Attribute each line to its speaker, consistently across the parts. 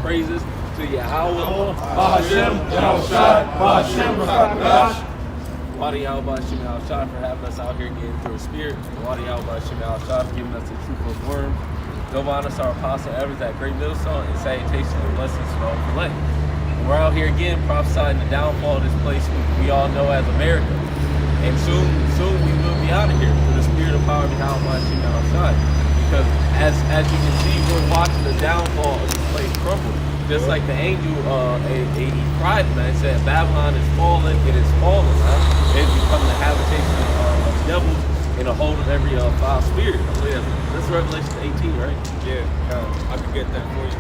Speaker 1: praises to Yahweh.
Speaker 2: Hashem, Yahushai, Hashem, Rakash.
Speaker 1: Wadi Yahweh Hashem Yahushai for having us out here getting through the spirit. Wadi Yahweh Hashem Yahushai for giving us the truth of worms. Giovanus, our apostle, Evers at Great Millstone, and salutations and blessings to all the land. We're out here again prophesying the downfall of this place we all know as America. And soon we will be out of here through the spirit of power behind Hashem Yahushai. Because as you can see, we're watching the downfall of this place crumble. Just like the angel, he cried, man, he said, Babylon is fallen, it is fallen, huh? It has become the habitation of devils and a hold of every foul spirit. This is Revelation 18, right?
Speaker 3: Yeah, I can get that for you.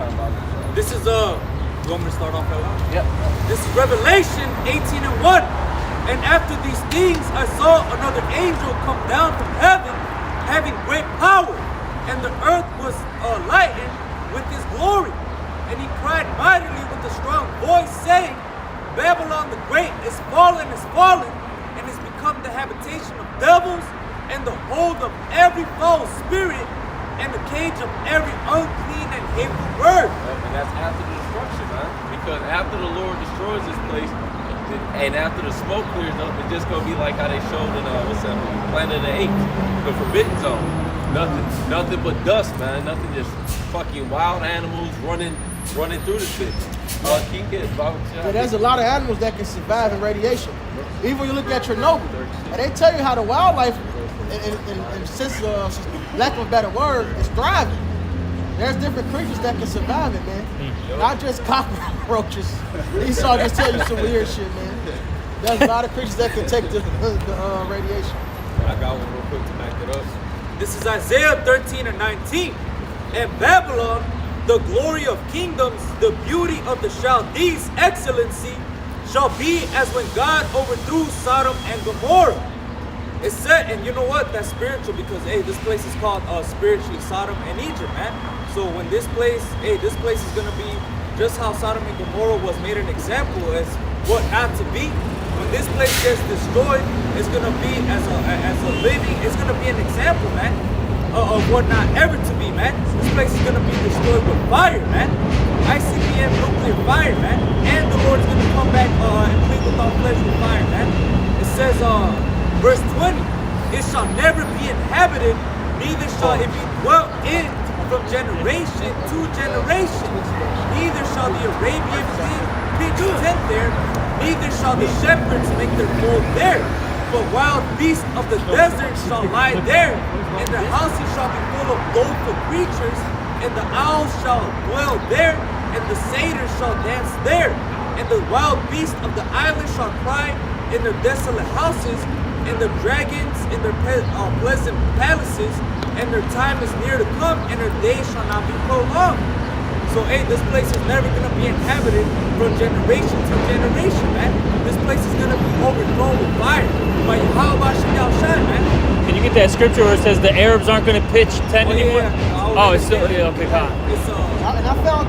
Speaker 3: This is, you want me to start off that one?
Speaker 1: Yep.
Speaker 3: This is Revelation 18:1. And after these things, I saw another angel come down from heaven, having great power, and the earth was lightened with his glory. And he cried mightily with a strong voice, saying, Babylon the Great is fallen, and has become the habitation of devils, and the hold of every foul spirit, and the cage of every unclean and hateful bird.
Speaker 1: And that's after the destruction, man. Because after the Lord destroys this place, and after the smoke clears up, it's just gonna be like how they showed in Planet of the Apes, the Forbidden Zone. Nothing but dust, man. Nothing, just fucking wild animals running through this bitch.
Speaker 4: Yeah, there's a lot of animals that can survive in radiation. Even when you look at Chernobyl, and they tell you how the wildlife, in since lack of a better word, is thriving. There's different creatures that can survive it, man. Not just cockroaches. Esau just tell you some weird shit, man. There's a lot of creatures that can take the radiation.
Speaker 3: I got one real quick to back it up. This is Isaiah 13:19. And Babylon, the glory of kingdoms, the beauty of the Chaldees' excellency, shall be as when God overthrew Sodom and Gomorrah. It's said, and you know what? That's spiritual because, hey, this place is called spiritually Sodom and Egypt, man. So when this place is going to be just how Sodom and Gomorrah was made an example as what not to be. When this place gets destroyed, it's going to be as a living, it's going to be an example, man, of what not ever to be, man. This place is going to be destroyed with fire, man. ICBM nuclear fire, man. And the Lord's going to come back and clean with all flesh with fire, man. It says, verse 20, it shall never be inhabited, neither shall it be dwelt in from generation to generation. Neither shall the Arabian pitch tent there, neither shall the shepherds make their fold there. But wild beasts of the desert shall lie there, and the houses shall be full of doleful creatures, and the owls shall dwell there, and the satyrs shall dance there, and the wild beasts of the island shall cry in their desolate houses, and the dragons in their pleasant palaces, and their time is near to come, and their days shall not be prolonged. So, hey, this place is never going to be inhabited from generation to generation, man. This place is going to be overthrown with fire. But how about Yahushai, man?
Speaker 2: Can you get that scripture where it says the Arabs aren't going to pitch tent anymore?
Speaker 3: Yeah,
Speaker 2: oh, it's still, yeah, okay, fine.
Speaker 4: And I found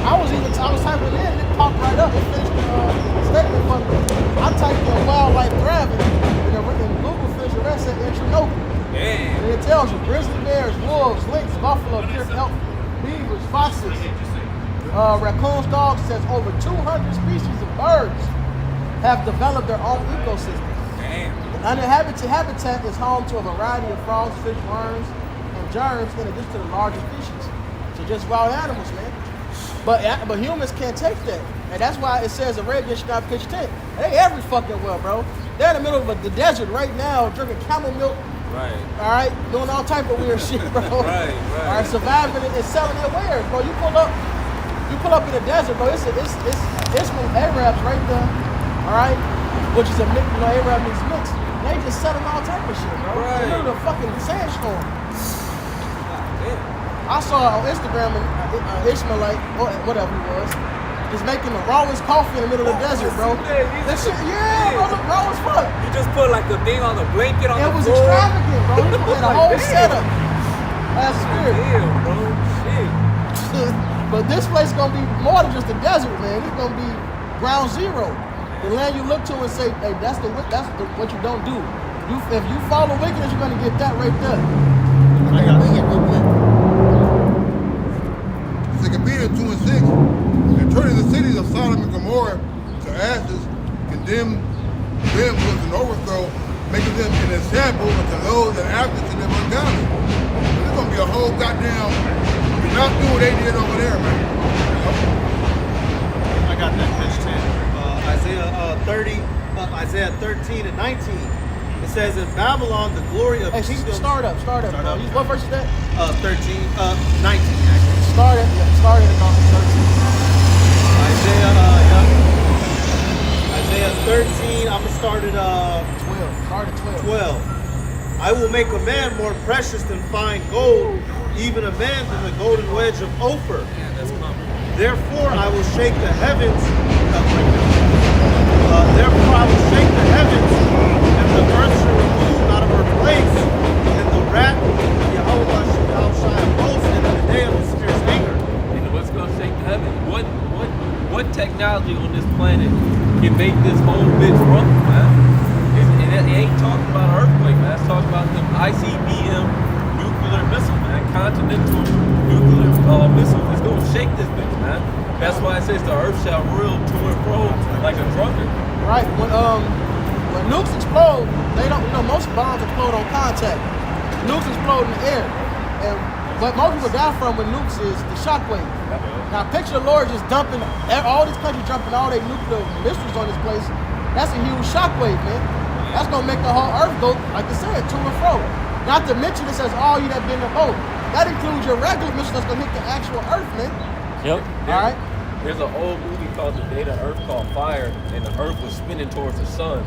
Speaker 4: I was typing in, and it popped right up. It finished the statement, but I typed in wildlife thriving, and Google finished the rest in Chernobyl.
Speaker 3: Yeah.
Speaker 4: And it tells you grizzly bears, wolves, lynx, buffalo, deer, elk, beavers, foxes, raccoons, dogs. Says over 200 species of birds have developed their own ecosystem.
Speaker 3: Damn.
Speaker 4: The uninhabited habitat is home to a variety of frogs, fish, worms, and germs, in addition to the larger species. So just wild animals, man. But humans can't take that. And that's why it says Arabians should not pitch tent. They every fucking well, bro. They're in the middle of the desert right now, drinking camel milk.
Speaker 3: Right.
Speaker 4: All right, doing all type of weird shit, bro.
Speaker 3: Right.
Speaker 4: All right, surviving and selling their wares, bro. You pull up in the desert, bro. It's from Arabs right there. All right, which is a mix. Arab means mixed. They just selling all type of shit, bro.
Speaker 3: Right.
Speaker 4: In the middle of the fucking sandstorm.
Speaker 3: Yeah.
Speaker 4: I saw on Instagram an Ishmaelite, or whatever he was, is making the rawest coffee in the middle of the desert, bro. That shit, yeah, bro, look raw as fuck.
Speaker 3: You just put like a thing on the blanket on
Speaker 4: It
Speaker 3: the
Speaker 4: was
Speaker 3: floor.
Speaker 4: extravagant, bro. He put in a whole setup. That's weird.
Speaker 3: Damn, bro. Shit.
Speaker 4: But this place is gonna be more than just a desert, man. It's gonna be ground zero. The land you look to and say, hey, that's what you don't do. If you follow wickedness, you're gonna get that right there.
Speaker 5: Second Peter 2 Sodom and Gomorrah to ashes, condemn them with an overthrow, making them an example to those that after to them ungodly. There's gonna be a whole goddamn, you're not doing what they did over there, man.
Speaker 6: I got that pitch 10. Isaiah 13 and 19. It says, in Babylon, the glory of
Speaker 4: Hey,
Speaker 6: kingdoms.
Speaker 4: start up, bro. What verse is that?
Speaker 6: 19 actually.
Speaker 4: Start it on 13.
Speaker 6: Isaiah 13, I'm gonna start at
Speaker 4: 12. Start at 12.
Speaker 6: 12. I will make a man more precious than fine gold, even a man than the golden wedge of Ophir. Therefore I will shake the heavens. Therefore I will shake the heavens, and the earth shall remove out of her place, and the wrath of Yahweh shall outshine both in the day of his fierce anger.
Speaker 1: And what's gonna shake the heaven? What technology on this planet can make this whole bitch rumble, man? It ain't talking about an earthquake, man. It's talking about them ICBM nuclear missile, man. Continental nuclear missile. It's gonna shake this bitch, man. That's why it says the earth shall reel to and fro like a drunkard.
Speaker 4: Right. When nukes explode, they don't. Most bombs explode on contact. Nukes explode in the air, and what most people die from with nukes is the shockwave. Now picture the Lord just dumping all these countries dumping all their nuclear missiles on this place. That's a huge shockwave, man. That's gonna make the whole earth go, like I said, to and fro. Not to mention it says all you that been in the boat. That includes your regular missile that's gonna hit the actual earth, man.
Speaker 2: Yep.
Speaker 4: All right.
Speaker 1: There's an old movie called The Day the Earth Caught Fire, and the earth was spinning towards the sun.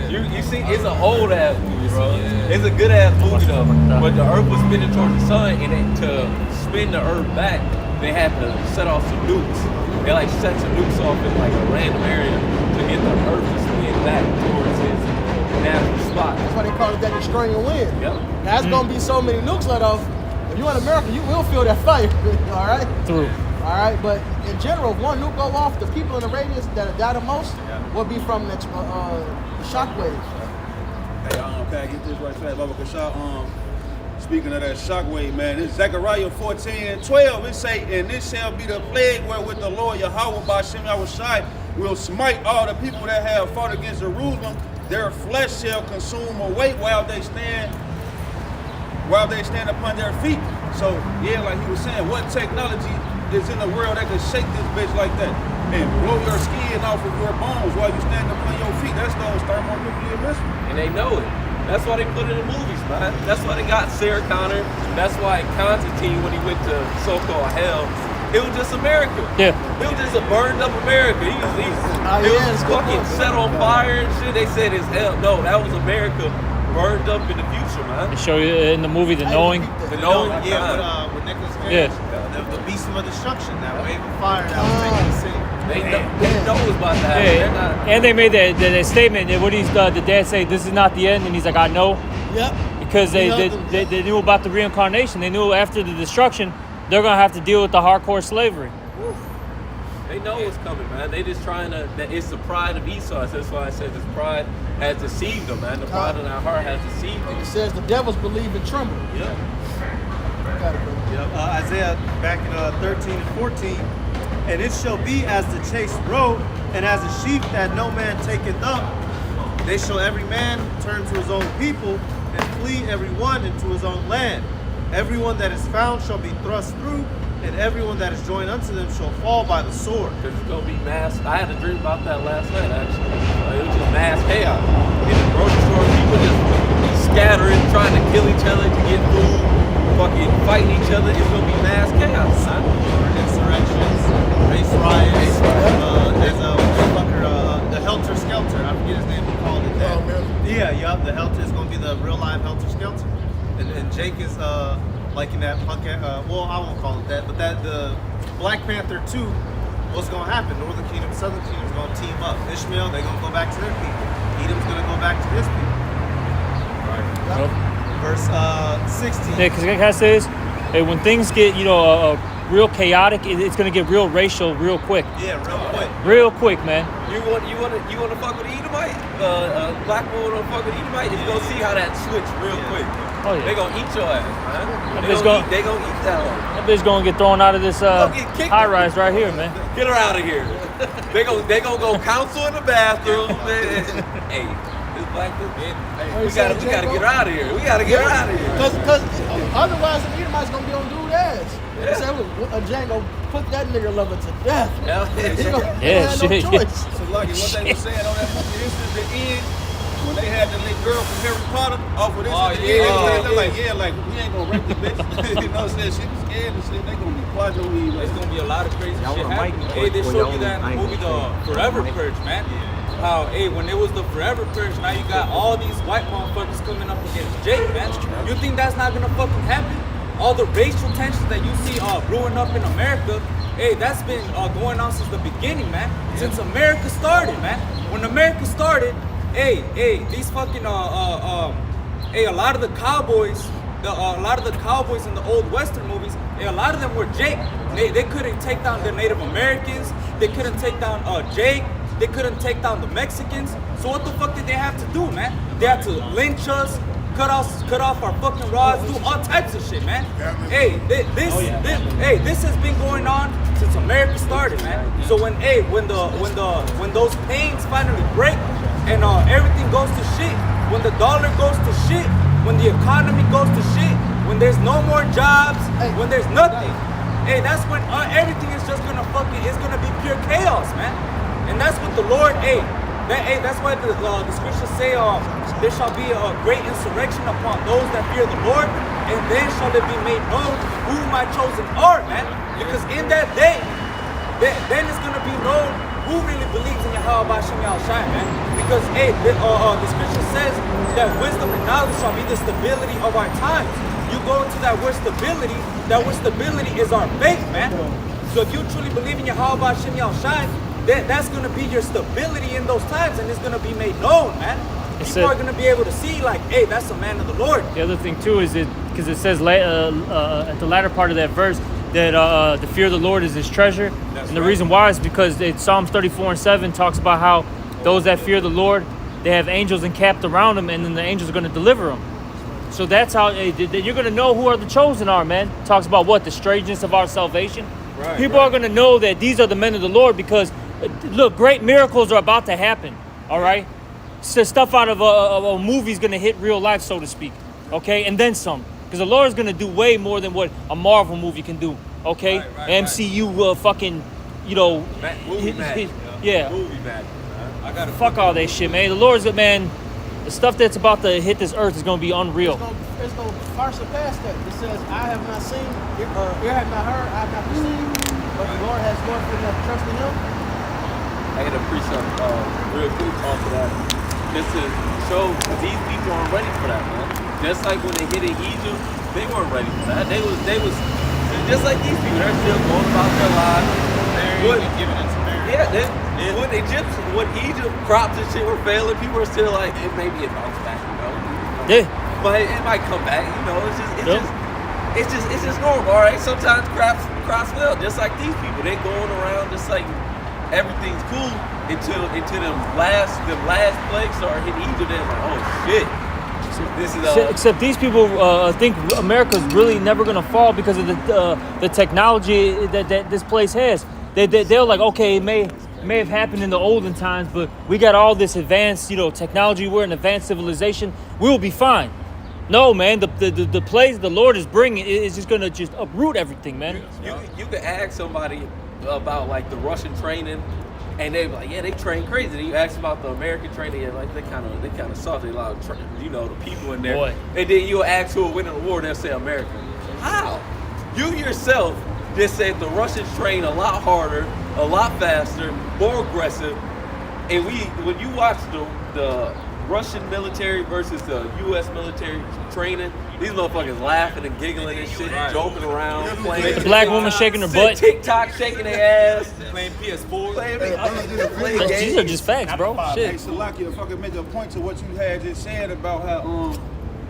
Speaker 1: You see, it's an old ass movie, bro. It's a good ass movie though. But the earth was spinning towards the sun, and to spin the earth back, they had to set off some nukes. They like set some nukes off in like a random area to get the earth to spin back towards its natural spot.
Speaker 4: That's why they call it that destroying wind.
Speaker 1: Yep.
Speaker 4: Now it's gonna be so many nukes let off. If you're in America, you will feel that fire. All right.
Speaker 2: Through.
Speaker 4: All right, but in general, if one nuke go off, the people in the radius that die the most will be from the shock waves.
Speaker 7: Hey, can I get this right fast, Baba Kasha? Speaking of that shockwave, man, it's Zechariah 14:12. It say, and this shall be the plague wherewith the Lord Yahweh Ba'Shem Yahushai will smite all the people that have fought against Jerusalem. Their flesh shall consume away while they stand upon their feet. So, yeah, like he was saying, what technology is in the world that can shake this bitch like that and blow your skin off of your bones while you stand upon your feet? That's those thermonuclear missiles.
Speaker 1: And they know it. That's why they put it in movies, man. That's why they got Sarah Connor. That's why Constantine, when he went to so-called hell, it was just America.
Speaker 2: Yeah.
Speaker 1: It was just a burned up America. It was fucking set on fire and shit. They said it's hell. No, that was America burned up in the future, man.
Speaker 2: They show you in the movie The Knowing.
Speaker 1: The knowing,
Speaker 6: With Nicolas Cage.
Speaker 2: Yeah.
Speaker 6: The beast of destruction, that wave of fire that was taking the city.
Speaker 1: They know it's about to happen.
Speaker 2: Yeah.
Speaker 1: They're not.
Speaker 2: And they made that statement that what the dad say, this is not the end, and he's like, I know.
Speaker 4: Yep.
Speaker 2: Because they knew about the reincarnation. They knew after the destruction, they're gonna have to deal with the hardcore slavery.
Speaker 1: They know what's coming, man. They just trying to. It's the pride of Esau. That's why I said this pride has deceived them, man. The pride in our heart has deceived them.
Speaker 4: It says the devils believe and tremble.
Speaker 1: Yeah.
Speaker 6: Isaiah back in 13 and 14. And it shall be as the chased roe, and as a sheep that no man taketh up. They shall every man turn to his own people, and flee every one into his own land. Everyone that is found shall be thrust through, and everyone that is joined unto them shall fall by the sword.
Speaker 1: Because it's going to be mass. I had a dream about that last night, actually. It was just mass chaos. In the grocery store, people just scattering, trying to kill each other to get food, fucking fighting each other. It's going to be mass chaos, son.
Speaker 6: Insurrections, race riots. There's a fucker, the Helter Skelter. I forget his name. We called it that. The Helter is going to be the real live Helter Skelter. And Jake is like in that punk. Well, I won't call it that, but that the Black Panther 2. What's going to happen? Northern Kingdom, Southern Kingdom is going to team up. Ishmael, they're going to go back to their people. Edom's going to go back to his people. Right. Verse 16.
Speaker 2: Yeah, because can I say this? Hey, when things get, real chaotic. It's gonna get real racial real quick.
Speaker 6: Yeah, real quick.
Speaker 2: Real quick, man.
Speaker 1: You want to fuck with Edomite? Black woman want to fuck with Edomite? You gonna see how that switch real quick.
Speaker 2: Oh yeah.
Speaker 1: They gonna eat your ass, man.
Speaker 2: They
Speaker 1: gonna eat that one.
Speaker 2: That bitch gonna get thrown out of this
Speaker 1: get kicked.
Speaker 2: high rise right here, man.
Speaker 1: Get her out of here. they gonna go counsel in the bathroom. Man. Hey, this black bitch. We gotta get her out of here. We gotta get her out of here.
Speaker 4: Because otherwise, the Edomites gonna be on dude's ass. They said, Django, put that nigga lover to death.
Speaker 2: Yeah, shit.
Speaker 4: No choice.
Speaker 7: So, Lucky, what they were saying on that movie, this is the end. When they had the little girl from Harry Potter off of this, they're like, like, we ain't gonna rape the bitch. You know what I'm saying? She was scared and shit. They gonna be quadro weed.
Speaker 3: There's gonna be a lot of crazy shit happening. Hey, they showed you that in the movie, The Forever Purge, man. How, hey, when it was the Forever Purge, now you got all these white motherfuckers coming up against Jake, man. You think that's not gonna fucking happen? All the racial tensions that you see brewing up in America, hey, that's been going on since the beginning, man. Since America started, man. When America started, hey, these fucking hey, a lot of the cowboys in the old Western movies, hey, a lot of them were Jake. They couldn't take down the Native Americans. They couldn't take down Jake. They couldn't take down the Mexicans. So what the fuck did they have to do, man? They had to lynch us, cut off our fucking rods, do all types of shit, man. Hey, this has been going on since America started, man. So when those pains finally break and everything goes to shit, when the dollar goes to shit, when the economy goes to shit, when there's no more jobs, when there's nothing, hey, that's when everything is just gonna it's gonna be pure chaos, man. And that's what the Lord, that's why the scriptures say, there shall be a great insurrection upon those that fear the Lord, and then shall it be made known who my chosen are, man. Because in that day, then it's gonna be known who really believes in Yahweh B'Shem Yahushai, man. Because the scripture says that wisdom and knowledge shall be the stability of our times. You go into that word stability is our faith, man. So if you truly believe in Yahweh B'Shem Yahushai, that's going to be your stability in those times, and it's going to be made known, man. People are going to be able to see, like, hey, that's a man of the Lord.
Speaker 2: The other thing, too, is because it says at the latter part of that verse that the fear of the Lord is his treasure. And the reason why is because Psalms 34:7 talks about how those that fear the Lord, they have angels encamped around them, and then the angels are going to deliver them. So that's how you're going to know who are the chosen are, man. It talks about what? The strangeness of our salvation.
Speaker 3: Right,
Speaker 2: People are going to know that these are the men of the Lord because, look, great miracles are about to happen, all right? So stuff out of a movie is going to hit real life, so to speak, okay? And then some. Because the Lord is going to do way more than what a Marvel movie can do, okay?
Speaker 3: Right.
Speaker 2: MCU fucking,
Speaker 1: Movie magic.
Speaker 2: Yeah.
Speaker 1: Movie magic, man. I gotta
Speaker 2: Fuck all that shit, man. The Lord's good, man. The stuff that's about to hit this earth is going to be unreal.
Speaker 4: It's no far surpass that. It says, I have not seen, ear have not heard, I have not perceived, but the Lord has more for them trust in him.
Speaker 1: I had to preach something real quick off of that, just to show these people aren't ready for that, man. Just like when they hit in Egypt, they weren't ready for that. They was just like these people. They're still going about their lives. When Egypt crops and shit were failing, people are still like, it may be a bounce back,
Speaker 2: Yeah.
Speaker 1: But it might come back, It's just normal, all right. Sometimes crops fail, just like these people. They going around just like everything's cool until them last plagues start hitting Egypt. They're like, oh shit. This is
Speaker 2: Except these people think America's really never gonna fall because of the technology that this place has. They're like, okay, it may have happened in the olden times, but we got all this advanced, technology. We're an advanced civilization. We'll be fine. No, man. The place the Lord is bringing is just gonna just uproot everything, man.
Speaker 1: You can ask somebody about like the Russian training, and they're like, yeah, they train crazy. Then you ask about the American training, and like they kind of soft. They a lot of the people in there.
Speaker 2: Boy.
Speaker 1: And then you ask who will win the war, they'll say America. How? You yourself just said the Russians train a lot harder, a lot faster, more aggressive. And when you watch the Russian military versus the U.S. military training, these motherfuckers laughing and giggling and shit, joking around, playing.
Speaker 2: The black woman shaking her butt.
Speaker 1: TikTok shaking their ass,
Speaker 3: Playing PS4.
Speaker 1: playing games.
Speaker 2: These are just facts, bro.
Speaker 7: Hey,
Speaker 2: Shit.
Speaker 7: Salaki, if I could make a point to what you had just said about how,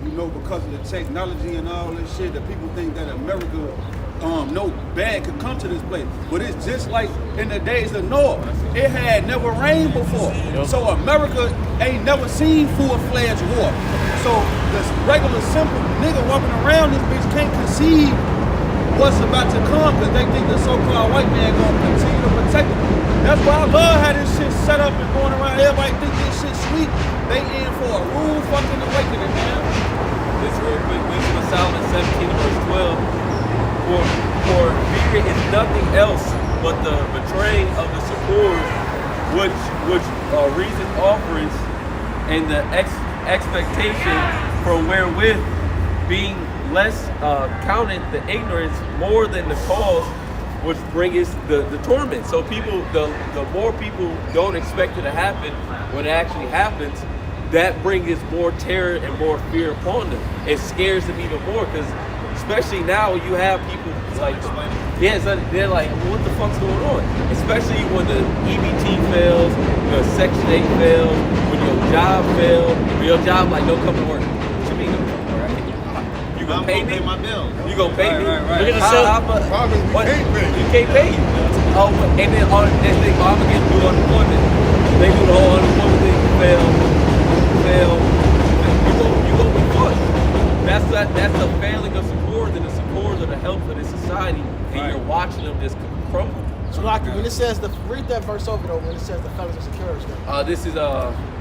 Speaker 7: because of the technology and all this shit, that people think that America no bad could come to this place. But it's just like in the days of Noah. It had never rained before. So America ain't never seen full-fledged war. So this regular, simple nigga walking around this bitch can't conceive what's about to come because they think the so-called white man gonna continue to protect them. That's why I love how this shit set up and going around. Everybody think this shit sweet. They in for a rude fucking awakening, man.
Speaker 1: This real quick, Wisdom of Solomon 17 verse 12. For fear is nothing else but the betraying of the support, which reason offers, and the expectation for wherewith being less counted the ignorance more than the cause which bringeth the torment. So people, the more people don't expect it to happen, when it actually happens, that brings more terror and more fear upon them. It scares them even more because, especially now, you have people like, they're like, what the fuck's going on? Especially when the EBT fails, the Section 8 fails, when your job fails, when your job like don't come to work. What you mean don't come to work? You gonna pay me?
Speaker 6: My bill.
Speaker 1: You gonna pay me?
Speaker 6: Right.
Speaker 2: Look at the
Speaker 1: You can't pay you. Oh, and then all this thing, I'm gonna get new unemployment. They do the whole unemployment thing, fail. You gonna be fucked. That's the failing of support and the support of the health of this society, and you're watching them just crumble.
Speaker 4: So like when it says read that verse over though, when it says the felons of security.
Speaker 1: This is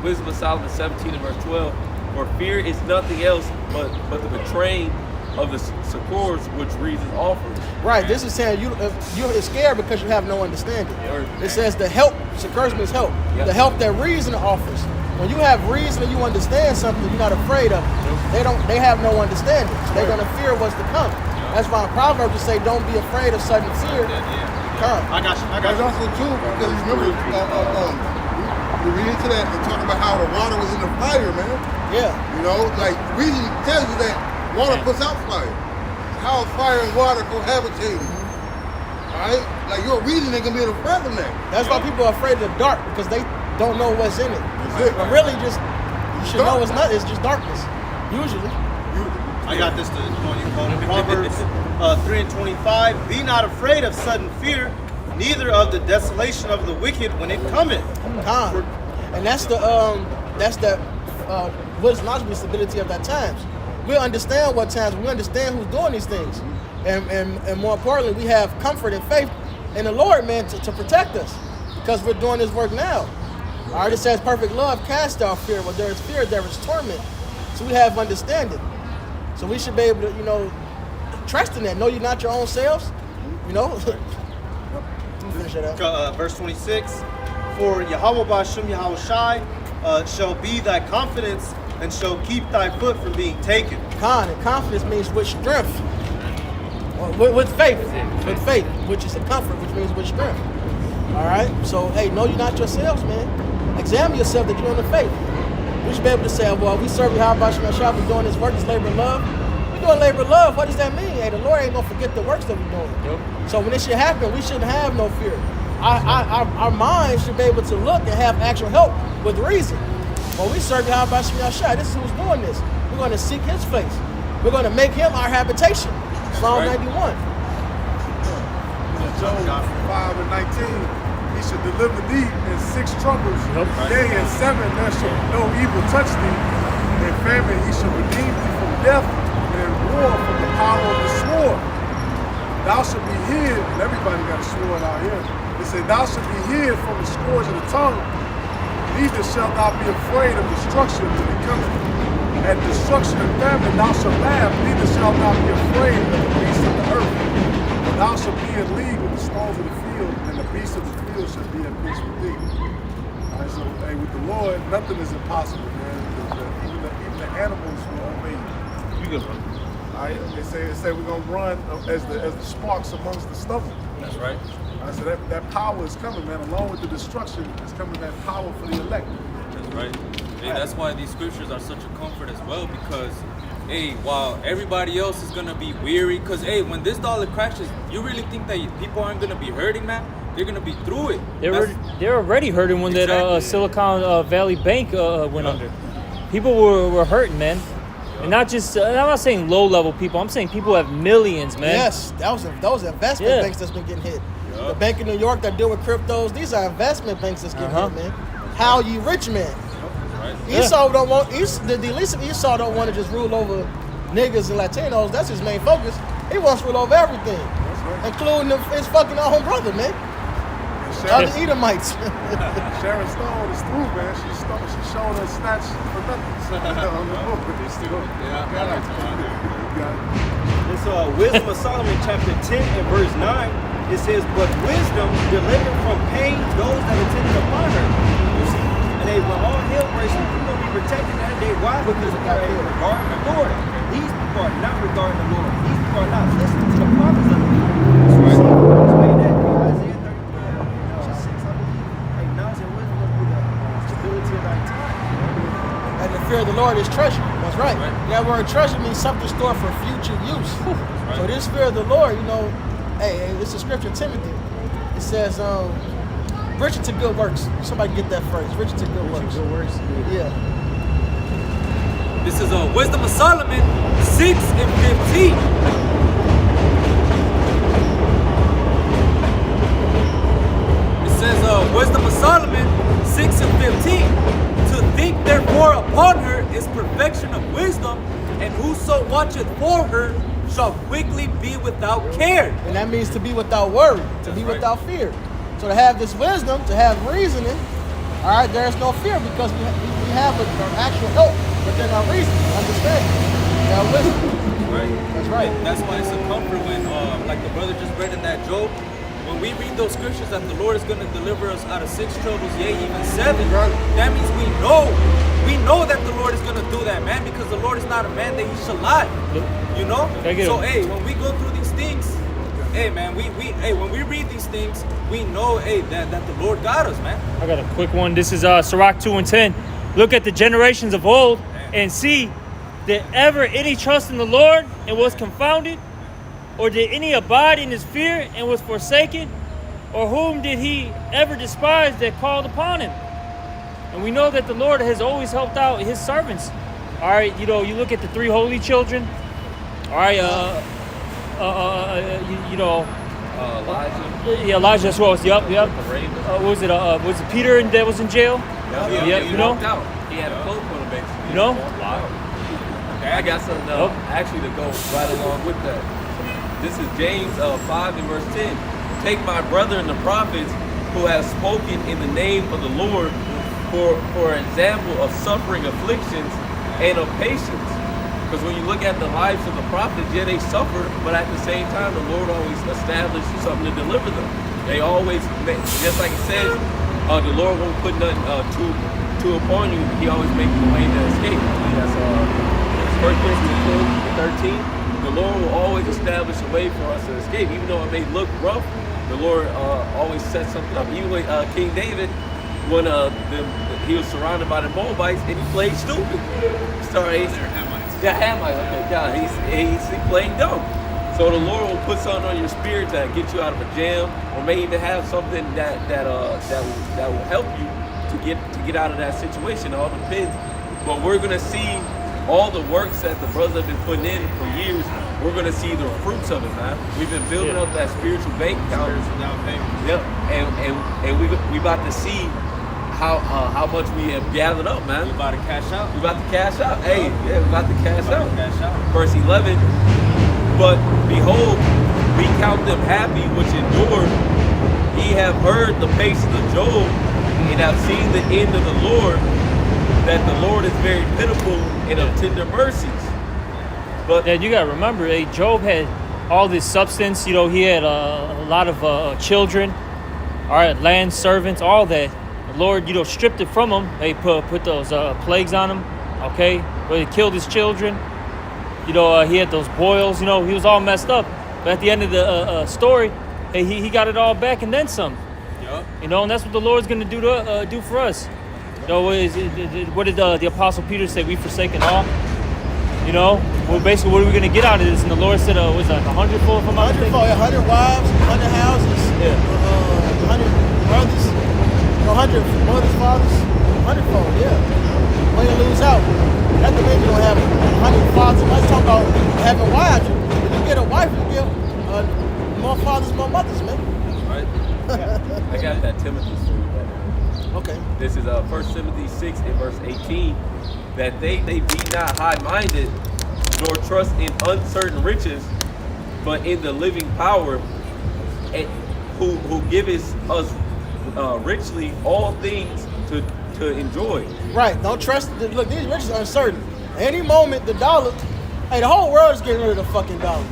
Speaker 1: Wisdom of Solomon 17 and verse 12. For fear is nothing else but the betraying of the succors which reason offers.
Speaker 4: Right. This is saying you're scared because you have no understanding. It says the help, succors means help.
Speaker 1: Yep.
Speaker 4: The help that reason offers. When you have reason and you understand something, you're not afraid of it. They have no understanding. They're gonna fear what's to come. That's why Proverbs just say, don't be afraid of sudden fear. Come.
Speaker 6: I got you.
Speaker 5: That's also true because remember, we read into that and talk about how the water was in the fire, man.
Speaker 4: Yeah.
Speaker 5: You know, like reason tells you that water puts out fire. How fire and water cohabitating. Alright? Like your reason ain't gonna be able to fathom that.
Speaker 4: That's why people are afraid of the dark because they don't know what's in it. But really, you should know it's not. It's just darkness. Usually.
Speaker 6: I got this to you quoted. Proverbs 3:25. Be not afraid of sudden fear, neither of the desolation of the wicked when it cometh.
Speaker 4: And that's the what is logical stability of that times. We understand what times. We understand who's doing these things, and more importantly, we have comfort and faith in the Lord, man, to protect us because we're doing this work now. All right, it says perfect love casts out fear. Where there is fear, there is torment. So we have understanding. So we should be able to, trust in that. Know you're not your own selves. Let me finish it up.
Speaker 6: Verse 26. For Yahweh Ba'ashem Yahweh Shai shall be thy confidence and shall keep thy foot from being taken.
Speaker 4: And confidence means with strength. Or with faith. With faith, which is a comfort, which means with strength. All right? So, hey, know you're not yourselves, man. Examine yourself that you're in the faith. We should be able to say, well, we serve Yahweh Ba'ashem Yahweh, we're doing this work, this labor of love. We're doing labor of love. What does that mean? Hey, the Lord ain't going to forget the works that we're doing. Yep. So when this shit happen, we shouldn't have no fear. Our minds should be able to look and have actual help with reason. Well, we serve Yahweh Ba'ashem Yahweh. This is who's doing this. We're going to seek his face. We're going to make him our habitation. Psalm 91.
Speaker 8: Job 5:19. He should deliver thee in 6 troubles. Day and 7 there shall no evil touch thee. In famine he shall redeem thee from death, and in war from the power of the sword. Thou shalt be hid, and everybody got a sword out here. It said, thou shalt be hid from the scourge of the tongue. Neither shalt thou be afraid of destruction when it cometh. At destruction and famine thou shalt laugh, neither shalt thou be afraid of the beasts of the earth. For thou shalt be in league with the stones of the field, and the beasts of the field shall be at peace with thee. All right, so hey, with the Lord, nothing is impossible, man. Even the animals will obey you.
Speaker 1: You good, bro?
Speaker 8: All right, they say we're gonna run as the sparks amongst the stubble.
Speaker 1: That's right.
Speaker 8: All right, so that power is coming, man. Along with the destruction is coming that power for the elect.
Speaker 9: That's right. Hey, that's why these scriptures are such a comfort as well, because hey, while everybody else is gonna be weary, because hey, when this dollar crashes, you really think that people aren't gonna be hurting, man? They're gonna be through it.
Speaker 2: They're already hurting when that Silicon Valley Bank went under. People were hurting, man. And not just, I'm not saying low-level people. I'm saying people who have millions, man.
Speaker 4: Yes, those investment banks that's been getting hit. The Bank of New York that deal with cryptos, these are investment banks that's getting hit, man. How you rich man? Esau don't want, the least of Esau don't want to just rule over niggas and Latinos. That's his main focus. He wants to rule over everything, including his fucking own brother, man. Other Edomites.
Speaker 8: Sharon Stone is through, man. She's showing us snatch for nothing.
Speaker 6: It's Wisdom of Solomon, chapter 10 and verse 9. It says, but wisdom delivered from pain those that attended upon her. You see, and they when all hell breaks, you're going to be protected that day. Why? Because they are regarding the Lord. These people are not regarding the Lord. These people are not listening to the prophets of the Lord. That's right. Isaiah 34, 6, I believe. Knowledge and wisdom will be the stability of thy time.
Speaker 4: And the fear of the Lord is treasure. That's right. That word treasure means something stored for future use. So this fear of the Lord, you know, hey, it's a scripture, Timothy. It says, richer to good works. Somebody get that phrase. Richer to good works. Good works. Yeah.
Speaker 3: This is Wisdom of Solomon 6 and 15. It says Wisdom of Solomon 6 and 15. To think therefore upon her is perfection of wisdom, and whoso watcheth for her shall quickly be without care.
Speaker 4: And that means to be without worry, to be without fear. So to have this wisdom, to have reasoning, all right, there's no fear because we have an actual help within our reasoning, understanding. We have wisdom.
Speaker 9: Right.
Speaker 4: That's right.
Speaker 9: And that's why it's a comfort when, like the brother just read in that Job, when we read those scriptures that the Lord is going to deliver us out of 6 troubles, yea, even 7, that means we know that the Lord is going to do that, man, because the Lord is not a man that he shall lie. You know? So, hey, when we go through these things, hey, man, when we read these things, we know, hey, that the Lord got us, man.
Speaker 2: I got a quick one. This is Sirach 2 and 10. Look at the generations of old and see, did ever any trust in the Lord and was confounded? Or did any abide in his fear and was forsaken? Or whom did he ever despise that called upon him? And we know that the Lord has always helped out his servants. All right, you know, you look at the 3 holy children. All right, Elijah. Yeah, Elijah as well. Yep. Was it Peter that was in jail?
Speaker 1: Yeah,
Speaker 2: you know.
Speaker 1: Out. He had a cloak on him, basically.
Speaker 2: You know.
Speaker 1: Okay, I got something actually to go right along with that. This is James 5 and verse 10. Take my brethren the prophets who have spoken in the name of the Lord for example of suffering afflictions and of patience. Because when you look at the lives of the prophets, yeah, they suffered, but at the same time, the Lord always established something to deliver them. They always, just like it says, the Lord won't put nothing too upon you. He always makes the way to escape. That's 1 Corinthians 13. The Lord will always establish a way for us to escape, even though it may look rough. The Lord always sets something up. Even with King David, when he was surrounded by the Moabites, and he played stupid. Yeah, Hamites. Okay, God, he's playing dumb. So the Lord will put something on your spirit to get you out of a jam, or may even have something that will help you to get out of that situation. It all depends. But we're gonna see all the works that the brothers have been putting in for years. We're gonna see the fruits of it, man. We've been building up that spiritual bank account. Yep, and we about to see how much we have gathered up, man.
Speaker 9: We about to cash out.
Speaker 1: We about to cash out. Hey, yeah, we about to cash out. Verse 11. But behold, we count them happy which endure. Ye have heard the patience of Job, and have seen the end of the Lord, that the Lord is very pitiful and of tender mercies. But
Speaker 2: yeah, you gotta remember, Job had all this substance. You know, he had a lot of children, all right, land servants, all that. The Lord, you know, stripped it from him. They put those plagues on him, okay? But he killed his children. You know, he had those boils. You know, he was all messed up. But at the end of the story, he got it all back and then some.
Speaker 9: Yep.
Speaker 2: You know, and that's what the Lord's going to do for us. You know, what did the Apostle Peter say? We forsaken all. You know, well, basically, what are we going to get out of this? And the Lord said, was it like 100-fold from
Speaker 4: 100-fold, 100 wives, 100 houses, 100 brothers, 100 mothers, fathers, 100-fold, yeah. When you lose out, that means you're going to have 100
Speaker 1: got that Timothy for you, brother.
Speaker 4: Okay.
Speaker 1: This is 1 Timothy 6 and verse 18. That they be not high-minded, nor trust in uncertain riches, but in the living power, and who giveth us richly all things to enjoy.
Speaker 4: Right. Don't trust. Look, these riches are uncertain. Any moment, the dollar. Hey, the whole world is getting rid of the fucking dollar.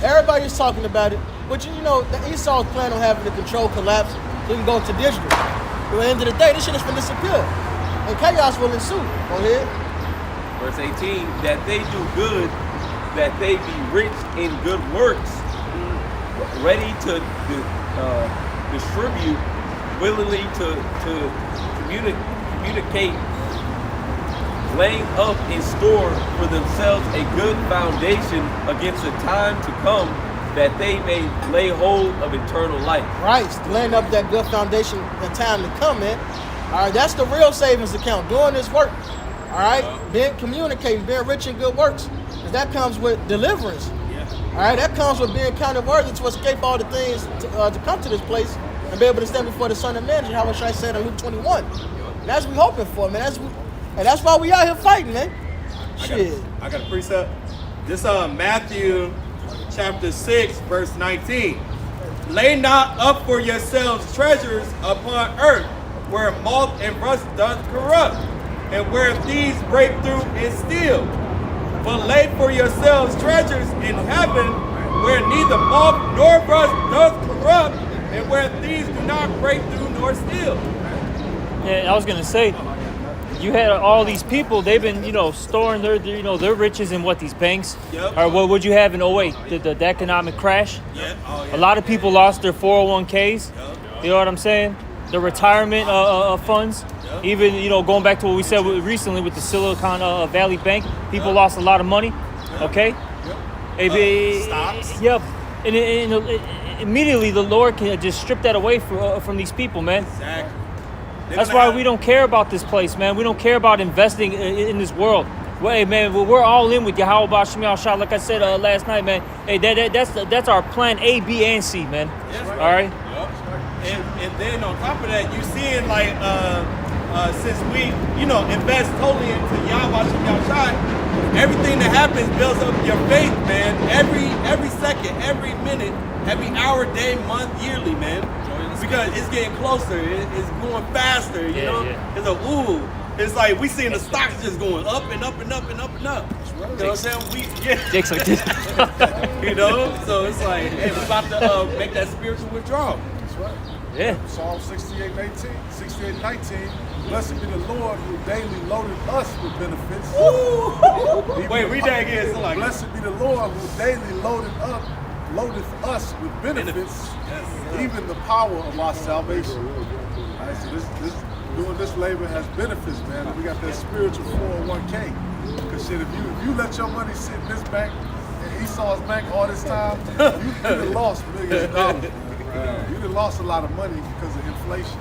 Speaker 4: Everybody's talking about it. But you know, the Esau's plan on having the control collapse so we can go to digital. But at the end of the day, this shit is finna disappear. And chaos will ensue. Go ahead.
Speaker 1: Verse 18, that they do good, that they be rich in good works, ready to distribute, willingly to communicate, laying up in store for themselves a good foundation against the time to come, that they may lay hold of eternal life.
Speaker 4: Right, laying up that good foundation in time to come, man. All right, that's the real savings account, doing this work. All right, being communicating, being rich in good works. Because that comes with deliverance. All right, that comes with being counted worthy to escape all the things to come to this place and be able to stand before the Son of Man, how much I said in Luke 21. And that's what we're hoping for, man. And that's why we out here fighting, man. Shit.
Speaker 6: I got a precept. This Matthew chapter 6, verse 19. Lay not up for yourselves treasures upon earth, where moth and rust doth corrupt, and where thieves break through and steal. But lay for yourselves treasures in heaven, where neither moth nor rust doth corrupt, and where thieves do not break through nor steal.
Speaker 2: Yeah, I was gonna say, you had all these people. They've been, storing their riches in these banks.
Speaker 6: Yep.
Speaker 2: Or what would you have in 08? The economic crash.
Speaker 6: Yeah. Oh, yeah.
Speaker 2: A lot of people lost their 401ks.
Speaker 6: Yep.
Speaker 2: You know what I'm saying? The retirement funds.
Speaker 6: Yep.
Speaker 2: Even going back to what we said recently with the Silicon Valley Bank, people lost a lot of money. Okay.
Speaker 6: Yep. Stocks.
Speaker 2: Yep. And immediately the Lord can just strip that away from these people, man.
Speaker 6: Exactly.
Speaker 2: That's why we don't care about this place, man. We don't care about investing in this world. Well, hey, man, we're all in with Yahweh Ba'Shem Yahushua. Like I said last night, man. Hey, that's our plan A, B, and C, man.
Speaker 6: Yes.
Speaker 2: All right.
Speaker 6: And then on top of that, you seeing since we invest totally into Yahweh Ba'Shem Yahushua, everything that happens builds up your faith, man. Every second, every minute, every hour, day, month, yearly, man. Because it's getting closer, it's going faster, you know?
Speaker 2: Yeah.
Speaker 6: It's it's like we seeing the stocks just going up and up and up and up and up. You know what I'm saying?
Speaker 2: Jake's like this.
Speaker 6: So it's like, hey, we're about to make that spiritual withdrawal.
Speaker 8: That's right.
Speaker 2: Yeah.
Speaker 8: Psalm 68:19. Blessed be the Lord who daily loaded us with benefits.
Speaker 6: Wait, read that again. So
Speaker 8: Blessed be the Lord who daily loadeth us with benefits, even the power of our salvation. All right, so doing this labor has benefits, man. We got that spiritual 401k. Because shit, if you let your money sit in this bank and Esau's bank all this time, you done lost millions of dollars. You done lost a lot of money because of inflation.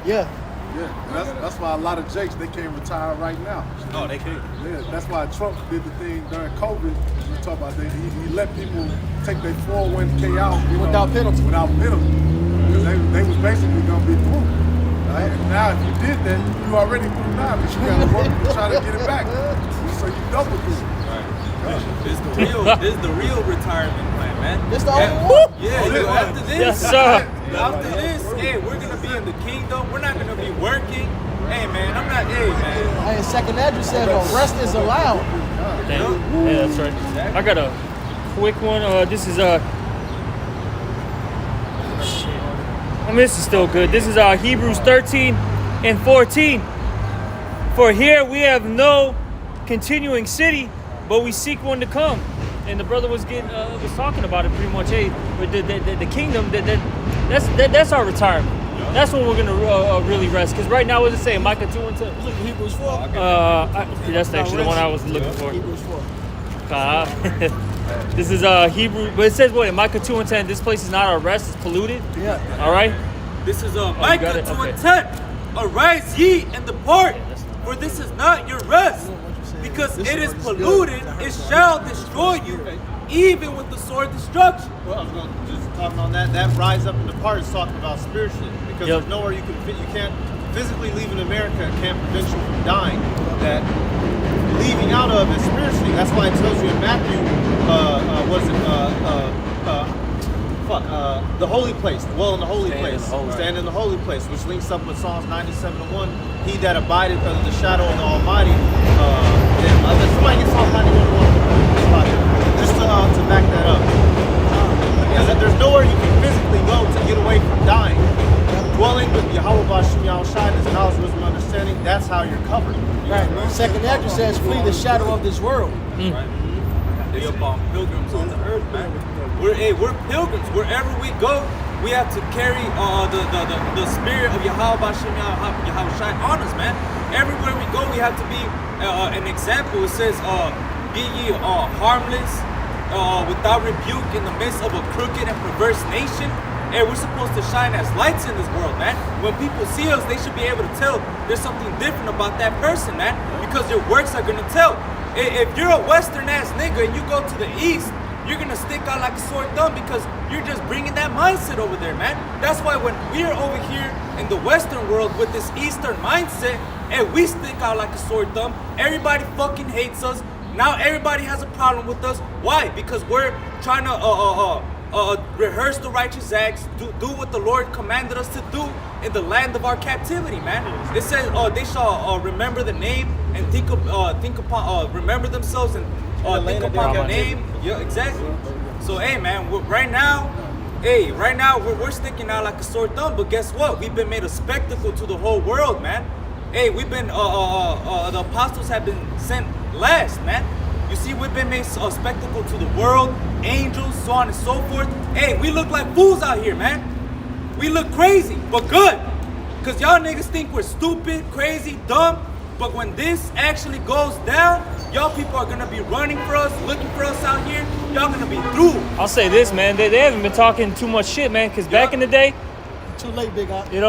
Speaker 4: Yeah.
Speaker 8: Yeah, and that's why a lot of Jakes, they can't retire right now.
Speaker 6: Oh, they can't.
Speaker 8: Yeah, that's why Trump did the thing during COVID. We talk about that. He let people take their 401k out
Speaker 4: Without penalty.
Speaker 8: Without penalty. Because they was basically going to be through. Right? And now, if you did that, you already through now, but you got to work to try to get it back. So you double through.
Speaker 9: This is the real retirement plan, man.
Speaker 4: This the only one?
Speaker 9: Yeah, dude, after this,
Speaker 2: Yes, sir.
Speaker 9: After this, hey, we're gonna be in the kingdom. We're not gonna be working. Hey, man,
Speaker 4: Hey, Second Andrew said, rest is allowed.
Speaker 2: Damn. Yeah, that's right. I got a quick one. This is this is still good. This is Hebrews 13 and 14. For here we have no continuing city, but we seek one to come. And the brother was talking about it pretty much. Hey, the kingdom, that's our retirement. That's when we're gonna really rest. Because right now, what does it say? Micah 2 and 10.
Speaker 4: Hebrews 4.
Speaker 2: That's actually the one I was looking for.
Speaker 4: Hebrews 4.
Speaker 2: This is Hebrew, but it says what in Micah 2 and 10. This place is not our rest; it's polluted.
Speaker 4: Yeah.
Speaker 2: All right.
Speaker 3: This is
Speaker 2: got
Speaker 3: Micah
Speaker 2: it?
Speaker 3: 2
Speaker 2: Okay.
Speaker 3: and 10. Arise ye and depart, for this is not your rest. Because it is polluted, it shall destroy you, even with the sword destruction.
Speaker 7: Well, I was going to just
Speaker 6: talking on that. That rise up and depart is talking about spiritually, because
Speaker 2: Yep.
Speaker 6: there's nowhere you can't physically leave in America can't prevent you from dying. That leaving out of is spiritually. That's why it tells you in Matthew, the holy place, dwell in the holy place, stand in the holy place, which links up with Psalms 97:1. He that abideth under the shadow of the Almighty. Somebody get Psalms 91:1 just to back that up. Because there's nowhere you can physically go to get away from dying. Dwelling with Yahweh Bashim Yahushai and his knowledge, wisdom, and understanding, that's how you're covered.
Speaker 4: Right. Second Ezra says, flee the shadow of this world.
Speaker 3: Right. They up on pilgrims on the earth, man. We're pilgrims. Wherever we go, we have to carry the spirit of Yahweh Bashim Yahushai on us, man. Everywhere we go, we have to be an example. It says, be ye harmless, without rebuke in the midst of a crooked and perverse nation. And we're supposed to shine as lights in this world, man. When people see us, they should be able to tell there's something different about that person, man. Because your works are gonna tell. If you're a Western ass nigga and you go to the East, you're gonna stick out like a sore thumb because you're just bringing that mindset over there, man. That's why when we're over here in the Western world with this Eastern mindset and we stick out like a sore thumb, everybody fucking hates us. Now everybody has a problem with us. Why? Because we're trying to rehearse the righteous acts, do what the Lord commanded us to do in the land of our captivity, man. It says, they shall remember the name and think upon, remember themselves and think upon the name. Yeah, exactly. So, hey, man, right now, we're sticking out like a sore thumb. But guess what? We've been made a spectacle to the whole world, man. Hey, we've been, the apostles have been sent last, man. You see, we've been made a spectacle to the world, angels, so on and so forth. Hey, we look like fools out here, man. We look crazy, but good. Because y'all niggas think we're stupid, crazy, dumb. But when this actually goes down, y'all people are going to be running for us, looking for us out here. Y'all going to be through.
Speaker 2: I'll say this, man. They haven't been talking too much shit, man. Because back in the day,
Speaker 4: Too late, big guy.
Speaker 2: you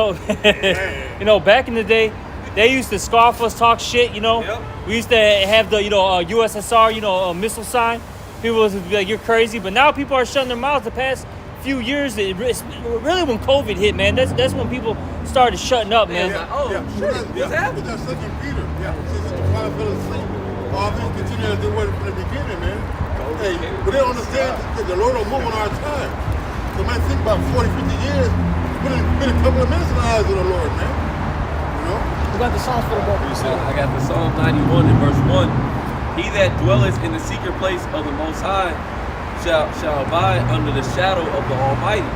Speaker 2: know, back in the day, they used to scoff us, talk shit, you know.
Speaker 3: Yep.
Speaker 2: We used to have the, USSR, missile sign. People would be like, you're crazy. But now people are shutting their mouths the past few years. It's really when COVID hit, man. That's when people started shutting up, man.
Speaker 5: What's happening? That's Second Peter. Yeah. Since the cloud fell asleep, all things continue as they were from the beginning, man. Hey, but they don't understand that the Lord will move on our time. So man, think about 40, 50 years. Been a couple of minutes in the eyes of the Lord, man. You know?
Speaker 4: You got the songs for the book.
Speaker 1: I got the Psalm 91 in verse 1. He that dwelleth in the secret place of the Most High shall abide under the shadow of the Almighty.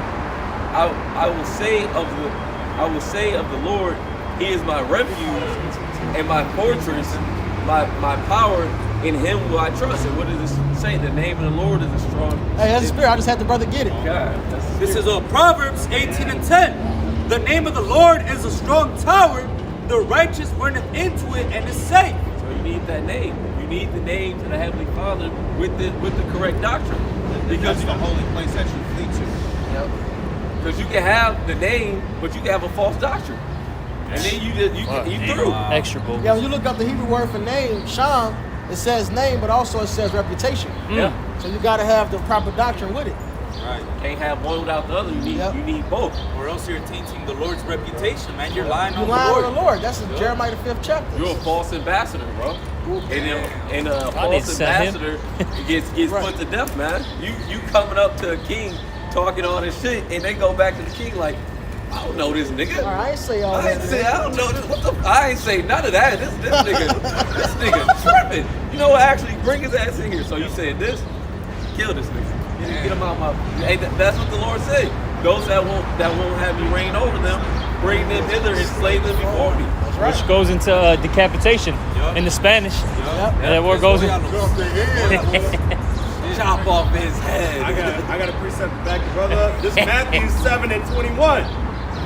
Speaker 1: I will say of the Lord, He is my refuge and my fortress, my power. In Him will I trust. And what does this say? The name of the Lord is a strong.
Speaker 4: Hey, that's the spirit. I just had the brother get it.
Speaker 1: God,
Speaker 3: This is Proverbs 18:10. The name of the Lord is a strong tower. The righteous runneth into it and is safe.
Speaker 1: So you need that name. You need the name to the Heavenly Father with the correct doctrine.
Speaker 6: Because the holy place that you flee to.
Speaker 1: Because you can have the name, but you can have a false doctrine, and then you through.
Speaker 2: Extra bull.
Speaker 4: Yeah, when you look up the Hebrew word for name, Sham, it says name, but also it says reputation.
Speaker 1: Yeah.
Speaker 4: So you got to have the proper doctrine with it.
Speaker 3: Right.
Speaker 1: Can't have one without the other. You need both.
Speaker 3: Or else you're tainting the Lord's reputation, man. You're lying
Speaker 4: You
Speaker 3: on
Speaker 4: lying
Speaker 3: the
Speaker 4: on
Speaker 3: Lord.
Speaker 4: the Lord. That's in Jeremiah the 5th chapter.
Speaker 1: You're a false ambassador, bro. And a
Speaker 2: I didn't
Speaker 1: false
Speaker 2: set him.
Speaker 1: ambassador gets
Speaker 4: Right.
Speaker 1: put to death, man. You coming up to a king talking all this shit, and they go back to the king like, I don't know this nigga.
Speaker 4: All right, I ain't say all that.
Speaker 1: I don't know this. I ain't say none of that. This nigga tripping. You know what? Actually, bring his ass in here. So you said this? Kill this nigga. Get him out my. Hey, that's what the Lord said. Those that won't have me reign over them, bring them hither and slay them before me.
Speaker 2: Which goes into decapitation in the Spanish.
Speaker 4: Yep.
Speaker 2: And that word goes in.
Speaker 3: Chop off his head.
Speaker 8: I got a precept to back your brother up. This is Matthew 7:21.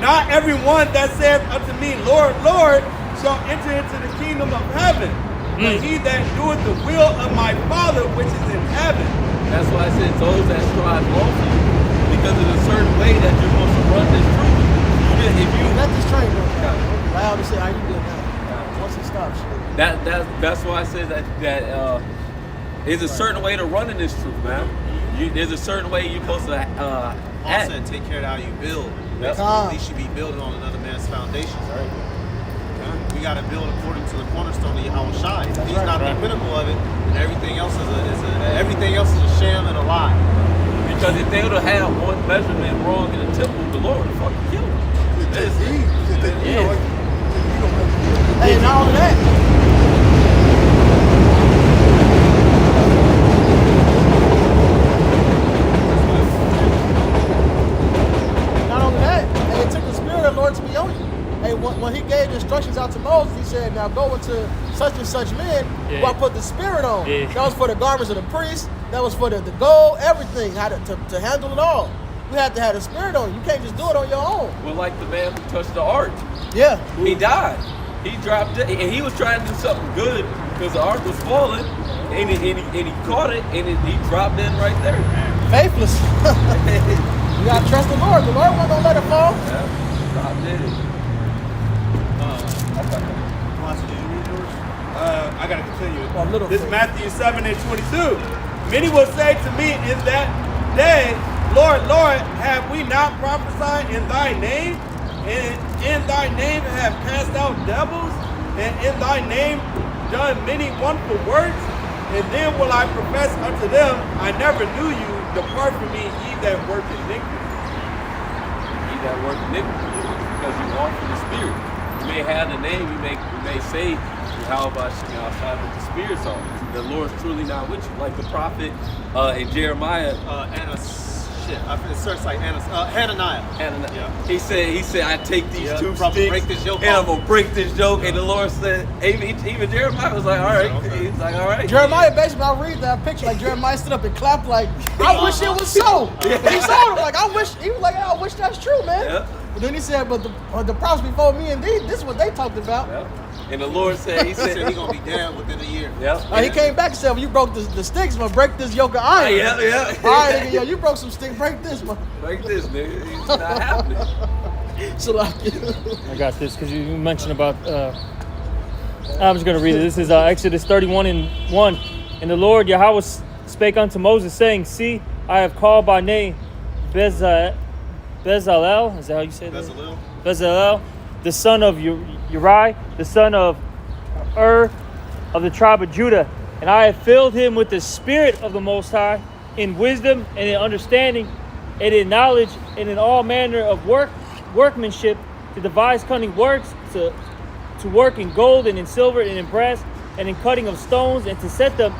Speaker 8: Not everyone that saith unto me, Lord, Lord, shall enter into the kingdom of heaven, but he that doeth the will of my Father which is in heaven.
Speaker 1: That's why I said those that strive lawfully, because of a certain way that you're supposed to run this truth.
Speaker 4: Let this train go. Loud to say how you doing now. Once it stops.
Speaker 1: That's why I said that there's a certain way to run in this truth, man. There's a certain way you're supposed to
Speaker 6: Paul said, take care of how you build.
Speaker 1: Yep.
Speaker 6: Basically, we should be building on another man's foundations. Right? We got to build according to the cornerstone of Yahweh Shai. If he's not the pinnacle of it, then everything else is a sham and a lie.
Speaker 1: Because if they would have had one measurement wrong in the temple, the Lord would have fucking killed them.
Speaker 4: Hey, not only that. Not only that, and it took the Spirit of the Lord to be on you. Hey, when he gave the instructions out to Moses, he said, now go into such and such men, who I put the Spirit on.
Speaker 2: Yeah.
Speaker 4: That was for the garments of the priests, that was for the gold, everything, how to handle it all. You had to have the Spirit on you. You can't just do it on your own.
Speaker 1: Well, like the man who touched the ark.
Speaker 4: Yeah.
Speaker 1: He died. He dropped it, and he was trying to do something good because the ark was falling, and he caught it, and he dropped in right there.
Speaker 4: Faithless. You gotta trust the Lord. The Lord wasn't gonna let it fall.
Speaker 1: Yeah, dropped in.
Speaker 6: Did you read yours?
Speaker 3: I gotta continue.
Speaker 4: A little
Speaker 3: This is
Speaker 4: bit.
Speaker 3: Matthew 7:22. Many will say to me in that day, Lord, Lord, have we not prophesied in thy name? And in thy name have cast out devils? And in thy name done many wonderful works? And then will I profess unto them, I never knew you. Depart from me, ye that work iniquity.
Speaker 1: He that work iniquity because you walk in the Spirit. You may have the name, you may say, how about you outside of the Spirit's on? The Lord's truly not with you. Like the prophet in Jeremiah.
Speaker 6: It starts like Hananiah.
Speaker 1: Yeah. He said, I take these two
Speaker 6: probably
Speaker 1: sticks
Speaker 6: break this yoke
Speaker 1: and I'm
Speaker 6: off.
Speaker 1: gonna break this yoke. Yeah. And the Lord said, even Jeremiah was like, all right. He's like, all right.
Speaker 4: Jeremiah basically, I read that picture like Jeremiah stood up and clapped like, I wish it was so. And he told him like, he was like, I wish that's true, man.
Speaker 1: Yeah.
Speaker 4: But then he said, but the prophets before me and thee, this is what they talked about.
Speaker 1: Yeah. And the Lord said, he said
Speaker 6: He's gonna be dead within a year.
Speaker 1: Yeah.
Speaker 4: He came back and said, well, you broke the sticks, man. Break this yoke of iron.
Speaker 1: Yeah.
Speaker 4: All right, nigga, yo, you broke some sticks. Break this, man.
Speaker 1: Break this, nigga. It's not happening.
Speaker 4: So like,
Speaker 2: I got this because you mentioned about. I'm just gonna read it. This is Exodus 31:1. And the Lord Yahweh spake unto Moses, saying, See, I have called by name Bezalel. Is that how you say that? Bezalel, the son of Uri, the son of of the tribe of Judah. And I have filled him with the spirit of the Most High, in wisdom and in understanding, and in knowledge, and in all manner of workmanship, to devise cunning works, to work in gold and in silver and in brass, and in cutting of stones, and to set them,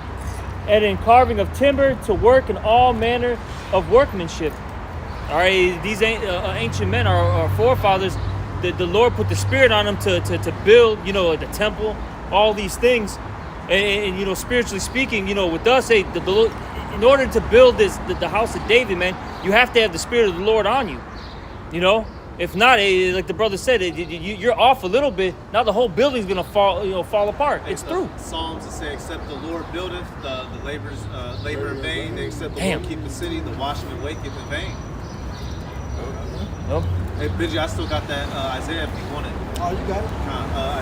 Speaker 2: and in carving of timber, to work in all manner of workmanship. All right, these ancient men, our forefathers, the Lord put the spirit on them to build, the temple, all these things, and spiritually speaking, with us, hey, in order to build the house of David, man, you have to have the spirit of the Lord on you. If not, like the brother said, you're off a little bit. Now the whole building's gonna fall apart. It's through.
Speaker 6: Psalms that say, "Except the Lord buildeth, the laborers labor in vain. Except the Lord keep the city, the watchman waketh in vain."
Speaker 2: Nope.
Speaker 6: Hey, Benji, I still got that Isaiah if you want it.
Speaker 4: oh, you got it.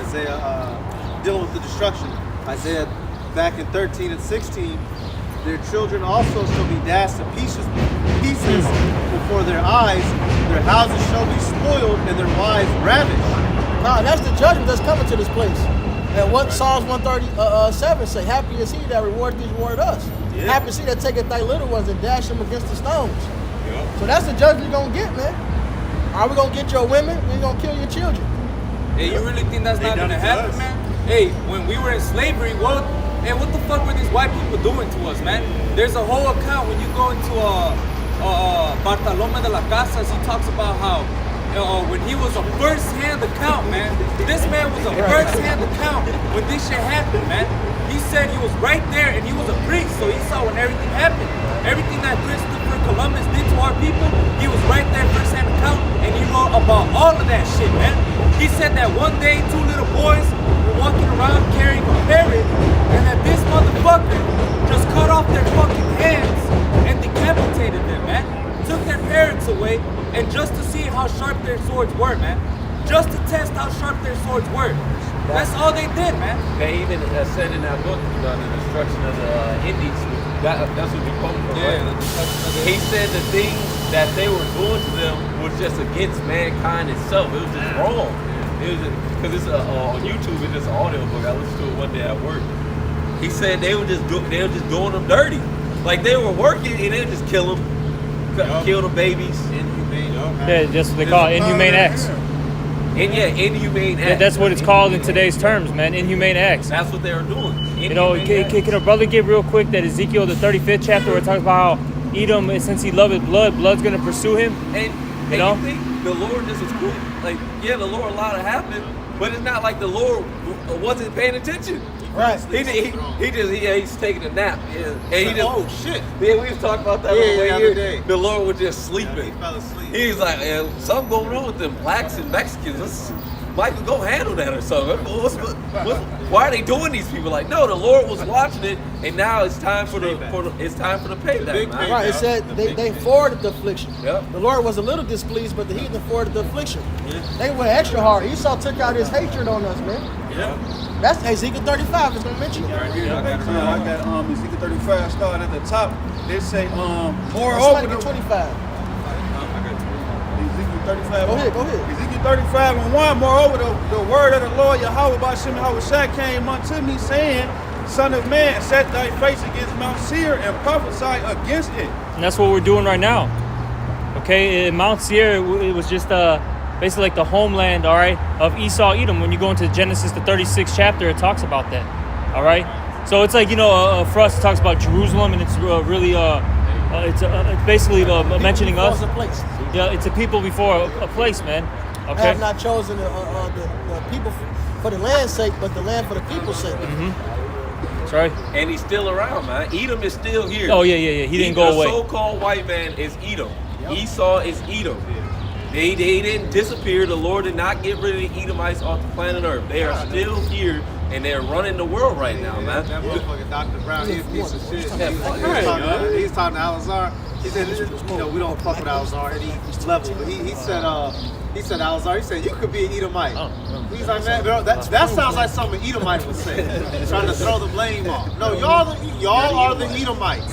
Speaker 6: Isaiah dealing with the destruction. Isaiah back in 13 and 16, their children also shall be dashed to pieces before their eyes. Their houses shall be spoiled and their wives ravished.
Speaker 4: Nah, that's the judgment that's coming to this place. And what Psalms 137 say, happy is he that rewards these reward us.
Speaker 6: Yeah.
Speaker 4: Happy is he that taketh thy little ones and dash them against the stones. So that's the judgment you're going to get, man. Are we going to get your women? We're going to kill your children.
Speaker 9: Hey, you really think that's not gonna happen, man? Hey, when we were in slavery, what the fuck were these white people doing to us, man? There's a whole account when you go into Bartolome de las Casas, he talks about how when he was a first-hand account, man. This man was a first-hand account when this shit happened, man. He said he was right there and he was a priest, so he saw when everything happened. Everything that Christopher Columbus did to our people, he was right there first-hand account, and he wrote about all of that shit, man. He said that one day 2 little boys were walking around carrying a parrot, and that this motherfucker just cut off their fucking hands and decapitated them, man. Took their parents away, and just to see how sharp their swords were, man. Just to test how sharp their swords were. That's all they did, man.
Speaker 1: They even said in that book, the destruction of the Indies, That's what you quote from,
Speaker 9: Yeah.
Speaker 1: right? He said the things that they were doing to them was just against mankind itself. It was just wrong. It was just because it's on YouTube. It's just an audio book. I listened to it one day at work. He said they were just doing them dirty. Like they were working and they would just kill them, kill the babies.
Speaker 2: Yeah, that's what they call it, inhumane acts.
Speaker 1: And yeah, inhumane acts.
Speaker 2: Yeah, that's what it's called in today's terms, man. Inhumane acts.
Speaker 1: That's what they were doing.
Speaker 2: You know, can a brother get real quick that Ezekiel, the 35th chapter, where it talks about how Edom, since he loved blood's going to pursue him?
Speaker 1: And you think the Lord just was cool? Like, yeah, the Lord allowed it to happen, but it's not like the Lord wasn't paying attention.
Speaker 4: Right.
Speaker 1: He's taking a nap. Yeah. And he just,
Speaker 6: Oh shit!
Speaker 1: yeah, we was talking about that
Speaker 6: Yeah,
Speaker 1: on the way
Speaker 6: the other
Speaker 1: here.
Speaker 6: day.
Speaker 1: The Lord was just sleeping.
Speaker 6: He fell asleep.
Speaker 1: He's like, something going on with them blacks and Mexicans. Michael, go handle that or something. Why are they doing these people? Like, no, the Lord was watching it, and now it's time for the payback. Man.
Speaker 4: Right, it said they forwarded the affliction.
Speaker 1: Yep.
Speaker 4: The Lord was a little displeased, but the heathen forwarded the affliction. They went extra hard. Esau took out his hatred on us, man.
Speaker 1: Yeah.
Speaker 4: That's Ezekiel 35 is going to mention it.
Speaker 7: I got Ezekiel 35 starting at the top. They say,
Speaker 4: Let's
Speaker 7: moreover,
Speaker 4: make it 25.
Speaker 7: Ezekiel 35.
Speaker 4: Go ahead.
Speaker 7: Ezekiel 35 and 1. Moreover, the word of the Lord Yahweh Ba'Shem Yahushua came unto me, saying, Son of man, set thy face against Mount Seir and prophesy against it.
Speaker 2: And that's what we're doing right now. Okay, in Mount Seir, it was just basically like the homeland, all right, of Esau, Edom. When you go into Genesis, the 36th chapter, it talks about that, all right? So it's like, you know, for us, it talks about Jerusalem, and it's really, it's basically mentioning us.
Speaker 4: Before a place.
Speaker 2: Yeah, it's a people before a place, man.
Speaker 4: I
Speaker 2: Okay?
Speaker 4: have not chosen the people for the land's sake, but the land for the people's sake.
Speaker 2: That's right.
Speaker 1: And he's still around, man. Edom is still here.
Speaker 2: Oh, yeah. He didn't go away.
Speaker 1: The so-called white man is Edom. Esau is Edom. They didn't disappear. The Lord did not get rid of the Edomites off the planet Earth. They are still here, and they're running the world right now, man.
Speaker 6: That motherfucker Dr. Brown, he's a piece of shit.
Speaker 1: Yeah,
Speaker 6: He's talking to Al-Azhar. He said, you know, we don't fuck with Al-Azhar at any level. But he said, Al-Azhar, he said, you could be an Edomite. He's like, man, bro, that sounds like something an Edomite would say. Trying to throw the blame off. No, y'all are the Edomites.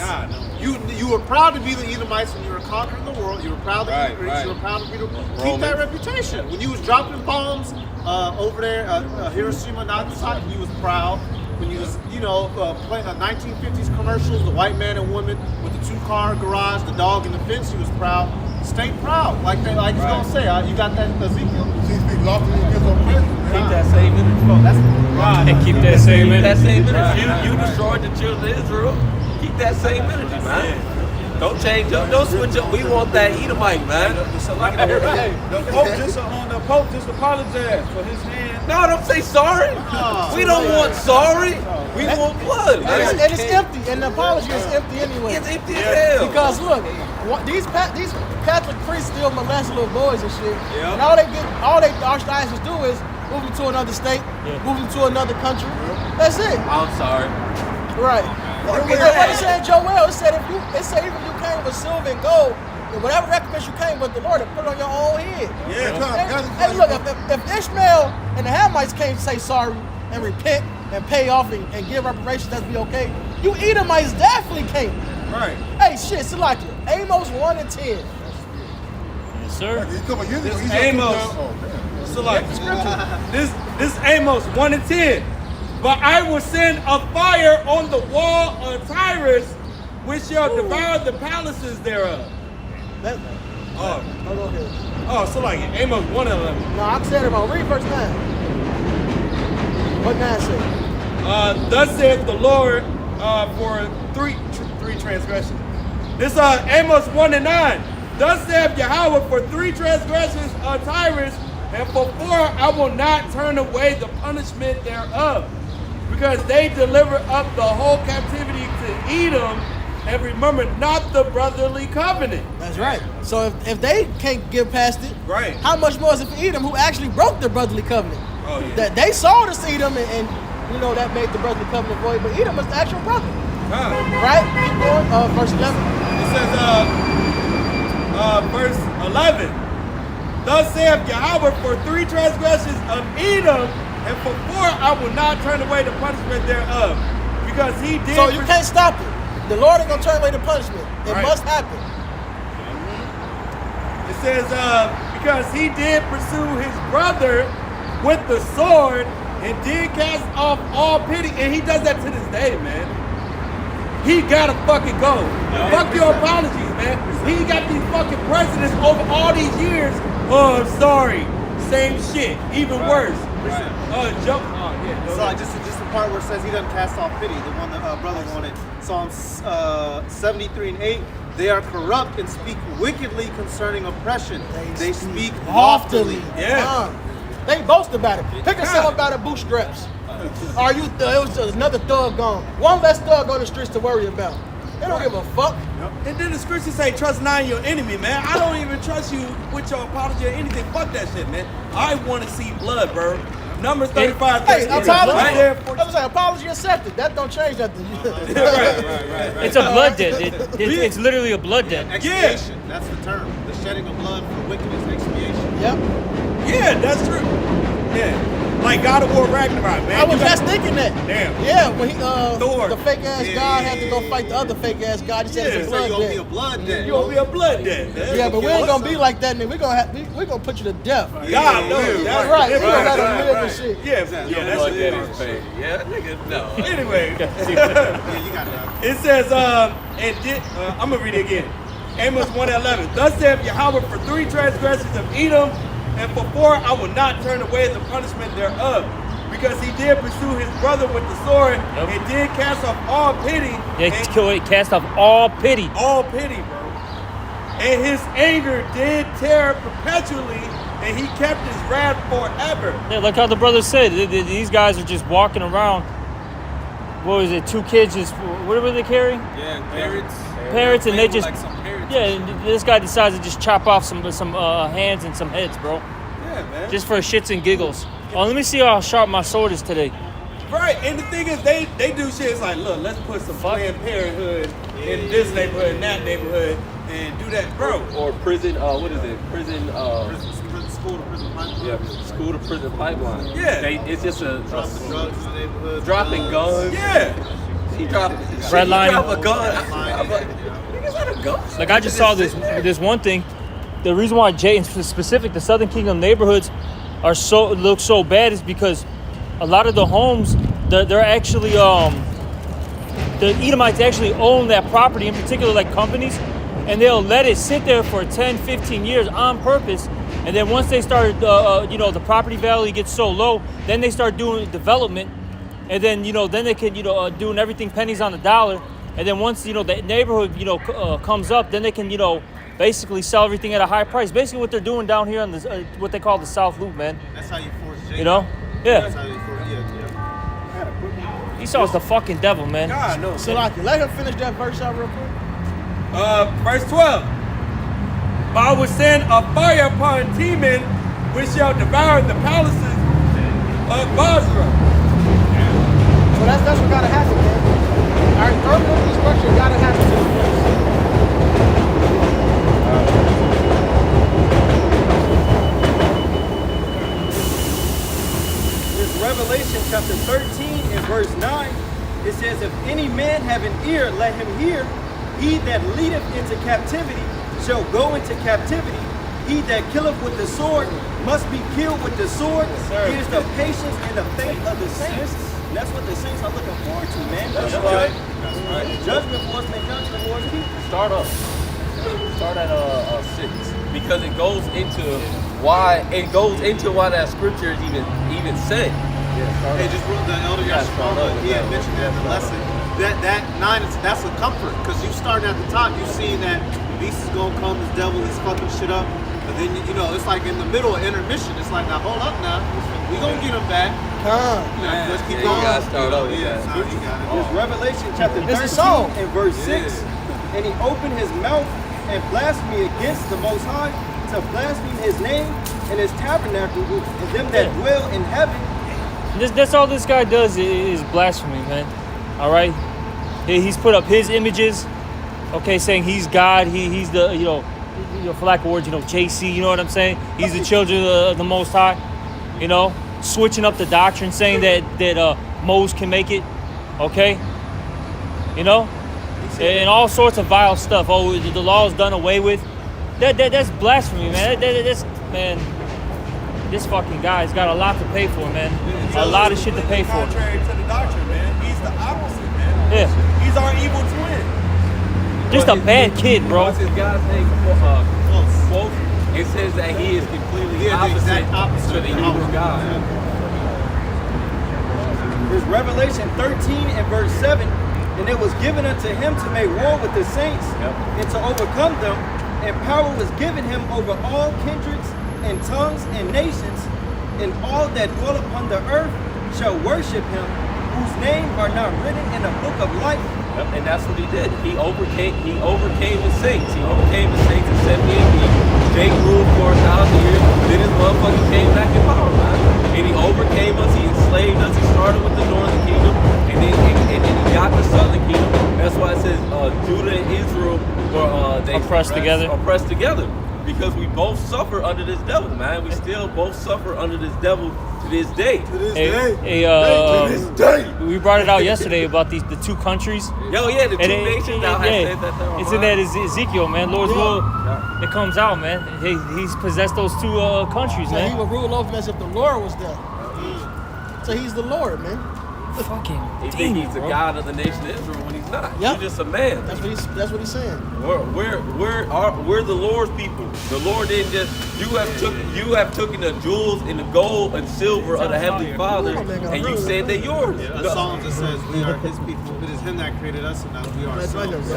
Speaker 6: You were proud to be the Edomites when you were conquering the world. You were proud to be Greeks. You were proud to be keep that reputation. When you was dropping bombs over there, Hiroshima, Nagasaki, you was proud. When you was, playing 1950s commercials, the white man and woman with the 2-car garage, the dog and the fence, you was proud. Stay proud, like he's gonna say. You got that Ezekiel.
Speaker 5: Speak lawfully against oppression.
Speaker 1: Keep that same energy.
Speaker 2: And keep that same
Speaker 1: Keep that
Speaker 2: energy.
Speaker 1: same energy. You destroyed the children of Israel. Keep that same energy, man. Don't change up. Don't switch up. We want that Edomite, man.
Speaker 7: The Pope just apologized for his hand.
Speaker 1: No, don't say sorry. We don't want sorry. We want blood.
Speaker 4: And it's empty, and the apology is empty anyway.
Speaker 1: It's empty as hell.
Speaker 4: Because look, these Catholic priests still molest little boys and shit. And all they archdiocese do is move them to another state, move them to another country. That's it.
Speaker 1: I'm sorry.
Speaker 4: Right. What it said, Joel, it said even if you came with silver and gold, and whatever recompense you came with, the Lord will put it on your own head. Hey, look, if Ishmael and the Hamites can't say sorry and repent and pay off and give reparations, that'd be okay. You Edomites definitely can't.
Speaker 7: Right.
Speaker 4: Hey, shit, Salakia. Amos 1 and 10.
Speaker 2: Yes, sir.
Speaker 10: This Amos 1 and 10. But I will send a fire on the wall of Tyrus, which shall devour the palaces thereof.
Speaker 4: Go ahead.
Speaker 10: So like Amos 1 and 11.
Speaker 4: No, I'm saying about read verse 9. What 9 say?
Speaker 10: Thus saith the Lord for three transgressions. This Amos 1 and 9. Thus saith Yahweh for 3 transgressions of Tyrus, and for 4 I will not turn away the punishment thereof, because they deliver up the whole captivity to Edom, and remember not the brotherly covenant.
Speaker 4: That's right. So if they can't get past it,
Speaker 10: Right.
Speaker 4: how much more is it for Edom, who actually broke their brotherly covenant?
Speaker 10: Oh, yeah.
Speaker 4: That they sold us Edom, and that made the brotherly covenant void. But Edom was the actual brother, right? Keep going. Verse 11.
Speaker 10: It says, verse 11. Thus saith Yahweh for 3 transgressions of Edom, and for 4 I will not turn away the punishment thereof, because he did.
Speaker 4: So you can't stop it. The Lord ain't gonna turn away the punishment. It
Speaker 10: Right.
Speaker 4: must happen.
Speaker 10: It says, because he did pursue his brother with the sword and did cast off all pity, and he does that to this day, man. He gotta fucking go. Fuck your apologies, man. He got these fucking presidents over all these years. Oh, I'm sorry. Same shit. Even worse. Jump. Oh, yeah.
Speaker 6: So just the part where it says he doesn't cast off pity, the one that brother wanted. Psalms 73 and 8. They are corrupt and speak wickedly concerning oppression. They speak loftily.
Speaker 10: Yeah.
Speaker 4: They boast about it. Pick yourself up by the bootstraps. Are you? It was another thug gone. One less thug on the streets to worry about. They don't give a fuck.
Speaker 10: And then the scriptures say, trust not in your enemy, man. I don't even trust you with your apology or anything. Fuck that shit, man. I want to see blood, bro. Numbers 35.
Speaker 4: Hey, apology.
Speaker 10: Right
Speaker 4: I
Speaker 10: there.
Speaker 4: was like, apology accepted. That don't change nothing.
Speaker 10: Right.
Speaker 2: It's a blood debt. It's literally a blood debt.
Speaker 6: Expiation. That's the term. The shedding of blood for wickedness, expiation.
Speaker 4: Yep.
Speaker 10: Yeah, that's true. Yeah. Like God of War Ragnarok, man.
Speaker 4: I was just thinking that.
Speaker 10: Damn.
Speaker 4: Yeah, when he
Speaker 10: Thor.
Speaker 4: the fake ass God had to go fight the other fake ass God. He said it's a
Speaker 6: So
Speaker 4: blood
Speaker 6: you're going to
Speaker 4: debt.
Speaker 6: be a blood debt.
Speaker 10: You gonna be a blood debt, man.
Speaker 4: Yeah, but we ain't gonna be like that, nigga. We gonna put you to death.
Speaker 10: God knows.
Speaker 4: That's right. We gonna let him live and shit.
Speaker 10: Yeah, that's
Speaker 1: Blood
Speaker 10: it.
Speaker 1: debt is crazy. Yeah, nigga, no.
Speaker 10: Anyway,
Speaker 6: Yeah, you got that.
Speaker 10: it says, I'm gonna read it again. Amos 1:11. Thus saith Yahweh, for 3 transgressions of Edom, and for 4 I will not turn away the punishment thereof. Because he did pursue his brother with the sword, and did cast off all pity.
Speaker 2: They cast off all pity.
Speaker 10: All pity, bro. And his anger did tear perpetually, and he kept his wrath forever.
Speaker 2: Yeah, like how the brother said, these guys are just walking around. What was it? 2 kids just, what were they carrying?
Speaker 9: Yeah, parrots.
Speaker 2: Parrots, and they
Speaker 9: Playing with,
Speaker 2: just,
Speaker 9: like some parrots.
Speaker 2: yeah, and this guy decides to just chop off some hands and some heads, bro.
Speaker 10: Yeah, man.
Speaker 2: Just for shits and giggles. Oh, let me see how sharp my sword is today.
Speaker 10: Right, and the thing is, they do shit. It's like, look, let's put some Planned Parenthood in this neighborhood, in that neighborhood, and do that, bro.
Speaker 1: Or prison, what is it? Prison,
Speaker 6: School to prison pipeline.
Speaker 1: yeah, school to prison pipeline.
Speaker 10: Yeah.
Speaker 1: It's just a
Speaker 6: Drugs in the neighborhood.
Speaker 1: dropping guns.
Speaker 10: Yeah.
Speaker 1: He dropped
Speaker 2: Redlining.
Speaker 1: Drop a gun. I'm like, niggas had a gun.
Speaker 2: Like I just saw this one thing. The reason why in specific the Southern Kingdom neighborhoods look so bad is because a lot of the homes they're actually the Edomites actually own that property, in particular like companies, and they'll let it sit there for 10, 15 years on purpose. And then once they start, the property value gets so low, then they start doing development, and then then they can doing everything pennies on the dollar. And then once the neighborhood comes up, then they can basically sell everything at a high price. Basically, what they're doing down here on the what they call the South Loop, man.
Speaker 6: That's how you force Jacob.
Speaker 2: You know? Yeah.
Speaker 6: That's how you force, yeah.
Speaker 2: Esau's the fucking devil, man.
Speaker 10: God, no.
Speaker 4: Salaki, let him finish that verse out real quick.
Speaker 10: Verse 12. But I will send a fire upon Teman, which shall devour the palaces of Basra.
Speaker 4: So that's what gotta happen, man. All right, third destruction gotta happen to the place.
Speaker 3: This Revelation chapter 13 and verse 9, it says, if any man have an ear, let him hear. He that leadeth into captivity shall go into captivity. He that killeth with the sword must be killed with the sword. It is the patience and the faith of the saints. And that's what the saints are looking forward to, man.
Speaker 1: That's right. That's right.
Speaker 3: Judgment for us, make judgment for us people.
Speaker 1: Start up. Start at 6 because it goes into why that scripture is even said.
Speaker 6: Hey, just real the elder Yashua, he had mentioned that in the lesson. That 9, that's a comfort because you started at the top, you seen that the beast is gonna come, this devil is fucking shit up. But then it's like in the middle of intermission, it's like now hold up now, we gonna get him back. Let's keep going.
Speaker 1: You gotta start over.
Speaker 3: This Revelation chapter
Speaker 4: It's a
Speaker 3: 13
Speaker 4: song.
Speaker 3: and verse 6. And he opened his mouth and blasphemed against the Most High, to blaspheme his name and his tabernacle, and them that dwell in heaven.
Speaker 2: That's all this guy does is blasphemy, man. All right, he's put up his images, okay, saying he's God. He's the for lack of words, JC. You know what I'm saying? He's the children of the Most High. Switching up the doctrine, saying that Moses can make it. Okay, and all sorts of vile stuff. Oh, the law is done away with. That's blasphemy, man. Man, this fucking guy's got a lot to pay for, man. A lot of shit to pay for.
Speaker 10: Contrary to the doctrine, man. He's the opposite, man.
Speaker 2: Yeah.
Speaker 10: He's our evil twin.
Speaker 2: Just a bad kid, bro.
Speaker 1: What's his God's name? Quote. It says that he is completely opposite to the evil God.
Speaker 11: There's Revelation 13 and verse 7. And it was given unto him to make war with the saints and to overcome them. And power was given him over all kindreds and tongues and nations. And all that dwell upon the earth shall worship him, whose name are not written in the book of life.
Speaker 1: And that's what he did. He overcame the saints. He overcame the saints in 70 AD. Jake ruled for 1,000 years. Then his motherfucker came back in power, man. And he overcame us. He enslaved us. He started with the northern kingdom, and then he got the southern kingdom. That's why it says Judah and Israel were they
Speaker 2: oppressed together.
Speaker 1: Because we both suffer under this devil, man. We still both suffer under this devil to this day.
Speaker 2: We brought it out yesterday about the two countries.
Speaker 1: Yo, yeah, the two nations.
Speaker 2: It's in that Ezekiel, man. Lord's will. It comes out, man. He's possessed those two countries, man.
Speaker 4: He will rule over them as if the Lord was there. So he's the Lord, man.
Speaker 2: Fucking.
Speaker 1: He think he's the God of the nation of Israel when he's not.
Speaker 4: Yep.
Speaker 1: He's just a man.
Speaker 4: That's what he's saying.
Speaker 1: We're the Lord's people. The Lord didn't just you have taken the jewels and the gold and silver of the Heavenly Father, and you said they're yours.
Speaker 6: Yeah, the Psalms that says we are His people. It is Him that created us, and now we are ourselves.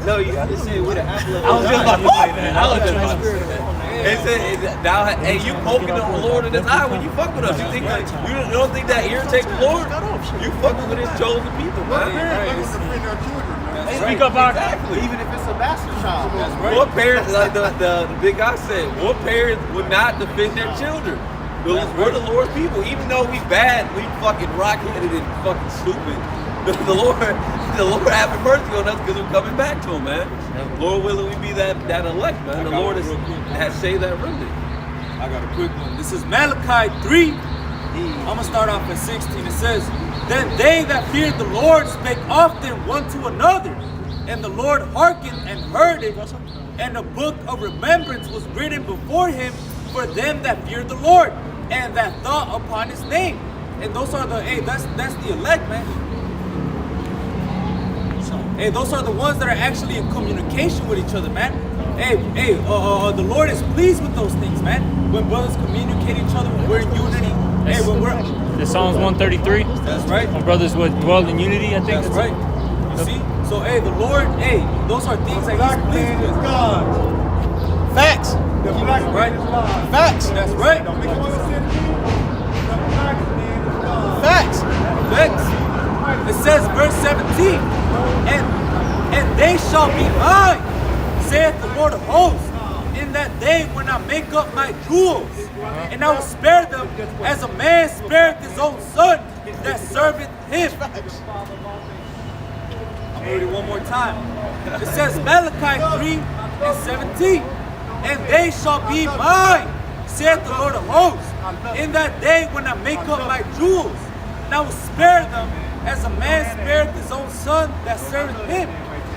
Speaker 11: No, you got to say with an apple of
Speaker 1: I was just about to say that. I was just about to say that. It said, now, hey, you poking on the Lord in his eye when you fuck with us. You think that you don't think that irritates the Lord? You fucking with his chosen people, man.
Speaker 2: Speak up,
Speaker 1: exactly.
Speaker 11: Even if it's a bastard child.
Speaker 1: That's right. What parents, like the big guy said, what parents would not defend their children? We're the Lord's people. Even though we bad, we fucking rock-headed and fucking stupid. The Lord having mercy on us because we're coming back to him, man. Lord willing, we be that elect, man. The Lord has saved that remnant.
Speaker 3: I got a quick one. This is Malachi 3. I'm going to start off at 16. It says, Then they that feared the Lord spake often one to another, and the Lord hearkened and heard it, and a book of remembrance was written before him for them that feared the Lord, and that thought upon his name. And those are that's the elect, man. Hey, those are the ones that are actually in communication with each other, man. The Lord is pleased with those things, man. When brothers communicate each other, when we're in unity. Hey, when we're
Speaker 2: the Psalms 133.
Speaker 3: That's right.
Speaker 2: When brothers would dwell in unity, I think.
Speaker 3: That's right. You see? So, the Lord, those are things that He's pleased with.
Speaker 10: God.
Speaker 4: Facts.
Speaker 10: The black
Speaker 3: right.
Speaker 10: man is God.
Speaker 4: Facts.
Speaker 3: That's right.
Speaker 10: Don't make you understand me. The black man is God.
Speaker 4: Facts.
Speaker 3: It says, verse 17, and they shall be mine, saith the Lord of hosts, in that day when I make up my jewels, and I will spare them as a man spareth his own son that serveth him. I'm going to read it one more time. It says, Malachi 3 and 17, and they shall be mine, saith the Lord of hosts, in that day when I make up my jewels, and I will spare them as a man spareth his own son that serveth him.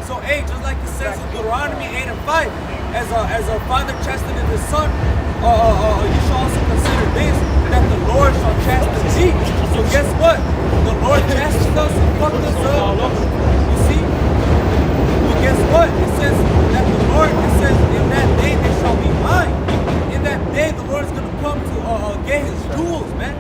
Speaker 3: So, just like it says in Deuteronomy 8 and 5, as a father chasteneth his son, you shall also consider this, that the Lord shall chasten thee. So guess what? The Lord chastened us and fucked us up. You see? But guess what? It says that the Lord, in that day they shall be mine. In that day the Lord is going to come to get his jewels, man.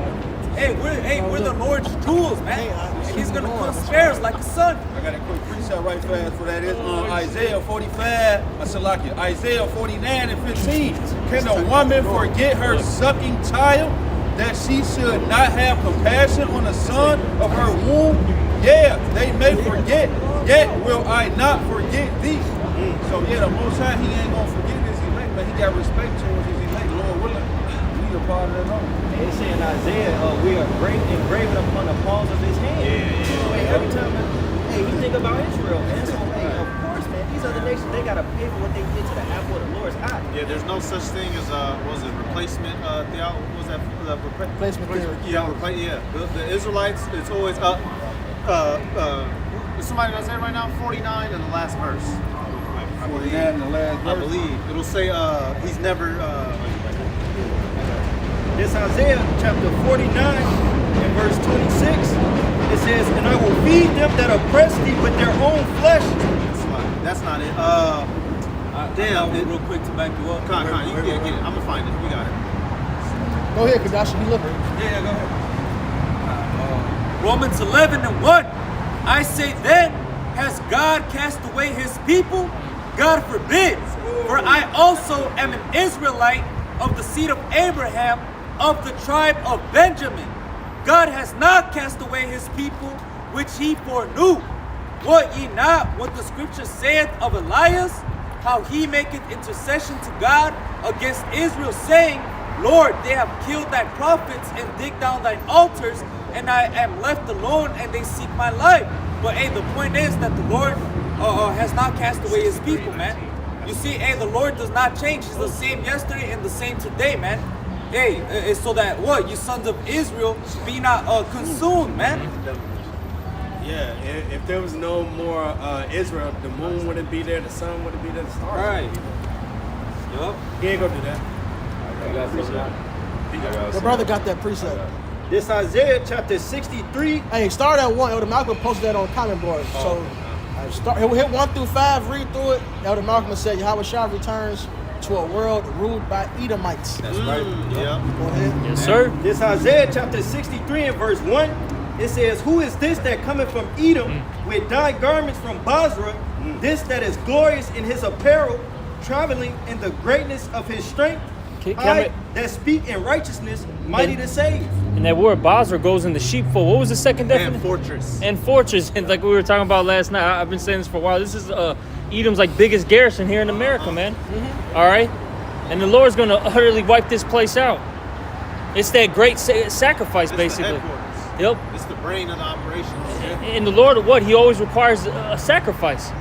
Speaker 3: We're the Lord's jewels, man. And he's going to come spare us like a son.
Speaker 7: I got a quick precept right fast for that. It's Isaiah 45, Isaiah 49 and 15. Can a woman forget her sucking child, that she should not have compassion on the son of her womb? Yeah, they may forget, yet will I not forget thee. So the Most High, he ain't going to forget his elect, but he got respect towards his elect. Lord willing, we are part of that home.
Speaker 11: They say in Isaiah, we are engraven upon the palms of his hand. So every time, you think about Israel, man. So, of course, man, these other nations, they got to pay for what they did to the apple of the Lord's eye.
Speaker 6: Yeah, there's no such thing as, replacement theology? What was that? Replacement theory. The Israelites, it's always Is somebody gonna say it right now? 49 in the last verse.
Speaker 5: 49 in the last
Speaker 6: I
Speaker 5: verse.
Speaker 6: believe. It'll say he's never
Speaker 11: This Isaiah chapter 49 and verse 26. It says, and I will feed them that oppress thee with their own flesh.
Speaker 6: That's not it. Damn.
Speaker 9: Real quick to back you up.
Speaker 6: Con, you can get it. I'm gonna find it. We got it.
Speaker 4: Go ahead, Kadashi. You looking?
Speaker 3: Yeah, go ahead. Romans 11:1. I say then, has God cast away his people? God forbid. For I also am an Israelite of the seed of Abraham, of the tribe of Benjamin. God has not cast away his people, which he foreknew. What ye not what the scripture saith of Elias, how he maketh intercession to God against Israel, saying, Lord, they have killed thy prophets and digged down thine altars, and I am left alone, and they seek my life. But hey, the point is that the Lord has not cast away his people, man. You see, hey, the Lord does not change. He's the same yesterday and the same today, man. Hey, it's so that what? You sons of Israel be not consumed, man.
Speaker 10: Yeah, if there was no more Israel, the moon wouldn't be there, the sun wouldn't be there, the stars
Speaker 3: Right.
Speaker 10: wouldn't be there.
Speaker 3: Yup.
Speaker 10: He ain't gonna do that.
Speaker 4: The brother got that precept.
Speaker 11: This Isaiah chapter 63.
Speaker 4: Hey, start at 1. Elder Malcolm posted that on comment board. So he'll hit 1 through 5, read through it. Elder Malcolm said Yahweh Shah returns to a world ruled by Edomites.
Speaker 9: That's right.
Speaker 6: Yeah.
Speaker 4: Go ahead.
Speaker 2: Yes, sir.
Speaker 11: This Isaiah chapter 63 and verse 1. It says, who is this that cometh from Edom with dyed garments from Basra? This that is glorious in his apparel, traveling in the greatness of his strength. I that speak in righteousness, mighty to save.
Speaker 2: And that word Basra goes in the sheepfold. What was the second definition?
Speaker 6: And fortress.
Speaker 2: And fortress. And like we were talking about last night, I've been saying this for a while. This is Edom's like biggest garrison here in America, man. All right? And the Lord's going to utterly wipe this place out. It's that great sacrifice,
Speaker 6: It's
Speaker 2: basically.
Speaker 6: the headquarters.
Speaker 2: Yep.
Speaker 6: It's the brain of the operation.
Speaker 2: And the Lord, what? He always requires a sacrifice.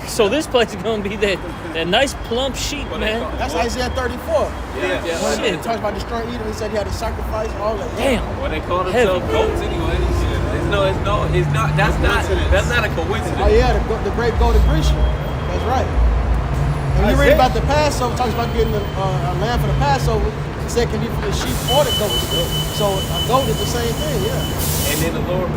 Speaker 2: So this place is going to be that nice plump sheep, man.
Speaker 4: That's Isaiah 34.
Speaker 9: Yeah.
Speaker 4: When he talks about destroying Edom, he said he had to sacrifice all that.
Speaker 2: Damn.
Speaker 1: Well, they call themselves goats anyway. It's not. That's not a coincidence.
Speaker 4: Oh yeah, the great golden Grecian. That's right. And you read about the Passover, talks about getting a lamb for the Passover. He said it can be from the sheep or the goats. So a goat is the same thing, yeah.
Speaker 1: And then the Lord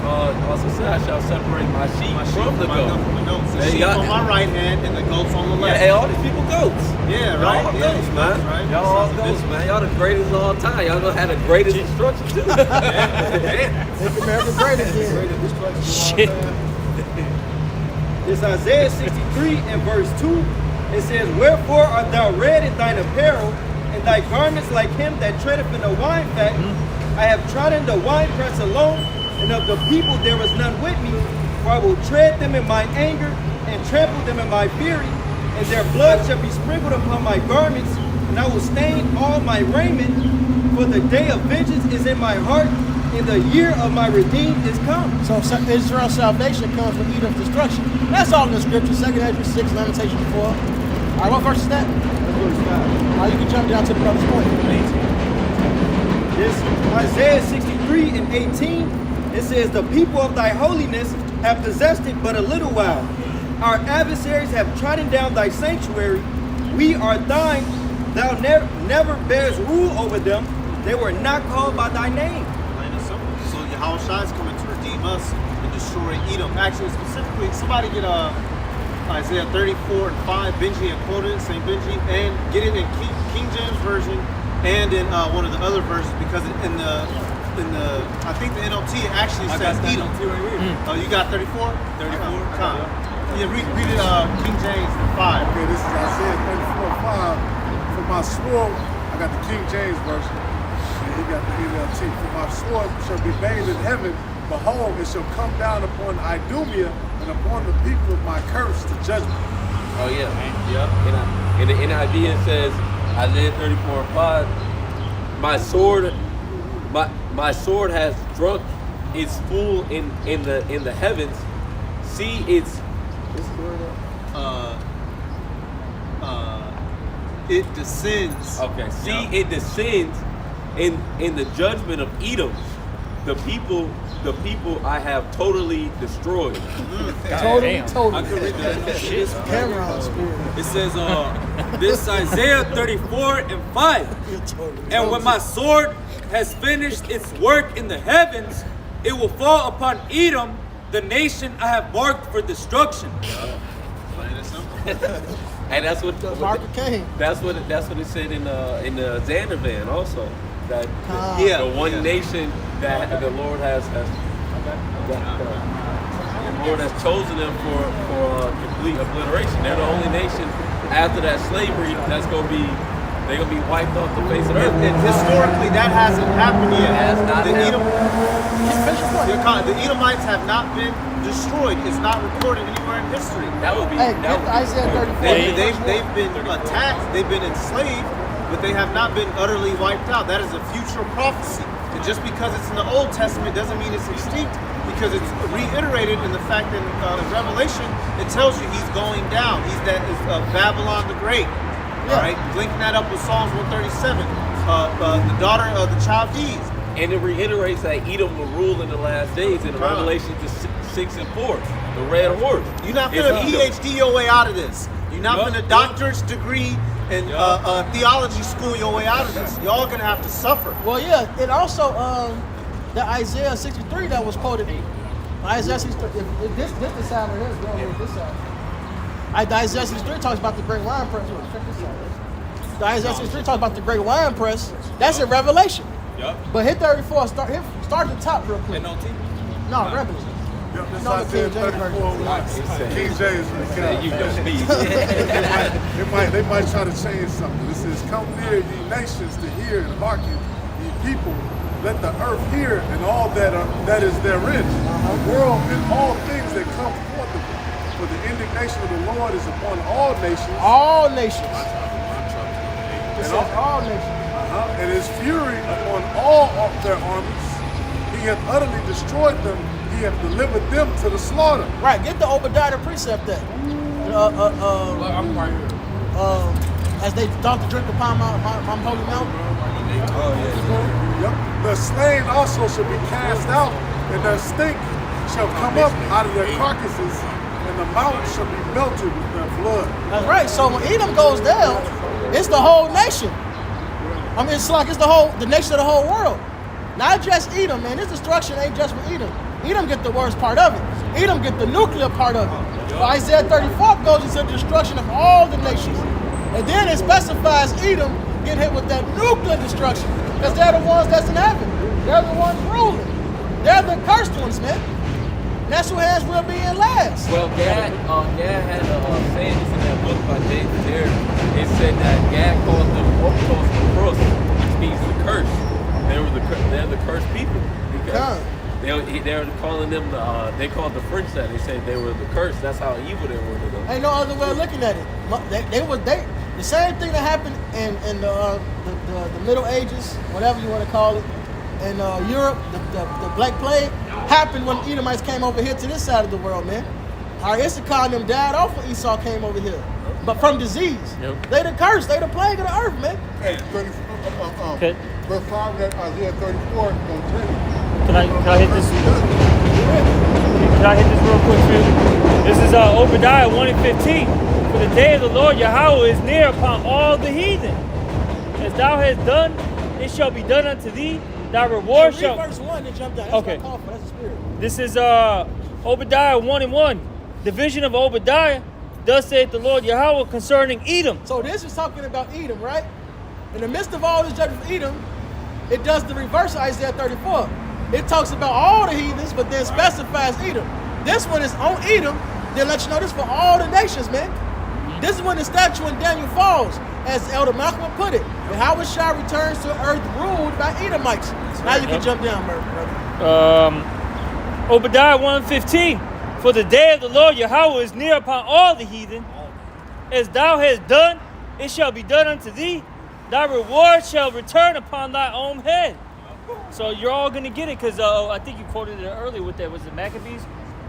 Speaker 1: also said, I shall separate my sheep from the goats.
Speaker 6: The sheep on my right hand and the goats on the left.
Speaker 1: Hey, all these people goats.
Speaker 6: Yeah,
Speaker 1: Y'all
Speaker 6: right.
Speaker 1: all goats, man.
Speaker 6: Right.
Speaker 1: Y'all all goats, man. Y'all the greatest of all time. Y'all gonna have the greatest destruction too.
Speaker 4: Make America great again.
Speaker 2: Shit.
Speaker 11: This Isaiah 63 and verse 2. It says, wherefore art thou red in thine apparel, and thy garments like him that treadeth in the wine vat? I have trodden the winepress alone, and of the people there was none with me. For I will tread them in mine anger, and trample them in my fury, and their blood shall be sprinkled upon my garments, and I will stain all my raiment. For the day of vengeance is in my heart, and the year of my redeemed is come.
Speaker 4: So Israel's salvation comes with Edom's destruction. That's all in the scripture. 2 Ezra 6, Lamentation 4. All right, what verse is that? All right, you can jump down to the brother's point.
Speaker 11: This Isaiah 63 and 18, it says, the people of thy holiness have possessed it but a little while. Our adversaries have trodden down thy sanctuary. We are thine. Thou never bearest rule over them. They were not called by thy name.
Speaker 6: Plain and simple. So Yahweh Shai is coming to redeem us and destroy Edom. Actually, specifically, somebody get Isaiah 34 and 5. Benji had quoted St. Benji, and get it in King James version and in one of the other versions, because in the I think the NLT actually says Edom. You got 34? 34. Yeah, read it. King James 5.
Speaker 8: Okay, this is Isaiah 34:5. For my sword, I got the King James version, and he got the NLT. For my sword shall be bathed in heaven. Behold, it shall come down upon Idumea and upon the people of my curse to judgment.
Speaker 1: Oh yeah, yeah. In the NIV it says Isaiah 34:5. My sword has drunk its full in the heavens. See its
Speaker 6: it descends.
Speaker 1: Okay. See, it descends in the judgment of Edom. The the people I have totally destroyed.
Speaker 4: Totally.
Speaker 9: I could read that.
Speaker 4: Cameron spirit.
Speaker 9: It says, this Isaiah 34 and 5. And when my sword has finished its work in the heavens, it will fall upon Edom, the nation I have marked for destruction.
Speaker 1: And that's what
Speaker 4: Mark came.
Speaker 1: that's what it said in the Xander van also. That the one nation that the Lord has chosen them for complete obliteration. They're the only nation after that slavery that's they're gonna be wiped off the face of the earth.
Speaker 6: And historically, that hasn't happened yet.
Speaker 1: Has not happened.
Speaker 6: The Edomites have not been destroyed. It's not recorded anywhere in history.
Speaker 1: That would be.
Speaker 4: Hey, get the Isaiah 34.
Speaker 6: They've been attacked. They've been enslaved, but they have not been utterly wiped out. That is a future prophecy. And just because it's in the Old Testament doesn't mean it's extinct, because it's reiterated in the fact that in Revelation it tells you he's going down. He's Babylon the Great. All right, linking that up with Psalms 137, the daughter of the Chaldees.
Speaker 1: And it reiterates that Edom will rule in the last days in Revelation 6 and 4. The red horse.
Speaker 6: You're not gonna PhD your way out of this. You're not gonna doctor's degree and theology school your way out of this. Y'all gonna have to suffer.
Speaker 4: Well, yeah, and also the Isaiah 63 that was quoted. Isaiah 63. This the side of this, go with this side. Isaiah 63 talks about the great wine press. Check this out. The Isaiah 63 talks about the great wine press. That's in Revelation.
Speaker 9: Yep.
Speaker 4: But hit 34. Start at the top real quick.
Speaker 9: NLT?
Speaker 4: No, Revelation.
Speaker 8: Yep, this
Speaker 4: No, the
Speaker 8: Isaiah
Speaker 4: King James
Speaker 8: 34. King James.
Speaker 1: You know me.
Speaker 8: They might try to change something. This is, come near, ye nations, to hear and hearken, ye people. Let the earth hear and all that is therein. The world and all things that come forth of it. For the indignation of the Lord is upon all nations.
Speaker 4: All nations. It says all nations.
Speaker 8: And his fury upon all of their armies. He hath utterly destroyed them. He hath delivered them to the slaughter.
Speaker 4: Right, get the Obadiah precept that.
Speaker 10: I'm right here.
Speaker 4: As they start to drink upon my holy mountain.
Speaker 8: Yep. The slain also shall be cast out, and their stink shall come up out of their carcasses, and the mountain shall be melted with their blood.
Speaker 4: That's right. So when Edom goes down, it's the whole nation. I mean, it's the nation of the whole world. Not just Edom, man. This destruction ain't just for Edom. Edom get the worst part of it. Edom get the nuclear part of it. But Isaiah 34 goes into the destruction of all the nations. And then it specifies Edom get hit with that nuclear destruction. Because they're the ones that's in heaven. They're the ones ruling. They're the cursed ones, man. And that's who hands will be in last.
Speaker 1: Well, Gad had a saying this in that book by David there. It said that Gad called them Orcos, which means the curse. They're the cursed people because they were calling them they called the French that. They said they were the curse. That's how evil they were to them.
Speaker 4: Ain't no other way of looking at it. They the same thing that happened in the Middle Ages, whatever you want to call it, in Europe, the Black Plague happened when Edomites came over here to this side of the world, man. Our Issachar and them died off when Esau came over here, but from disease. Yep. They the curse, they the plague of the earth, man.
Speaker 5: Hey, verse 5 of that Isaiah 34 is going to tell you.
Speaker 2: Can I hit this? Can I hit this real quick, too? This is Obadiah 1 and 15. For the day of the Lord Yahweh is near upon all the heathen. As thou hast done, it shall be done unto thee. Thy reward shall.
Speaker 4: Verse 1 and jump down. That's
Speaker 2: Okay.
Speaker 4: what I call for. That's the spirit.
Speaker 2: This is Obadiah 1 and 1. The vision of Obadiah. Thus saith the Lord Yahweh concerning Edom.
Speaker 4: So this is talking about Edom, right? In the midst of all this judgment for Edom, it does the reverse of Isaiah 34. It talks about all the heathens, but then specifies Edom. This one is on Edom. Then let you know this for all the nations, man. This is when the statue in Daniel falls, as Elder Malcolm put it. Yahweh shall returns to earth ruled by Edomites. Now you can jump down, brother.
Speaker 2: Obadiah 1:15. For the day of the Lord Yahweh is near upon all the heathen. As thou hast done, it shall be done unto thee. Thy reward shall return upon thy own head. So you're all going to get it because I think you quoted it earlier with that. Was it Maccabees?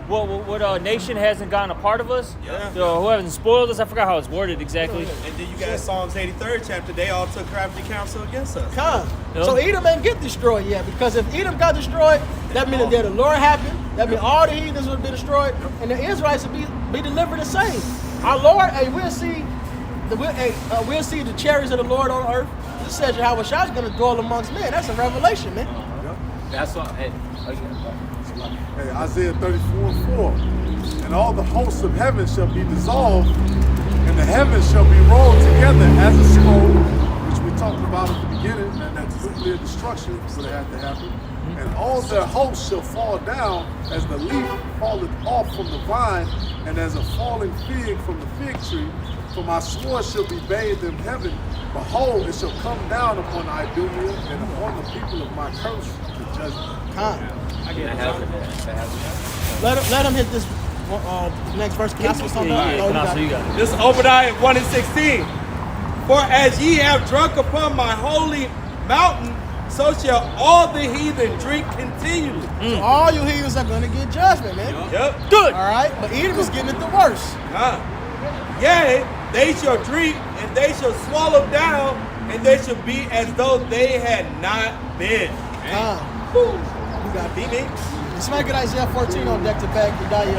Speaker 2: What nation hasn't gotten a part of us?
Speaker 6: Yeah.
Speaker 2: So who hasn't spoiled us? I forgot how it's worded exactly.
Speaker 6: And then you got Psalms 83rd chapter. They all took crafty counsel against us.
Speaker 2: Yep.
Speaker 4: So Edom ain't get destroyed yet, because if Edom got destroyed, that means the day of the Lord happened. That means all the heathens would be destroyed, and the Israelites would be delivered the same. Our Lord, hey, we'll see the chariots of the Lord on earth. This says Yahweh Shai is going to dwell amongst men. That's a revelation, man.
Speaker 1: That's why. Hey,
Speaker 8: Hey, Isaiah 34:4. And all the hosts of heaven shall be dissolved, and the heavens shall be rolled together as a scroll, which we talked about at the beginning, and that nuclear destruction would have to happen. And all their hosts shall fall down as the leaf falleth off from the vine, and as a falling fig from the fig tree. For my sword shall be bathed in heaven. Behold, it shall come down upon Idumea and upon the people of my curse, the judgment.
Speaker 4: Let him hit this next verse. Can I say something?
Speaker 10: This is Obadiah 1:16. For as ye have drunk upon my holy mountain, so shall all the heathen drink continually.
Speaker 4: So all you heathens are going to get judgment, man.
Speaker 10: Yep.
Speaker 4: Good. All right, but Edom is getting it the worst.
Speaker 10: Yea, they shall drink, and they shall swallow down, and they shall be as though they had not been.
Speaker 4: You got beat me. Let's make it Isaiah 14 on deck to back to die.
Speaker 11: This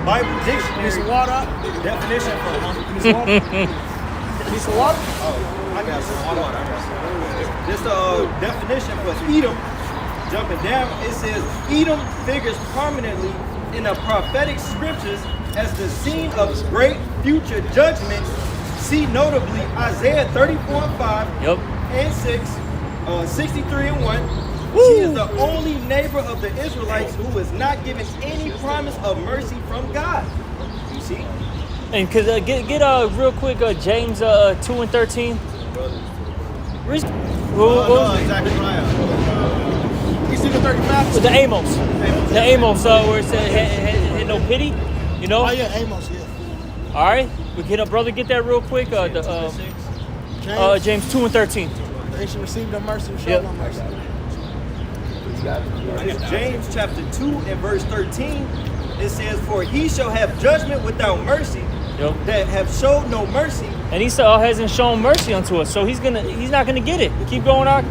Speaker 11: Bible dictionary.
Speaker 4: Need some water?
Speaker 11: Definition for
Speaker 4: Need some water? Need some water?
Speaker 11: I got some water. This definition for Edom. Jumping down, it says Edom figures prominently in the prophetic scriptures as the scene of great future judgments. See notably Isaiah 34:5 and 6, 63:1. She is the only neighbor of the Israelites who is not given any promise of mercy from God. You see?
Speaker 2: And cause get real quick James 2:13.
Speaker 4: You see the 35?
Speaker 2: The Amos. The Amos where it said had no pity, you know?
Speaker 4: Oh yeah, Amos, yeah.
Speaker 2: All right, we can brother get that real quick. James 2:13.
Speaker 4: They should receive no mercy and show no mercy.
Speaker 11: James chapter 2 and verse 13, it says, for he shall have judgment without mercy, that have showed no mercy.
Speaker 2: And he still hasn't shown mercy unto us, so he's not gonna get it. Keep going on.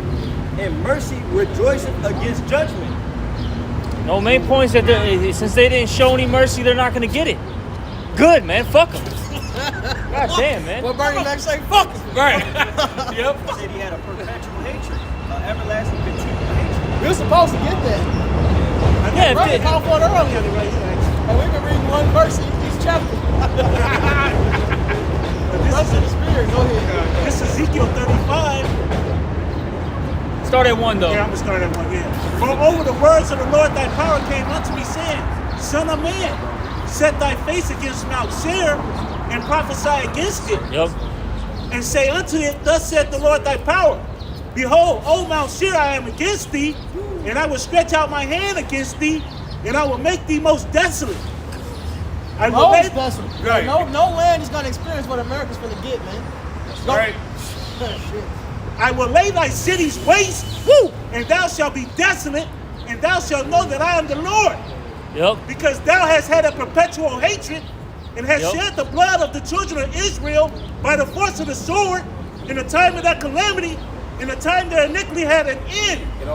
Speaker 11: And mercy rejoiceth against judgment.
Speaker 2: No, main point is that since they didn't show any mercy, they're not gonna get it. Good, man. Fuck them. God damn, man.
Speaker 4: What Bernie Mac say? Fuck him.
Speaker 2: Right.
Speaker 11: Yep. He said he had a perpetual hatred, everlasting continual hatred.
Speaker 4: We were supposed to get that.
Speaker 2: Yeah,
Speaker 4: Bernie called for it earlier. And we can read one verse in each chapter. Verse in the spirit. Go ahead.
Speaker 12: This is Ezekiel 35.
Speaker 2: Start at 1 though.
Speaker 12: Yeah, I'm gonna start at 1. Yeah. Moreover, the words of the Lord thy power came unto me, saying, Son of man, set thy face against Mount Seir and prophesy against it.
Speaker 2: Yep.
Speaker 12: And say unto it, Thus saith the Lord thy power, Behold, O Mount Seir, I am against thee, and I will stretch out my hand against thee, and I will make thee most desolate. I will
Speaker 4: Most
Speaker 12: make
Speaker 4: desolate.
Speaker 12: right.
Speaker 4: No land is gonna experience what America's gonna get, man.
Speaker 12: Right.
Speaker 4: Shit.
Speaker 12: I will lay thy cities waste, and thou shalt be desolate, and thou shalt know that I am the Lord.
Speaker 2: Yep.
Speaker 12: Because thou hast had a perpetual hatred, and hast shed the blood of the children of Israel by the force of the sword, in the time of that calamity, in the time their iniquity had an end.
Speaker 1: It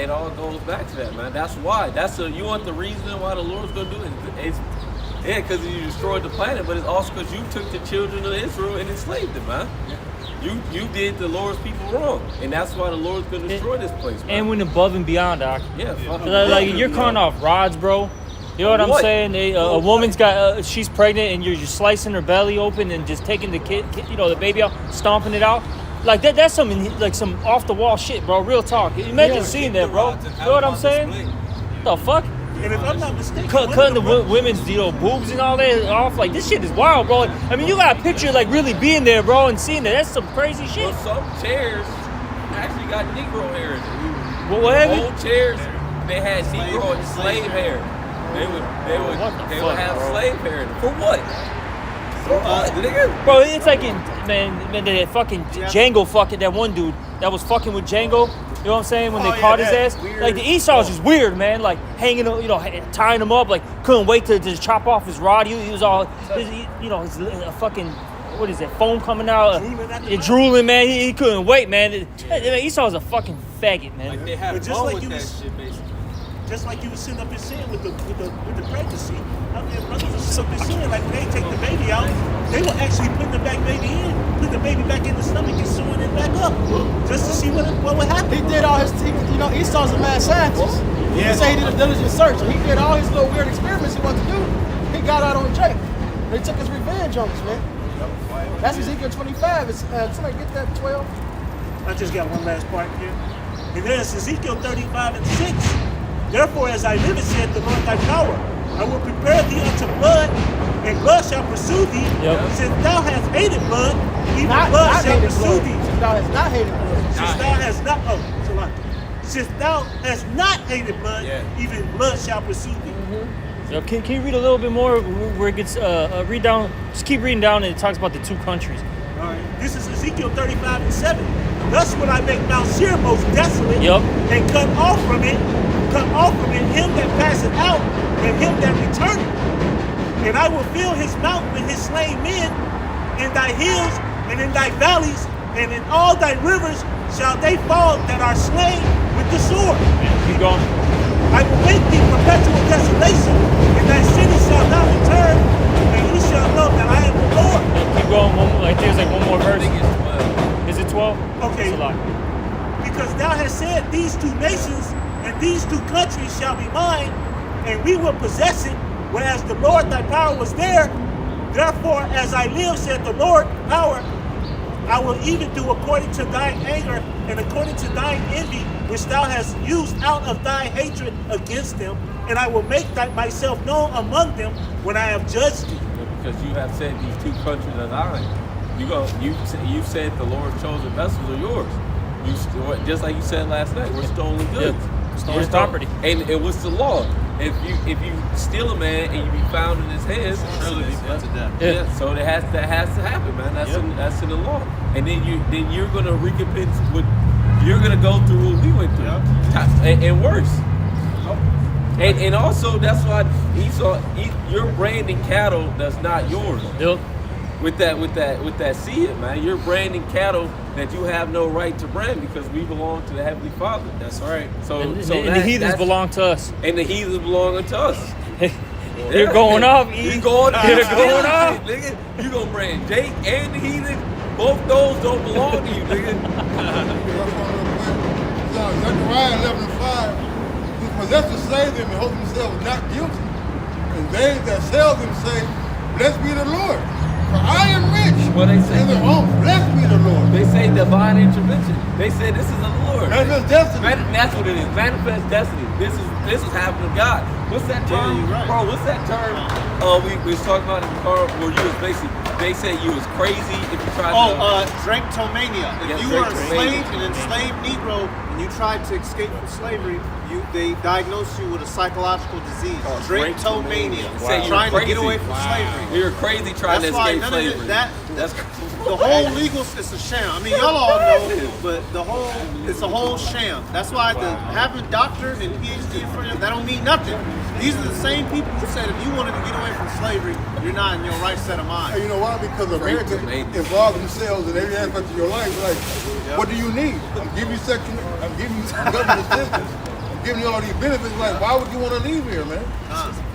Speaker 1: all goes back to that, man. That's why. You want the reason why the Lord's gonna do it? Because you destroyed the planet, but it's also because you took the children of Israel and enslaved them, man. You did the Lord's people wrong, and that's why the Lord's gonna destroy this place, man.
Speaker 2: And went above and beyond, Doc.
Speaker 1: Yeah, fuck
Speaker 2: like you're cutting off rods, bro. You know what I'm saying? A woman's got, she's pregnant, and you're just slicing her belly open and just taking the kid, the baby out, stomping it out. Like that's something like some off the wall shit, bro. Real talk. Imagine seeing that, bro. You know what I'm saying? The fuck?
Speaker 12: And if I'm not mistaken,
Speaker 2: cutting the women's boobs and all that off, like this shit is wild, bro. I mean, you got a picture like really being there, bro, and seeing that. That's some crazy shit.
Speaker 1: Well, some chairs actually got Negro hair in it.
Speaker 2: What have
Speaker 1: old chairs, they had Negro and slave hair. They would have slave hair in it. For what?
Speaker 2: Bro, it's like that fucking Django that one dude that was fucking with Django. You know what I'm saying? When they caught his ass, weird. Like the Esau was just weird, man. Like hanging, tying him up. Like couldn't wait to just chop off his rod. He was all, his fucking what is it? Foam coming out. Drooling, man. He couldn't wait, man. Esau's a fucking faggot, man.
Speaker 9: Like they had
Speaker 12: But just
Speaker 9: fun
Speaker 12: like
Speaker 9: with
Speaker 12: you
Speaker 9: that
Speaker 12: was-
Speaker 9: shit, basically.
Speaker 12: Just like you were sitting up and saying with the pregnancy, out there brothers are sitting up and saying like when they take the baby out, they will actually put the baby in, put the baby back in the stomach and sewing it back up, just to see what would happen.
Speaker 4: He did all his, Esau's a mad scientist. He say he did a diligent search. He did all his little weird experiments he wanted to do. He got out on Jake. They took his revenge on us, man. That's Ezekiel 25. It's, somebody get that 12.
Speaker 12: I just got one last part here. And then it's Ezekiel 35 and 6. Therefore, as I live, it said the Lord thy power, I will prepare thee unto blood, and blood shall pursue thee. Since thou hast hated blood, even blood shall pursue thee.
Speaker 4: Since thou hast not hated blood.
Speaker 12: Since thou hast not, since thou hast not hated blood, even blood shall pursue thee.
Speaker 2: Yo, can you read a little bit more where it gets read down? Just keep reading down, and it talks about the two countries.
Speaker 12: All right. This is Ezekiel 35 and 7. Thus will I make Mount Seir most desolate, and cut off from it him that passeth out, and him that returneth. And I will fill his mountain with his slain men, in thy hills and in thy valleys, and in all thy rivers shall they fall that are slain with the sword.
Speaker 2: Keep going.
Speaker 12: I will make thee perpetual desolation, and thy city shall not return, and ye shall know that I am the Lord.
Speaker 2: Keep going. I think there's like one more verse. Is it 12?
Speaker 12: Okay.
Speaker 2: That's a lot.
Speaker 12: Because thou hast said, these two nations and these two countries shall be mine, and we will possess it, whereas the Lord thy power was there. Therefore, as I live, said the Lord power, I will even do according to thine anger and according to thine envy, which thou hast used out of thy hatred against them, and I will make myself known among them when I have judged thee.
Speaker 1: Because you have said these two countries are thine. You said the Lord's chosen vessels are yours. Just like you said last night, we're stolen goods.
Speaker 2: Stolen property.
Speaker 1: And what's the law? If you steal a man and you be found in his hands,
Speaker 6: Surely be put to death.
Speaker 1: Yeah. So that has to happen, man. That's in the law. And then you're gonna recompense what you're gonna go through what we went through, and worse. And also that's why Esau, you're branding cattle that's not yours. With that seed, man, you're branding cattle that you have no right to brand because we belong to the Heavenly Father.
Speaker 9: That's right.
Speaker 1: So
Speaker 2: the heathens belong to us.
Speaker 1: And the heathens belong unto us.
Speaker 2: You're going off, E.
Speaker 1: You're going off.
Speaker 2: You're going off.
Speaker 1: Nigga. You gonna brand Jake and the heathen. Both those don't belong to you, nigga.
Speaker 5: Zechariah 11:5. Who possess the slave them and hold themselves not guilty. And they that sell them say, blessed be the Lord. For I am rich.
Speaker 1: Well, they say,
Speaker 5: and blessed be the Lord.
Speaker 1: They say divine intervention. They say this is of the Lord.
Speaker 5: Manifest destiny.
Speaker 1: That's what it is. Manifest destiny. This is happening to God. What's that term, bro? What's that term? We was talking about in the car where you was basically. They said you was crazy if you tried to.
Speaker 6: Dranktomania. If you were a slave, an enslaved Negro, and you tried to escape from slavery, they diagnosed you with a psychological disease. Dranktomania.
Speaker 1: Wow.
Speaker 6: Trying to get away from slavery.
Speaker 1: You're crazy trying to escape slavery.
Speaker 6: That's the whole legal, it's a sham. I mean, y'all all know, but it's a whole sham. That's why having doctors and PhD in front of you, that don't mean nothing. These are the same people who said if you wanted to get away from slavery, you're not in your right set of mind.
Speaker 5: And you know why? Because America involved themselves in every aspect of your life. Like, what do you need? I'm giving you government assistance. I'm giving you all these benefits. Like, why would you want to leave here, man?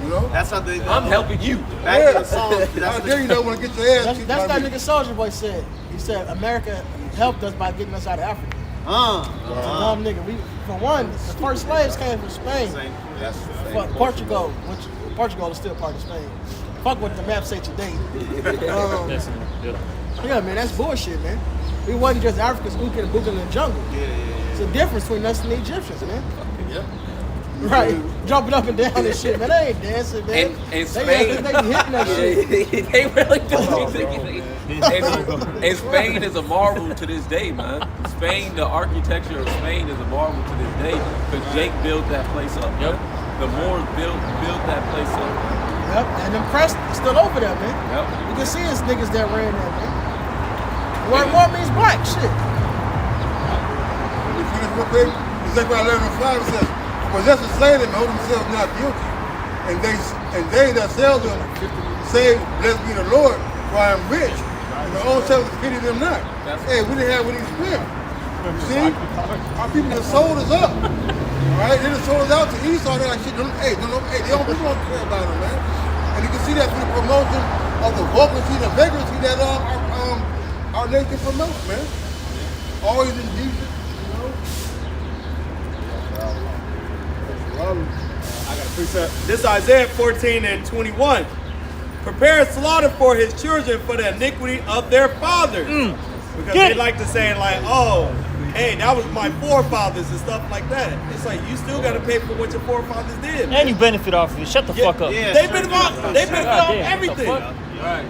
Speaker 5: You know?
Speaker 6: That's how they.
Speaker 1: I'm helping you.
Speaker 6: Back in the song.
Speaker 5: How dare you don't want to get your ass kicked?
Speaker 4: That's that nigga Soldier Boy said. He said America helped us by getting us out of Africa. Dumb nigga. For one, the first slaves came from Spain. Portugal, which Portugal is still part of Spain. Fuck what the map say today. Yeah, man, that's bullshit, man. We wasn't just Africans ooking and booking in the jungle. It's a difference between us and the Egyptians, man. Right, jumping up and down and shit, man. They ain't dancing, man.
Speaker 1: And
Speaker 4: Spain,
Speaker 1: they
Speaker 4: hitting that shit.
Speaker 1: They really do. And Spain is a marvel to this day, man. Spain, the architecture of Spain is a marvel to this day because Jake built that place up. Yep. The Moors built that place up.
Speaker 4: Yep, and them crest is still over there, man.
Speaker 1: Yep.
Speaker 4: You can see his niggas that ran there, man. Word more means black, shit.
Speaker 5: You finish real quick? Zechariah 11:5 says, possess the slave them and hold themselves not guilty. And they that sell them say, blessed be the Lord, for I am rich. The old testament pity them not. Hey, we didn't have what he spent. You see? Our people that sold us up. Right? They just sold us out to Esau. They're like, shit, hey, we don't care about them, man. And you can see that through the promotion of the vagrancy, that our nation promotes, man. Always indecent, you know.
Speaker 10: I got a precept. This is Isaiah 14:21. Prepare slaughter for his children for the iniquity of their fathers. Because they like to say like, oh, hey, that was my forefathers and stuff like that. It's like you still got to pay for what your forefathers did.
Speaker 2: And you benefit off of it. Shut the fuck up.
Speaker 10: Yeah, they benefit off everything.
Speaker 1: Right.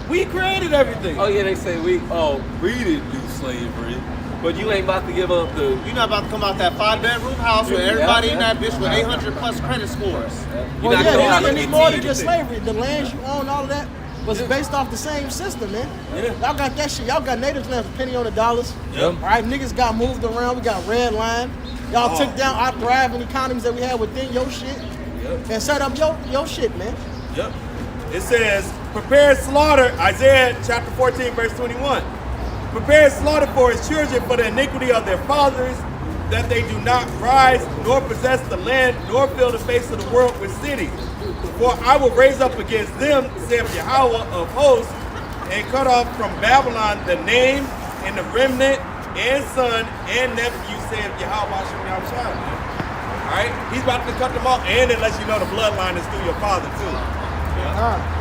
Speaker 10: We created everything.
Speaker 1: Oh yeah, they say we didn't do slavery. But you ain't about to give up the...
Speaker 6: You're not about to come out that 5-bedroom house with everybody in that bitch with 800 plus credit scores.
Speaker 4: Well, yeah, and it's more than just slavery. The lands you own, all of that, was based off the same system, man.
Speaker 1: Yeah.
Speaker 4: Y'all got that shit. Y'all got natives lands, a penny on the dollars.
Speaker 1: Yep.
Speaker 4: All right, niggas got moved around. We got red line. Y'all took down our thriving economies that we had within your shit and set up your shit, man.
Speaker 10: Yep. It says, prepare slaughter, Isaiah chapter 14, verse 21. Prepare slaughter for his children for the iniquity of their fathers, that they do not rise, nor possess the land, nor fill the face of the world with cities. For I will raise up against them, saith Yahweh of hosts, and cut off from Babylon the name and the remnant and son and nephew, saith Yahweh Shem Yahushua. Alright? He's about to cut them off, and it lets you know the bloodline is through your father too.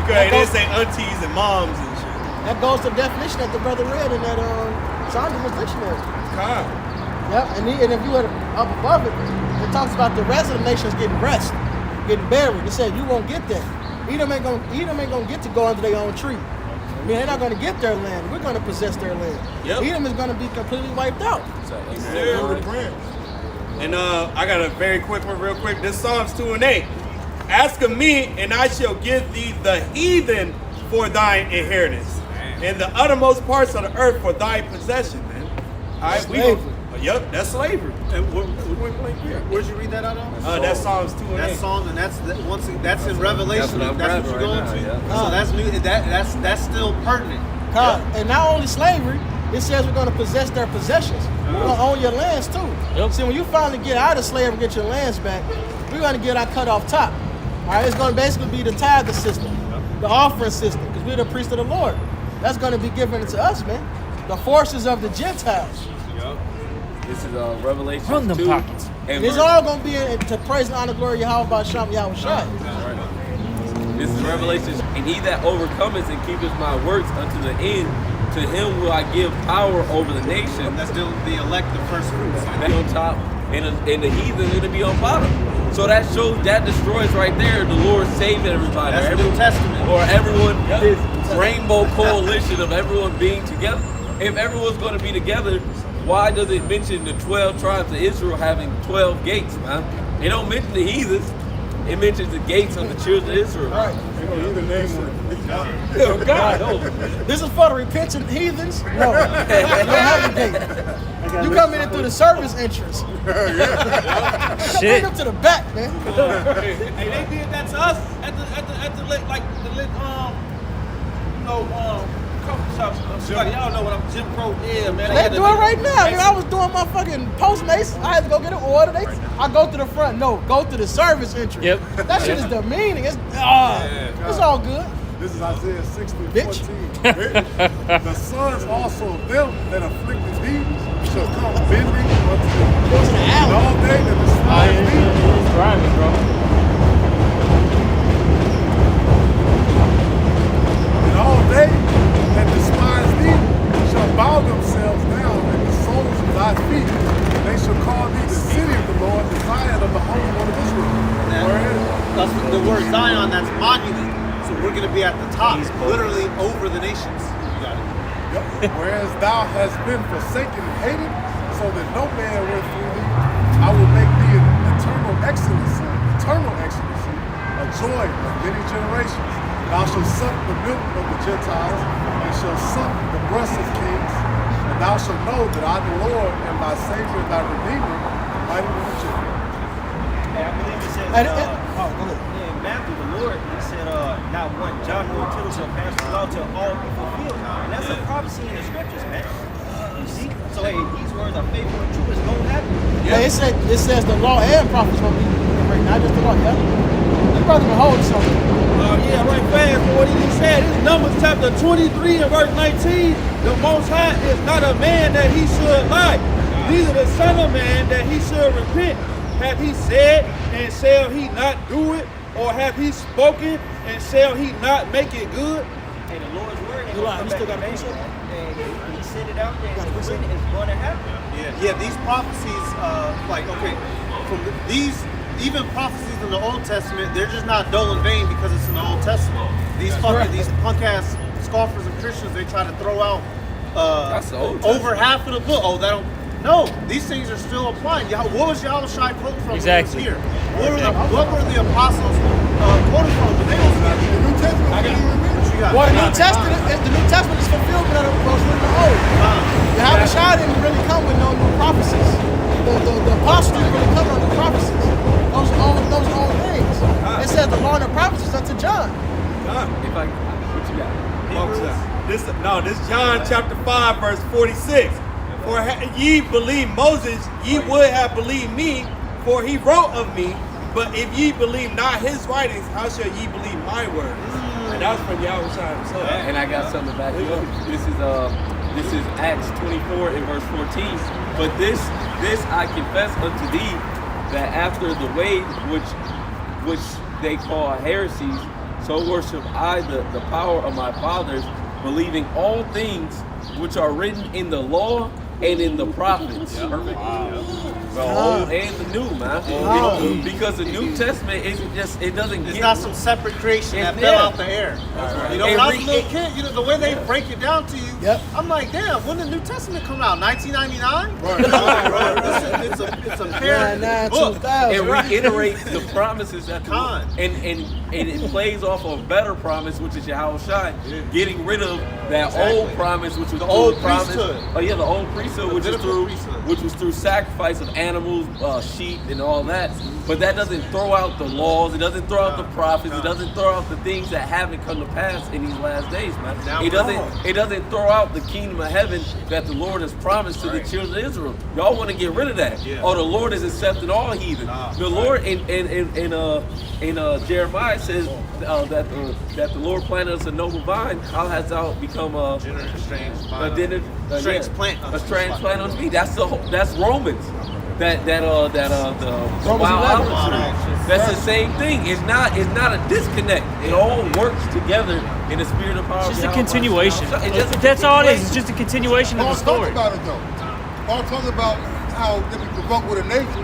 Speaker 10: Because they didn't say aunties and moms and shit.
Speaker 4: That goes to the definition that the brother read in that Solomon's dictionary. Yep, and if you were up above it, it talks about the rest of the nations getting rest, getting buried. It said you won't get that. Edom ain't gonna get to go under their own tree. I mean, they're not gonna get their land. We're gonna possess their land.
Speaker 10: Yep.
Speaker 4: Edom is gonna be completely wiped out.
Speaker 10: And I got a very quick one, real quick. This Psalms 2:8. Ask of me, and I shall give thee the heathen for thine inheritance, and the uttermost parts of the earth for thy possession, man. All right, yep, that's slavery.
Speaker 6: And where'd you read that out of?
Speaker 10: That's Psalms 2:8.
Speaker 6: That's Psalms, and that's in Revelation.
Speaker 1: That's
Speaker 6: That's what you're going to. So that's new. That's still pertinent.
Speaker 4: And not only slavery, it says we're going to possess their possessions. We're going to own your lands too. See, when you finally get out of slavery and get your lands back, we're going to get our cut off top. All right, it's going to basically be the tithe system, the offering system, because we're the priest of the Lord. That's going to be given to us, man. The forces of the Gentiles.
Speaker 1: This is Revelation 2.
Speaker 2: Run them pockets.
Speaker 1: And
Speaker 4: it's all going to be to praise and honor, glory, Yahweh Ba'Shem Yahushua.
Speaker 1: This is Revelation. And he that overcometh and keepeth my works unto the end, to him will I give power over the nation.
Speaker 6: That's the elect, the first fruits.
Speaker 1: Be on top, and the heathen going to be on bottom. So that shows, that destroys right there the Lord saving everybody.
Speaker 6: That's the New Testament.
Speaker 1: Or everyone, this rainbow coalition of everyone being together. If everyone's going to be together, why does it mention the 12 tribes of Israel having 12 gates, man? It don't mention the heathens. It mentions the gates of the children of Israel.
Speaker 4: All right.
Speaker 1: Oh, God. Oh.
Speaker 4: This is for the repentant heathens? No. You don't have a gate. You come in through the service entrance.
Speaker 2: Shit.
Speaker 4: Come to the back, man.
Speaker 7: Hey, they did that to us at the coffee shops. Y'all know what I'm Jim Crow. Yeah, man.
Speaker 4: They do it right now. I mean, I was doing my fucking Postmates. I had to go get an order. I go to the front. No, go to the service entrance.
Speaker 2: Yep.
Speaker 4: That shit is demeaning. It's all good.
Speaker 8: This is Isaiah 60:14.
Speaker 4: Bitch.
Speaker 8: The sons also of them that afflicted thee shall come bending unto them. And all they that despise thee.
Speaker 2: It's grimy, bro.
Speaker 8: And all they that despise thee shall bow themselves down at the soles of thy feet. And they shall call thee the city of the Lord, the Zion of the Holy One of Israel.
Speaker 6: That's the word Zion, that's monument. So we're going to be at the top, literally over the nations. You got it.
Speaker 8: Yep. Whereas thou hast been forsaken and hated, so that no man went through thee, I will make thee an eternal excellency, a joy of many generations. Thou shalt suck the milk of the Gentiles, and shalt suck the breasts of kings, and thou shalt know that I, the Lord, am thy Savior and thy Redeemer, the mighty one of Jacob.
Speaker 11: I believe it says,
Speaker 4: Go ahead.
Speaker 11: in Matthew, the Lord, he said, not one jot nor tittle shall pass from the law till all be fulfilled. And that's a prophecy in the scriptures, man. You see? So hey, these words are faithful and true. It's gonna happen.
Speaker 4: Yeah, it says the law and prophets will be great, not just the law. Yeah, your brother been holding something.
Speaker 7: Yeah, right fast for what he just said. This is Numbers chapter 23 and verse 19. The Most High is not a man that he should lie, neither the Son of Man that he should repent. Have he said, and shall he not do it? Or have he spoken, and shall he not make it good?
Speaker 11: And the Lord's word ain't
Speaker 4: You
Speaker 11: gonna come
Speaker 4: still
Speaker 11: back
Speaker 4: got
Speaker 11: in
Speaker 4: to
Speaker 11: vain.
Speaker 4: preach it?
Speaker 11: And he said it out there, and it's written, it's gonna happen.
Speaker 6: Yeah, these prophecies, these even prophecies in the Old Testament, they're just not dull and vain because it's in the Old Testament. These punk ass scoffers and Christians, they try to throw out
Speaker 1: That's the Old
Speaker 6: over half of the book. Oh, that don't. No, these things are still applying. What was Yahushua quoting from?
Speaker 2: Exactly.
Speaker 6: Here? What were the apostles quoting from? But they don't speak.
Speaker 5: The New Testament.
Speaker 4: Well, the New Testament is fulfillment of what's written in the Old. Yahushua didn't really come with no new prophecies. The apostles didn't really come with no new prophecies. Those are all things. It says the law and the prophecies unto John.
Speaker 1: If I, what you got?
Speaker 10: This John chapter 5 verse 46. For ye believe Moses, ye would have believed me, for he wrote of me. But if ye believe not his writings, how shall ye believe my words? And that's from Yahushua himself.
Speaker 1: And I got something to back you up. This is Acts 24 and verse 14. But this I confess unto thee, that after the way which they call heresies, so worship I the power of my fathers, believing all things which are written in the law and in the prophets. Perfect. The old and the new, man. Because the New Testament isn't just, it doesn't
Speaker 6: It's
Speaker 1: get,
Speaker 6: not some separate creation that fell out the air. You know, when I was a little kid, the way they break it down to you, I'm like, damn, when did the New Testament come out? 1999? It's a pair book.
Speaker 1: It reiterates the promises that and it plays off of a better promise, which is Yahushua, getting rid of that old promise, which was the old priesthood. Oh yeah, the old priesthood, which was through sacrifice of animals, sheep, and all that. But that doesn't throw out the laws. It doesn't throw out the prophets. It doesn't throw out the things that haven't come to pass in these last days, man. It doesn't throw out the kingdom of heaven that the Lord has promised to the children of Israel. Y'all want to get rid of that? Oh, the Lord is accepting all heathen. The Lord in Jeremiah says that the Lord planted us a noble vine. How hast thou become a strange plant unto me? That's Romans. The wild olive. That's the same thing. It's not a disconnect. It all works together in the spirit of power.
Speaker 2: It's just a continuation. That's all it is. It's just a continuation of the story.
Speaker 5: Paul talks about it though. Paul talks about how they be provoked with a nation,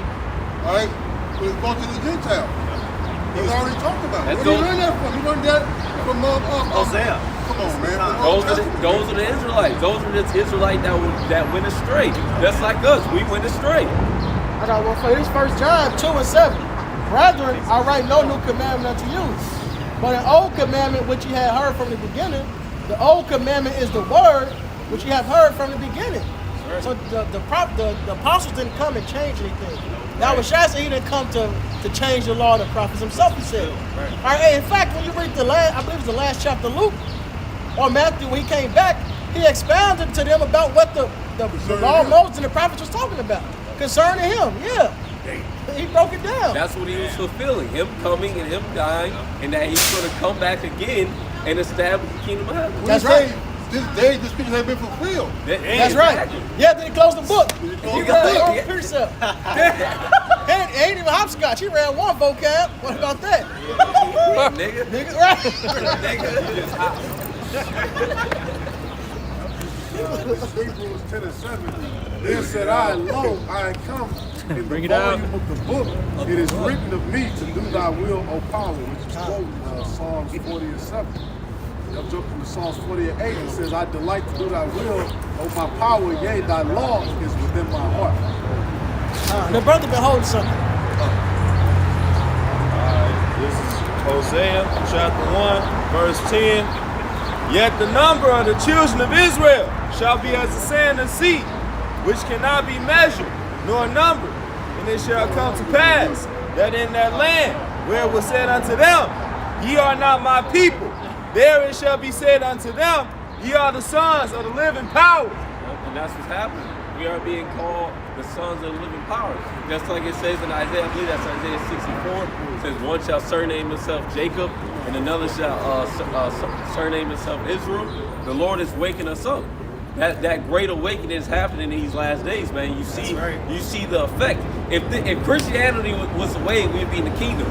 Speaker 5: all right, with regard to the Gentiles. He's already talked about it. Where do you learn that from? You learned that from
Speaker 6: Hosea.
Speaker 5: Come on, man.
Speaker 1: Those are the Israelites. Those are the Israelites that went astray. Just like us, we went astray.
Speaker 4: I got one for you. This 1 John 2 and 7. Brethren, I write no new commandment unto you, but an old commandment which you had heard from the beginning. The old commandment is the word which you have heard from the beginning. So the apostles didn't come and change anything. Now, when Shai said he didn't come to change the law of the prophets himself, he said. All right, in fact, when you read I believe it's the last chapter of Luke, or Matthew, when he came back, he expounded to them about what the law of Moses and the prophets was talking about. Concerning him, he broke it down.
Speaker 1: That's what he was fulfilling, him coming and him dying, and that he's going to come back again and establish the kingdom of heaven.
Speaker 5: That's right. This day, the scriptures have been fulfilled.
Speaker 4: That's right. Yeah, then he closed the book. You got the precept. Ain't even hopscotch. He ran one vocab. What about that? Nigga, right?
Speaker 8: Hebrews 10 and 7. Then said I, lo, I am come in the volume of the book. It is written of me to do thy will, O power, which is quoted Psalms 40 and 7. I'll jump into Psalms 40 and 8. It says, I delight to do thy will, O my power, yea, thy law is within my heart.
Speaker 4: The brother been holding something.
Speaker 10: This is Hosea chapter 1, verse 10. Yet the number of the children of Israel shall be as the sand of the sea, which cannot be measured nor numbered. And it shall come to pass that in that land where it was said unto them, ye are not my people. There it shall be said unto them, ye are the sons of the living power.
Speaker 1: And that's what's happening. We are being called the sons of the living power. Just like it says in Isaiah, I believe that's Isaiah 64. It says, one shall surname himself Jacob, and another shall surname himself Israel. The Lord is waking us up. That great awakening is happening in these last days, man. You see the effect. If Christianity was the way, we'd be in the kingdom.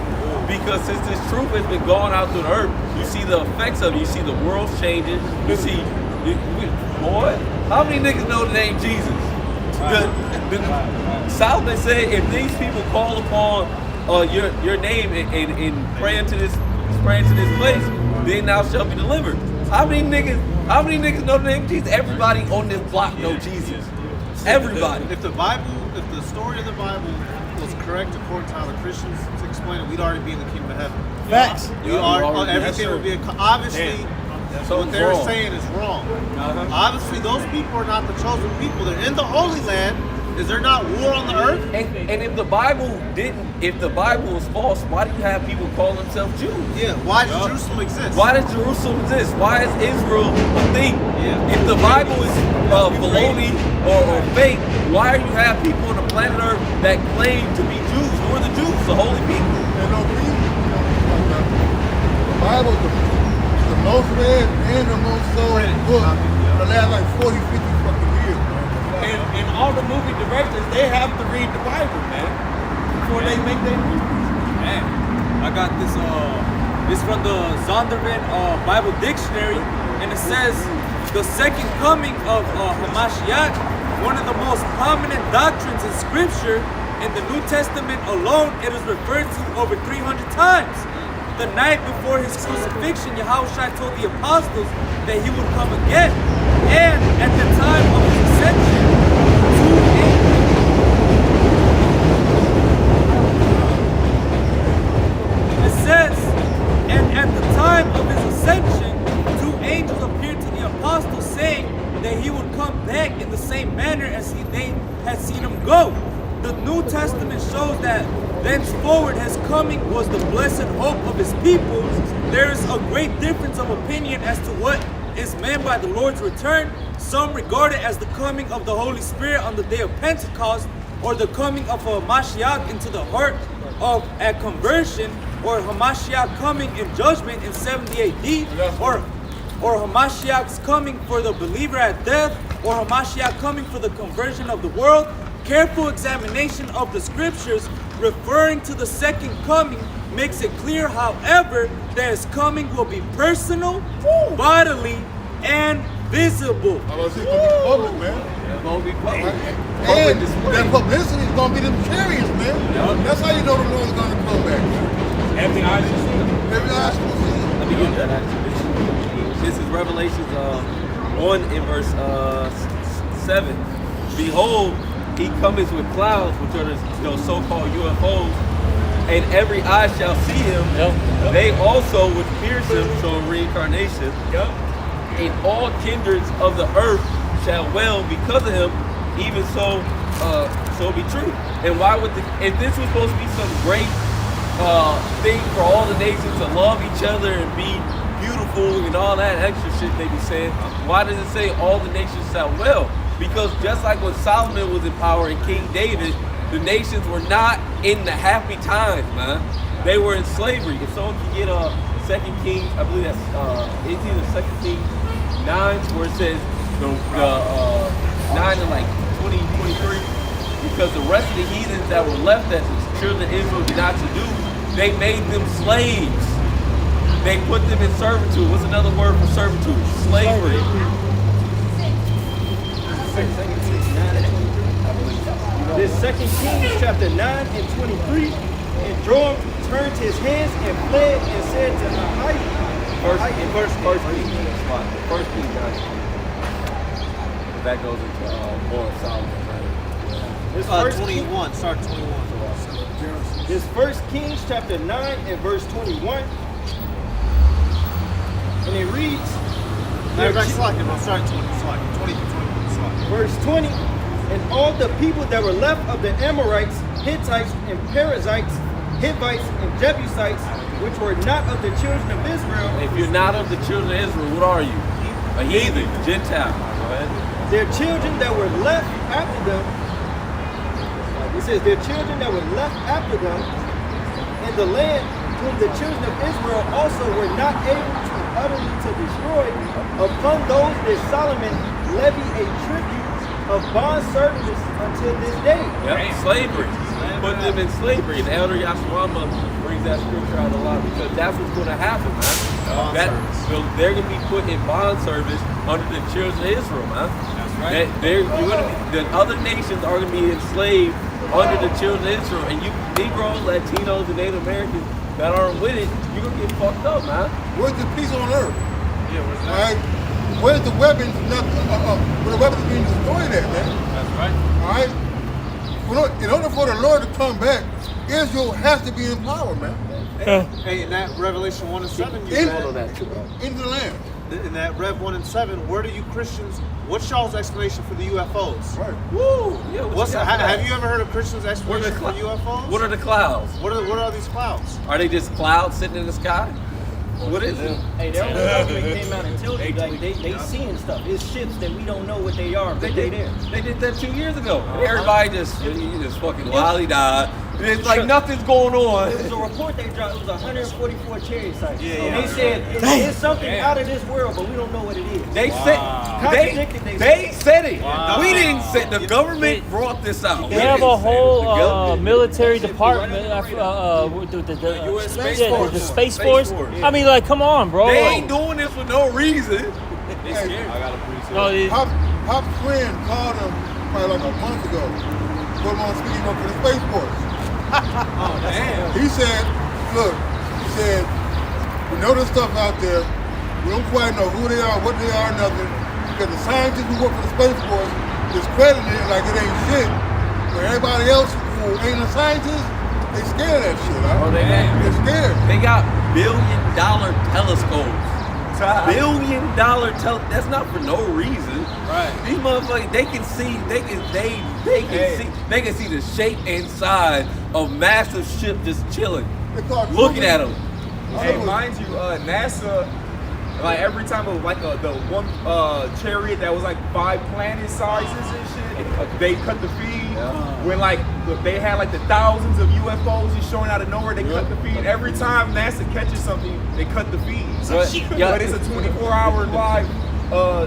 Speaker 1: Because since this truth has been going out through the earth, you see the effects of it. You see the world changing. You see, boy, how many niggas know the name Jesus? Solomon said, if these people call upon your name and pray into this place, then thou shalt be delivered. How many niggas know the name of Jesus? Everybody on this block know Jesus. Everybody.
Speaker 6: If the story of the Bible was correct according to how the Christians explain it, we'd already be in the kingdom of heaven.
Speaker 4: Facts.
Speaker 6: Everything would be obviously. What they're saying is wrong. Obviously, those people are not the chosen people. They're in the Holy Land. Is there not war on the earth?
Speaker 1: And if the Bible was false, why do you have people call themselves Jews?
Speaker 6: Yeah. Why does Jerusalem exist?
Speaker 1: Why does Jerusalem exist? Why is Israel a thing? Yeah. If the Bible is baloney or fake, why do you have people on the planet Earth that claim to be Jews? Who are the Jews? The holy people.
Speaker 5: The Bible is the most read and the most sold book for the last like 40, 50 fucking years.
Speaker 10: And all the movie directors, they have to read the Bible, man, before they make their movies.
Speaker 3: Man, I got this from the Zondervan Bible Dictionary, and it says the second coming of Hamashiach, one of the most prominent doctrines in Scripture. In the New Testament alone, it is referred to over 300 times. The night before his crucifixion, Yahushua told the apostles that he would come again. And at the time of his ascension, it says, and at the time of his ascension, 2 angels appeared to the apostles saying that he would come back in the same manner as they had seen him go. The New Testament shows that thenceforward his coming was the blessed hope of his people. There is a great difference of opinion as to what is meant by the Lord's return. Some regard it as the coming of the Holy Spirit on the day of Pentecost, or the coming of a Hamashiach into the heart of a conversion, or Hamashiach coming in judgment in 70 AD, or Hamashiach's coming for the believer at death, or Hamashiach coming for the conversion of the world. Careful examination of the scriptures referring to the second coming makes it clear, however, that his coming will be personal, bodily, and visible.
Speaker 5: It's going to be public, man.
Speaker 1: It's going to be public.
Speaker 5: And that publicity is going to be them chariots, man. That's how you know the Lord's going to come back.
Speaker 10: Every eye shall see him.
Speaker 5: Every eye shall see him.
Speaker 1: Let me get that actually. This is Revelations 1 in verse 7. Behold, he cometh with clouds, which are the so-called UFOs, and every eye shall see him. They also which pierce him, so reincarnation. And all kindreds of the earth shall wail because of him. Even so, be true. And why would if this was supposed to be some great thing for all the nations to love each other and be beautiful and all that extra shit they be saying, why does it say all the nations shall wail? Because just like when Solomon was in power and King David, the nations were not in the happy times, man. They were in slavery. If someone can get 2 Kings, I believe that's it's either 2 Kings 9, where it says the 9 to like 20, 23, because the rest of the heathens that were left that the children of Israel did not to do, they made them slaves. They put them in servitude. What's another word for servitude? Slavery.
Speaker 11: This 2 Kings chapter 9 and 23, and Joram turned his hands and fled and said to Ahiah,
Speaker 1: First Kings 9. That goes into more of Solomon, right?
Speaker 11: This first
Speaker 6: 21, start 21.
Speaker 11: This 1 Kings chapter 9 and verse 21, and it reads, verse 20, and all the people that were left of the Amorites, Hittites, and Perizzites, Hivites, and Jebusites, which were not of the children of Israel.
Speaker 1: If you're not of the children of Israel, what are you? A heathen, Gentile. Go ahead.
Speaker 11: Their children that were left after them, it says, their children that were left after them in the land, whom the children of Israel also were not able to utterly to destroy, upon those did Solomon levy a tribute of bond service until this day.
Speaker 1: Yep, slavery. Put them in slavery. And Elder Yashwama brings that scripture out a lot because that's what's going to happen, man. They're going to be put in bond service under the children of Israel, man. That's right. The other nations are going to be enslaved under the children of Israel. And you Negroes, Latinos, and Native Americans that aren't with it, you're going to get fucked up, man.
Speaker 5: Where's the peace on earth?
Speaker 1: Yeah, where's that?
Speaker 5: All right? Where's the weapons? Where the weapons being destroyed at, man?
Speaker 1: That's right.
Speaker 5: All right? In order for the Lord to come back, Israel has to be in power, man.
Speaker 6: Hey, in that Revelation 1 and 7, you said,
Speaker 5: into the land.
Speaker 6: in that Rev 1 and 7, where do you Christians, what's y'all's explanation for the UFOs?
Speaker 5: Right.
Speaker 1: Woo! Yeah,
Speaker 6: have you ever heard of Christians' explanation for UFOs?
Speaker 1: What are the clouds?
Speaker 6: What are these clouds?
Speaker 1: Are they just clouds sitting in the sky? What is it?
Speaker 11: Hey, their own government came out and told you, like, they seeing stuff. It's ships that we don't know what they are, but they there.
Speaker 1: They did that 2 years ago. Everybody just fucking lolly-died. It's like nothing's going on.
Speaker 11: It was a report they dropped. It was 144 chariot sites. And they said it's something out of this world, but we don't know what it is.
Speaker 1: They said it. Wow. We didn't say the government brought this out.
Speaker 2: They have a whole military department. The
Speaker 1: U.S. Space
Speaker 2: Force. The Space Force. I mean, like, come on, bro.
Speaker 1: They ain't doing this for no reason.
Speaker 5: They scared. Pop's friend called him probably like a month ago. Put him on speaking up for the Space Force.
Speaker 1: Oh, damn.
Speaker 5: He said, look, we know this stuff out there. We don't quite know who they are, what they are, nothing. Because the scientists who work for the Space Force discredited it like it ain't shit. But everybody else who ain't a scientist, they scared of that shit. Right?
Speaker 1: Oh, they're
Speaker 5: scared.
Speaker 1: They got billion-dollar telescopes. Billion-dollar that's not for no reason. Right. These motherfuckers, they can see the shape and size of massive ship just chilling. Looking at them.
Speaker 13: Hey, mind you, NASA, like every time it was like the one chariot that was like 5 planet sizes and shit, they cut the feed. When like they had like the thousands of UFOs just showing out of nowhere, they cut the feed. Every time NASA catches something, they cut the feed. But it's a 24-hour live.
Speaker 2: So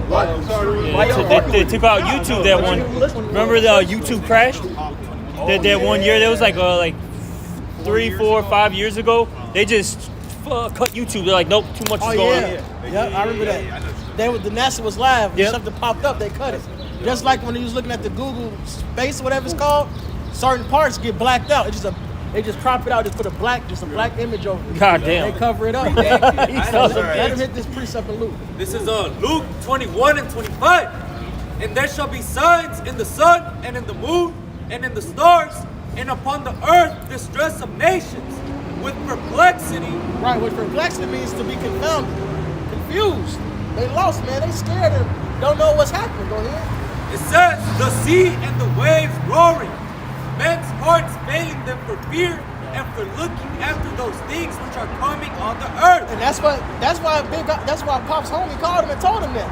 Speaker 2: they took out YouTube that one. Remember the YouTube crashed? That 1 year, that was like 3, 4, 5 years ago. They just cut YouTube. They're like, nope, too much is going on.
Speaker 4: Yeah, I remember that. The NASA was live. When something popped up, they cut it. Just like when you was looking at the Google Space, whatever it's called, certain parts get blacked out. They just crop it out, just put a black image over it.
Speaker 2: God damn.
Speaker 4: They cover it up. Let him hit this precept in Luke.
Speaker 3: This is Luke 21 and 25. And there shall be signs in the sun and in the moon and in the stars and upon the earth distress of nations with perplexity.
Speaker 4: Right, what perplexity means to be confounded, confused. They lost, man. They scared and don't know what's happening. Go ahead.
Speaker 3: It says, the sea and the waves roaring, men's hearts failing them for fear and for looking after those things which are coming on the earth.
Speaker 4: And that's why Pop's homie called him and told him that.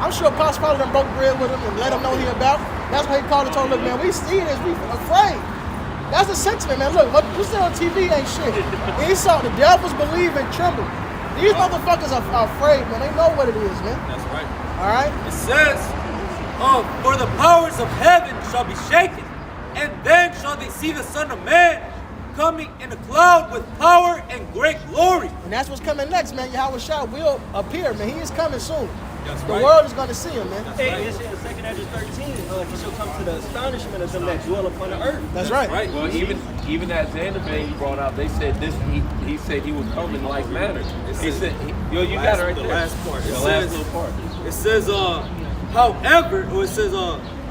Speaker 4: I'm sure Pop's probably done broke bread with him and let him know he about. That's why he called and told him, look, man, we see this, we afraid. That's the sentiment, man. Look, what you see on TV ain't shit. Esau, the devils believe and tremble. These motherfuckers are afraid, man. They know what it is, man.
Speaker 3: That's right.
Speaker 4: All right?
Speaker 3: It says, for the powers of heaven shall be shaken, and then shall they see the Son of Man coming in a cloud with power and great glory.
Speaker 4: And that's what's coming next, man. Yahweh Shah will appear, man. He is coming soon.
Speaker 3: That's
Speaker 4: the world is going to see him, man.
Speaker 11: Hey, it's in 2 Ezra 13. He shall come to the astonishment of them that dwell upon the earth.
Speaker 4: That's right.
Speaker 1: Well, even that Xanderman he brought out, they said this. He said he would come in like manner. He said, you got it right there.
Speaker 3: The last part.
Speaker 1: The last little part.
Speaker 3: It says,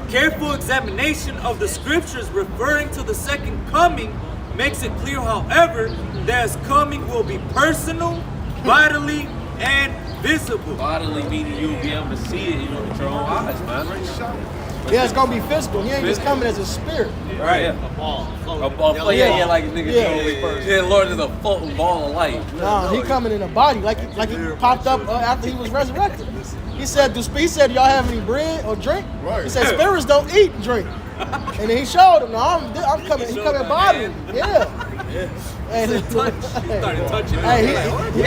Speaker 3: careful examination of the scriptures referring to the second coming makes it clear, however, that his coming will be personal, bodily, and visible.
Speaker 1: Bodily meaning you'll be able to see it with your own eyes, man.
Speaker 4: Yeah, it's gonna be physical. He ain't just coming as a spirit.
Speaker 1: Right.
Speaker 6: A ball.
Speaker 1: A ball. Yeah, like a nigga.
Speaker 4: Yeah.
Speaker 1: Yeah, Lord is a floating ball of light.
Speaker 4: No, he coming in a body like he popped up after he was resurrected. He said, "Do y'all have any bread or drink?" He said, "Spirits don't eat and drink." And then he showed him. No, I'm coming. He coming bodily. Yeah. And
Speaker 3: he started touching.
Speaker 4: Hey,
Speaker 1: he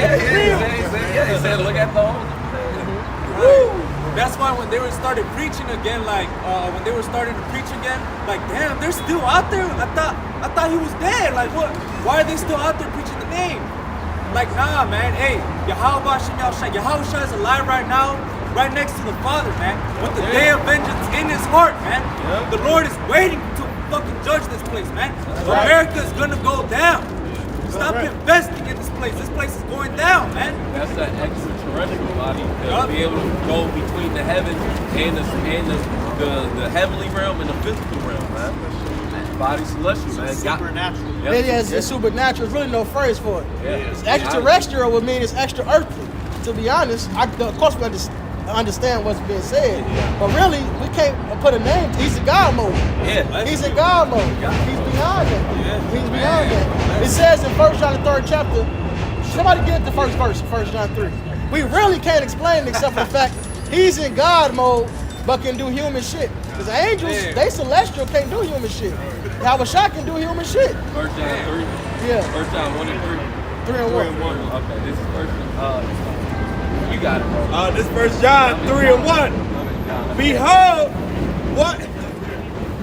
Speaker 1: said, "Look at the hole."
Speaker 3: That's why when they were started preaching again, like when they were starting to preach again, like damn, they're still out there. I thought he was dead. Like what? Why are they still out there preaching the name? Like nah, man. Hey, Yahweh is alive right now, right next to the Father, man, with the day of vengeance in his heart, man. The Lord is waiting to fucking judge this place, man. America is gonna go down. Stop investing in this place. This place is going down, man.
Speaker 1: That's that extraterrestrial body to be able to go between the heavens and the heavenly realm and the physical realm, man. Body celestial, man.
Speaker 6: Supernatural.
Speaker 4: It is it's supernatural. There's really no phrase for it. It's extraterrestrial would mean it's extra earthly. To be honest, of course we understand what's being said, but really we can't put a name. He's in God mode.
Speaker 1: Yeah,
Speaker 4: he's in God mode. He's beyond that. He's beyond that. It says in 1 John the 3rd chapter. Somebody get the first verse, 1 John 3. We really can't explain it except for the fact he's in God mode, but can do human shit. Because the angels, they celestial, can't do human shit. Yahweh Shai can do human shit.
Speaker 1: 1 John 3.
Speaker 4: Yeah.
Speaker 1: 1 John 1 and 3.
Speaker 4: 3 and 1.
Speaker 1: Okay, this is first. You got it, bro.
Speaker 10: This 1 John 3 and 1.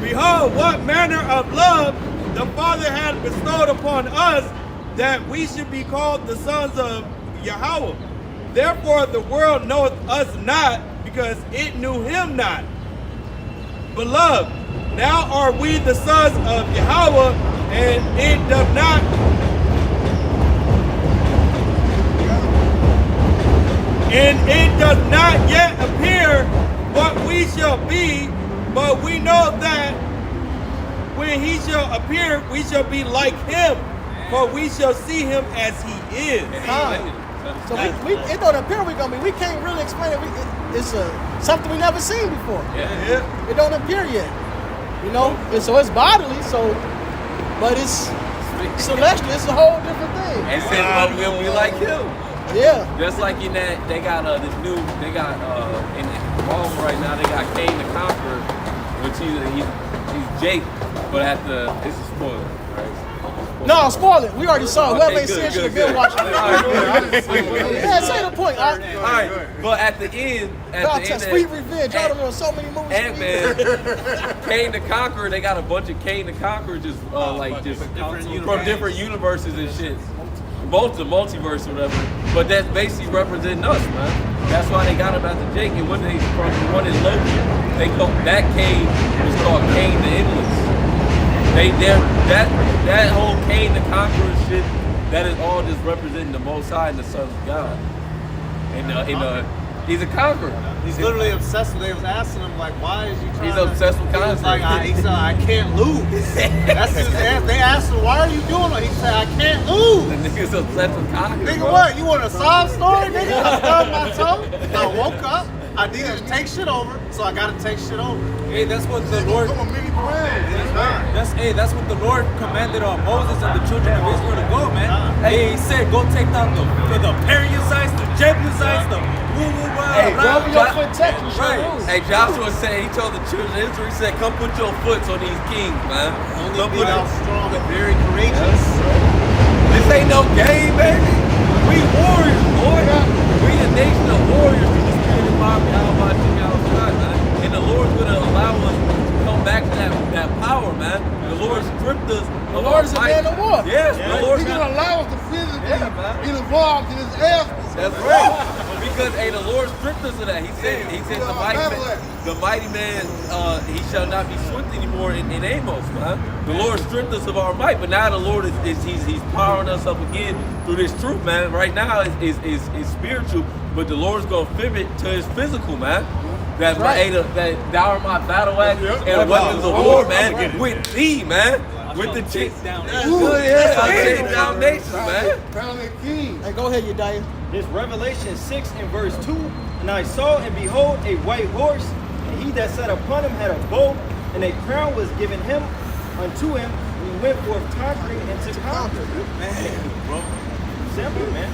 Speaker 10: Behold what manner of love the Father had bestowed upon us, that we should be called the sons of Yahweh. Therefore the world knoweth us not, because it knew him not. Beloved, now are we the sons of Yahweh, and it does not yet appear what we shall be, but we know that when he shall appear, we shall be like him, for we shall see him as he is.
Speaker 4: So it don't appear we're gonna be. We can't really explain it. It's something we never seen before. It don't appear yet. You know, and so it's bodily. But it's celestial. It's a whole different thing.
Speaker 1: And said, "Well, we'll be like him."
Speaker 4: Yeah.
Speaker 1: Just like in that, they got this new. They got in Rome right now. They got Cain the Conqueror, which he's Jake, but this is spoiler, right?
Speaker 4: No, spoil it. We already saw it. Whoever ain't seen it should have been watching it. Yeah, say the point. All
Speaker 1: right. But at the end,
Speaker 4: Sweet Revenge. Y'all done on so many movies.
Speaker 1: Ant-Man, Cain the Conqueror. They got a bunch of Cain the Conqueror just from different universes and shit. The multiverse or whatever. But that's basically representing us, man. That's why they got him after Jake. And when they from the one in Loki, that Cain was called Cain the Endless. That whole Cain the Conqueror shit, that is all just representing the Most High and the Son of God. And he's a conqueror.
Speaker 6: He's literally obsessed with it. They was asking him, like, why is you trying
Speaker 1: He's obsessed with conquering.
Speaker 6: He said, I can't lose. That's his answer. They asked him, why are you doing it? He said, I can't lose.
Speaker 1: The nigga's obsessed with conquering.
Speaker 6: Nigga, what? You want a sob story, nigga? I stubbed my toe. I woke up. I needed to take shit over, so I gotta take shit over.
Speaker 3: Hey, that's what the Lord. That's what the Lord commanded Moses and the children of Israel to go, man. Hey, he said, go take down the Perizzites, the Jebusites, the
Speaker 1: Hey, Joshua said, he told the children of Israel, he said, come put your foot on these kings, man.
Speaker 6: Only be out strong and very courageous.
Speaker 1: This ain't no game, baby. We warriors, boy. We a nation of warriors. And the Lord's gonna allow us to come back to that power, man. The Lord stripped us.
Speaker 4: The Lord is a man of war.
Speaker 1: Yes, the Lord's
Speaker 5: gonna allow us to physically get involved in his aspects.
Speaker 1: That's right. Because the Lord stripped us of that. He said the mighty man, he shall not be swift anymore in Amos, man. The Lord stripped us of our might, but now the Lord he's powering us up again through this truth, man. Right now is spiritual, but the Lord's gonna flip it to his physical, man. That's right. That thou art my battle axe and weapons of war, man. With thee, man. With the chase down. Chase down nations, man.
Speaker 4: Hey, go ahead, Yediah.
Speaker 11: This Revelation 6 and verse 2. And I saw and behold a white horse, And he that sat upon him had a bow, and a crown was given him unto him, and he went forth conquering and to conquer.
Speaker 9: Man, bro.
Speaker 11: Simple, man.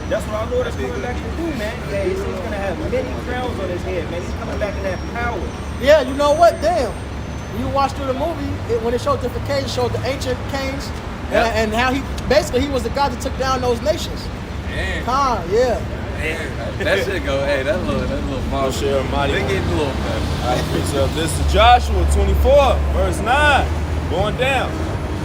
Speaker 11: That's what our Lord is coming back to do, man. Yeah, he's going to have many crowns on his head, man. He's coming back in that power.
Speaker 4: Yeah, you know what? Damn. You watch through the movie, when it showed different kings, it showed the ancient kings, and how he was the guy that took down those nations.
Speaker 1: Man.
Speaker 4: Yeah.
Speaker 1: Man. That shit go, hey, that little
Speaker 10: Moshe Almighty.
Speaker 1: They getting a little better.
Speaker 10: All right, so this is Joshua 24, verse 9, going down.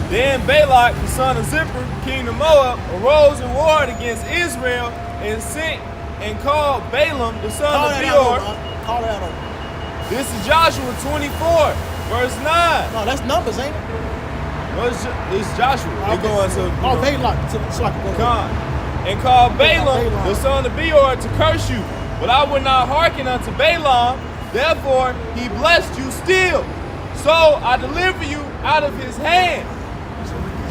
Speaker 10: Then Balak, the son of Zippor, king of Moab, arose and warred against Israel and sent and called Balaam, the son of Beor.
Speaker 4: Call that over.
Speaker 10: This is Joshua 24, verse 9.
Speaker 4: No, that's Numbers, ain't it?
Speaker 10: No, it's Joshua.
Speaker 4: Okay.
Speaker 10: They going to
Speaker 4: Balak. So I can go
Speaker 10: Con. And called Balaam, the son of Beor, to curse you. But I would not hearken unto Balaam, therefore he blessed you still. So I deliver you out of his hand.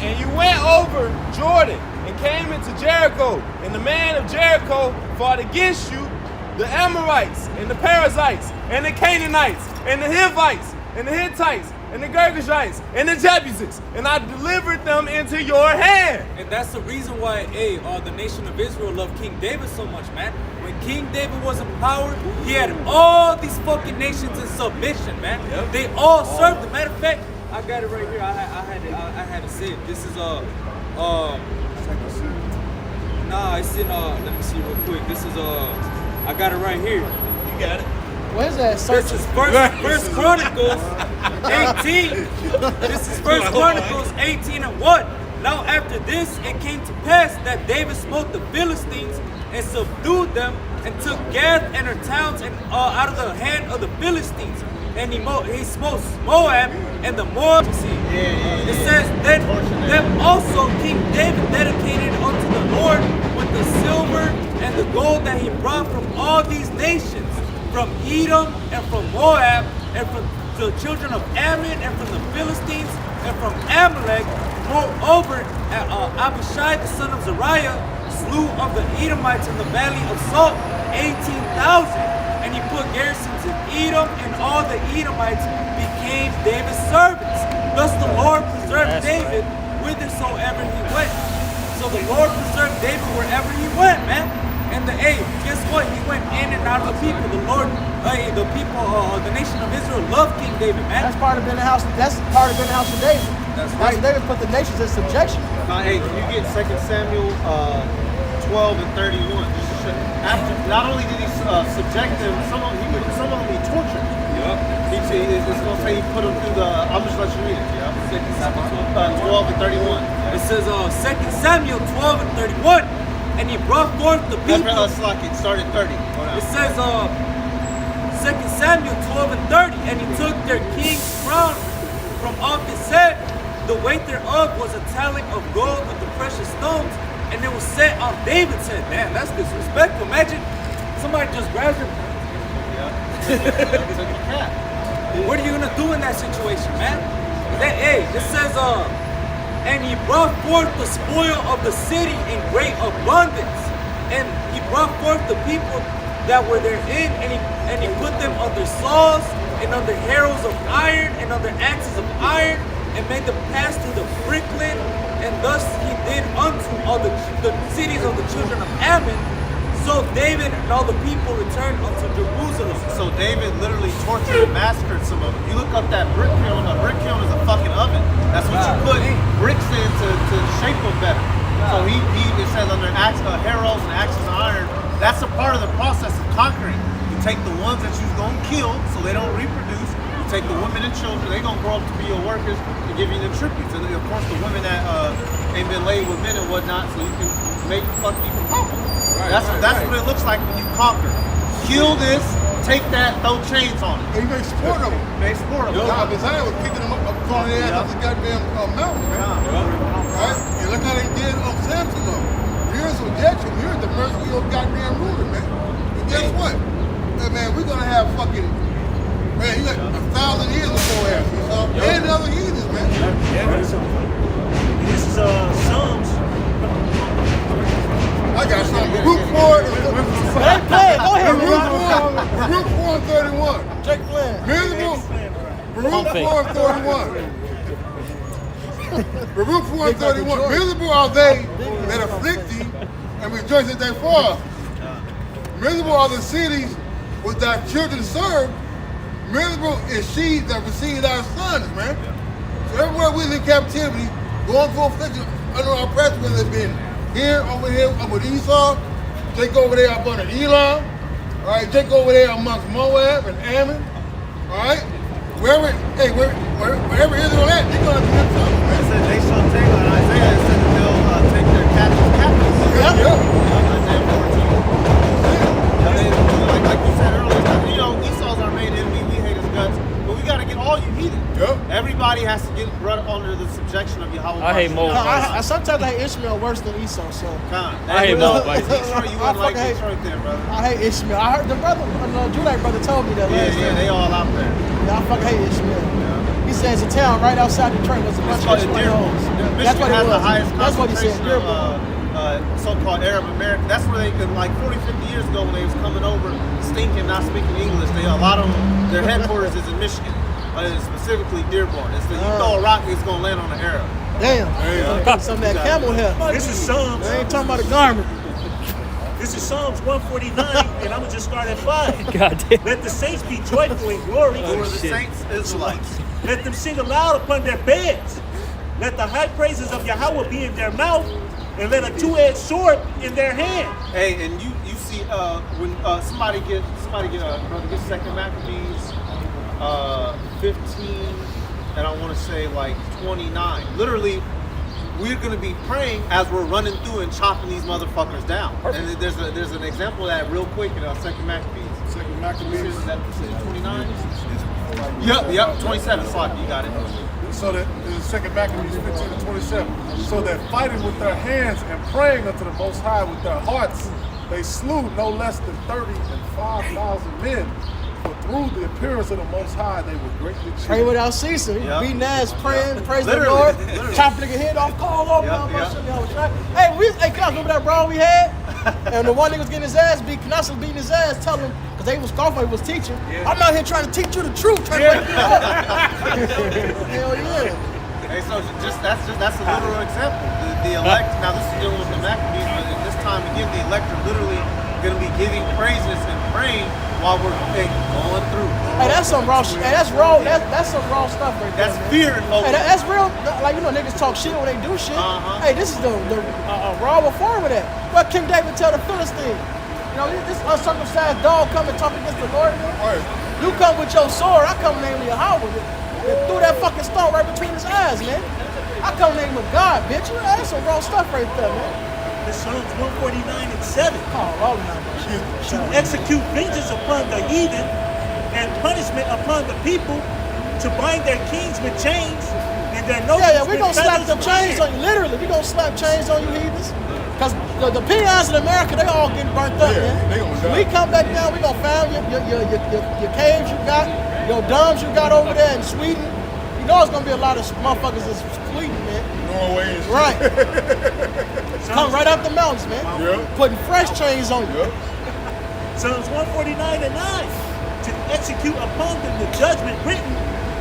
Speaker 10: And you went over Jordan and came into Jericho. And the man of Jericho fought against you, the Amorites and the Perizzites and the Canaanites and the Hivites and the Hittites and the Girgashites and the Jebusites. And I delivered them into your hand.
Speaker 3: And that's the reason why the nation of Israel loved King David so much, man. When King David was in power, he had all these fucking nations in submission, man. Yep. They all served him. Matter of fact, I got it right here. I had to say it. This is it's in let me see real quick. This is I got it right here. You got it.
Speaker 4: Where's that?
Speaker 3: This is First Chronicles 18. This is First Chronicles 18:1. Now after this, it came to pass that David smote the Philistines and subdued them and took Gath and her towns and out of the hand of the Philistines. And he smote Moab and the Moab. It says, then also King David dedicated unto the Lord with the silver and the gold that he brought from all these nations, from Edom and from Moab and from the children of Ammon and from the Philistines and from Amalek. Moreover, Abishai the son of Zeruiah slew of the Edomites in the valley of Salt 18,000. And he put garrisons in Edom, and all the Edomites became David's servants. Thus the Lord preserved David whithersoever he went. So the Lord preserved David wherever he went, man. And guess what? He went in and out of the people. The Lord, the people, the nation of Israel loved King David, man.
Speaker 4: That's part of being the house. That's part of being the house of David.
Speaker 3: That's right.
Speaker 4: David put the nations in subjection.
Speaker 6: Hey, can you get 2 Samuel 12 and 31? After, not only did he subject them, some of them he tortured. Yep. It's going to say he put them through the. I'm just letting you read it. Yeah. 2 Samuel 12 and 31.
Speaker 3: It says 2 Samuel 12 and 31, and he brought forth the people.
Speaker 6: It started 30.
Speaker 3: It says 2 Samuel 12 and 30, and he took their king's crown from off his head. The weight thereof was a talent of gold with the precious stones. And it was set on David's head. Damn, that's disrespectful. Imagine somebody just grabs him. What are you gonna do in that situation, man? It says, and he brought forth the spoil of the city in great abundance, and he brought forth the people that were therein, and he put them under saws and under harrows of iron and under axes of iron, and made them pass through the brickland. And thus he did unto all the cities of the children of Ammon. So David and all the people returned unto Jerusalem.
Speaker 6: So David literally tortured and massacred some of them. You look up that brick kiln. A brick kiln is a fucking oven. That's what you put bricks in to shape them better. So it says under harrows and axes of iron. That's a part of the process of conquering. You take the ones that you're going to kill so they don't reproduce. You take the women and children, they're going to grow up to be your workers and give you the tributes. And of course the women that ain't been laid with men and whatnot, so you can make fuck people powerful. That's what it looks like when you conquer. Kill this, take that, throw chains on it.
Speaker 5: And you make sport of them.
Speaker 6: Make sport of them.
Speaker 5: Isaiah was picking them up, throwing their ass off the goddamn mountain, man. Right? And look how they did on Samson, though. Here's rejection. Here's the mercy of your goddamn ruler, man. And guess what? Hey, man, we're going to have fucking, man, you got 1,000 years before us. You know? And other heathens, man.
Speaker 12: This is Psalms.
Speaker 5: I got something. Root 4 and
Speaker 4: Go ahead.
Speaker 5: Root 4 and 31.
Speaker 4: Jake Flynn.
Speaker 5: Miserable. Baruch 4:31. Baruch 4:31. Miserable are they that afflict thee, and rejoice that they fall. Miserable are the cities which thy children serve. Miserable is she that received thy sons, man. So everywhere we in captivity, going through affliction under our oppression, whether it's been here, over here, I'm with Esau, Jake over there up under Elam, all right, Jake over there amongst Moab and Ammon, all right? Wherever Israel at, they're going to be in trouble, man.
Speaker 6: It said they shall take, Isaiah said that they'll take their captives captives. Isaiah 14. Like you said earlier, you know, Esau's our main enemy, we hate his guts, but we got to get all you heathen. Everybody has to get brought under the subjection of Yahweh.
Speaker 2: I hate Moab.
Speaker 4: Sometimes I hate Ishmael worse than Esau, so.
Speaker 2: I hate Moab.
Speaker 6: You wouldn't like Detroit there, brother.
Speaker 4: I hate Ishmael. I heard the brother, Judite brother told me that last
Speaker 6: Yeah,
Speaker 4: time.
Speaker 6: they all out there.
Speaker 4: Yeah, I fucking hate Ishmael. Yeah. He says a town right outside Detroit was a bunch of Ishmaels. That's what it
Speaker 6: has
Speaker 4: was.
Speaker 6: the highest
Speaker 4: That's what he said.
Speaker 6: concentration of so-called Arab American. That's where they could, like 40, 50 years ago when they was coming over, stinking, not speaking English. A lot of them, their headquarters is in Michigan, specifically Dearborn. It's you throw a rock, it's gonna land on the Arab.
Speaker 4: Damn. Some of that camel hair.
Speaker 12: This is Psalms.
Speaker 4: They ain't talking about a garment.
Speaker 12: This is Psalms 149, and I'm gonna just start at 5.
Speaker 2: God damn.
Speaker 12: Let the saints be joyful in glory.
Speaker 6: Who are the saints? Israelites.
Speaker 12: Let them sing aloud upon their beds. Let the high praises of Yahweh be in their mouth, and let a two-edged sword in their hand.
Speaker 6: Hey, and you see when somebody get brother get 2nd Maccabees 15, and I want to say like 29. Literally, we're going to be praying as we're running through and chopping these motherfuckers down. Perfect. And there's an example of that real quick in 2nd Maccabees.
Speaker 8: 2nd Maccabees.
Speaker 6: Is that 29? Yep, 27. Slot, you got it.
Speaker 8: So that in 2nd Maccabees 15 to 27. So that fighting with their hands and praying unto the Most High with their hearts, they slew no less than 30 and 5,000 men. For through the appearance of the Most High, they were greatly cheered.
Speaker 4: Pray without ceasing.
Speaker 6: Yep.
Speaker 4: Beating ass, praying, praise the
Speaker 6: Literally.
Speaker 4: Lord.
Speaker 6: Literally.
Speaker 4: Chop nigga head off, call over. Hey, Knas, remember that brawl we had? And the one nigga was getting his ass beat. Knas was beating his ass, telling him, because they was scoffing, he was teaching. I'm out here trying to teach you the truth. Trying to wake you up. Hell yeah.
Speaker 6: Hey, so that's a literal example. The elect, now this is dealing with the Maccabees, but at this time again, the elect are literally going to be giving praises and praying while we're going through.
Speaker 4: Hey, that's some raw shit. Hey, that's raw. That's some raw stuff right there.
Speaker 6: That's fear and hope.
Speaker 4: Hey, that's real. Like, you know, niggas talk shit when they do shit. Hey, this is the raw form of that. What King David tell the Philistine? You know, this uncircumcised dog come and talk against the Lord. You come with your sword. I come namely Yahweh. And threw that fucking stone right between his eyes, man. I come name of God, bitch. That's some raw stuff right there, man.
Speaker 12: The Psalms 149 and 7.
Speaker 4: Oh,
Speaker 12: to execute vengeance upon the heathen and punishment upon the people, to bind their kings with chains and their nobles
Speaker 4: yeah, we're gonna
Speaker 12: with
Speaker 4: slap
Speaker 12: feathers
Speaker 4: them
Speaker 12: of
Speaker 4: chains
Speaker 12: iron.
Speaker 4: on you. Literally, we're gonna slap chains on you heathens. Because the peons in America, they all getting burnt up, man. When we come back down, we gonna find your caves you got, your domes you got over there in Sweden. You know it's gonna be a lot of motherfuckers in Sweden, man.
Speaker 5: Norway and shit.
Speaker 4: Right. Come right up the mountains, man. Putting fresh chains on you.
Speaker 12: Psalms 149 and 9. To execute upon them the judgment written,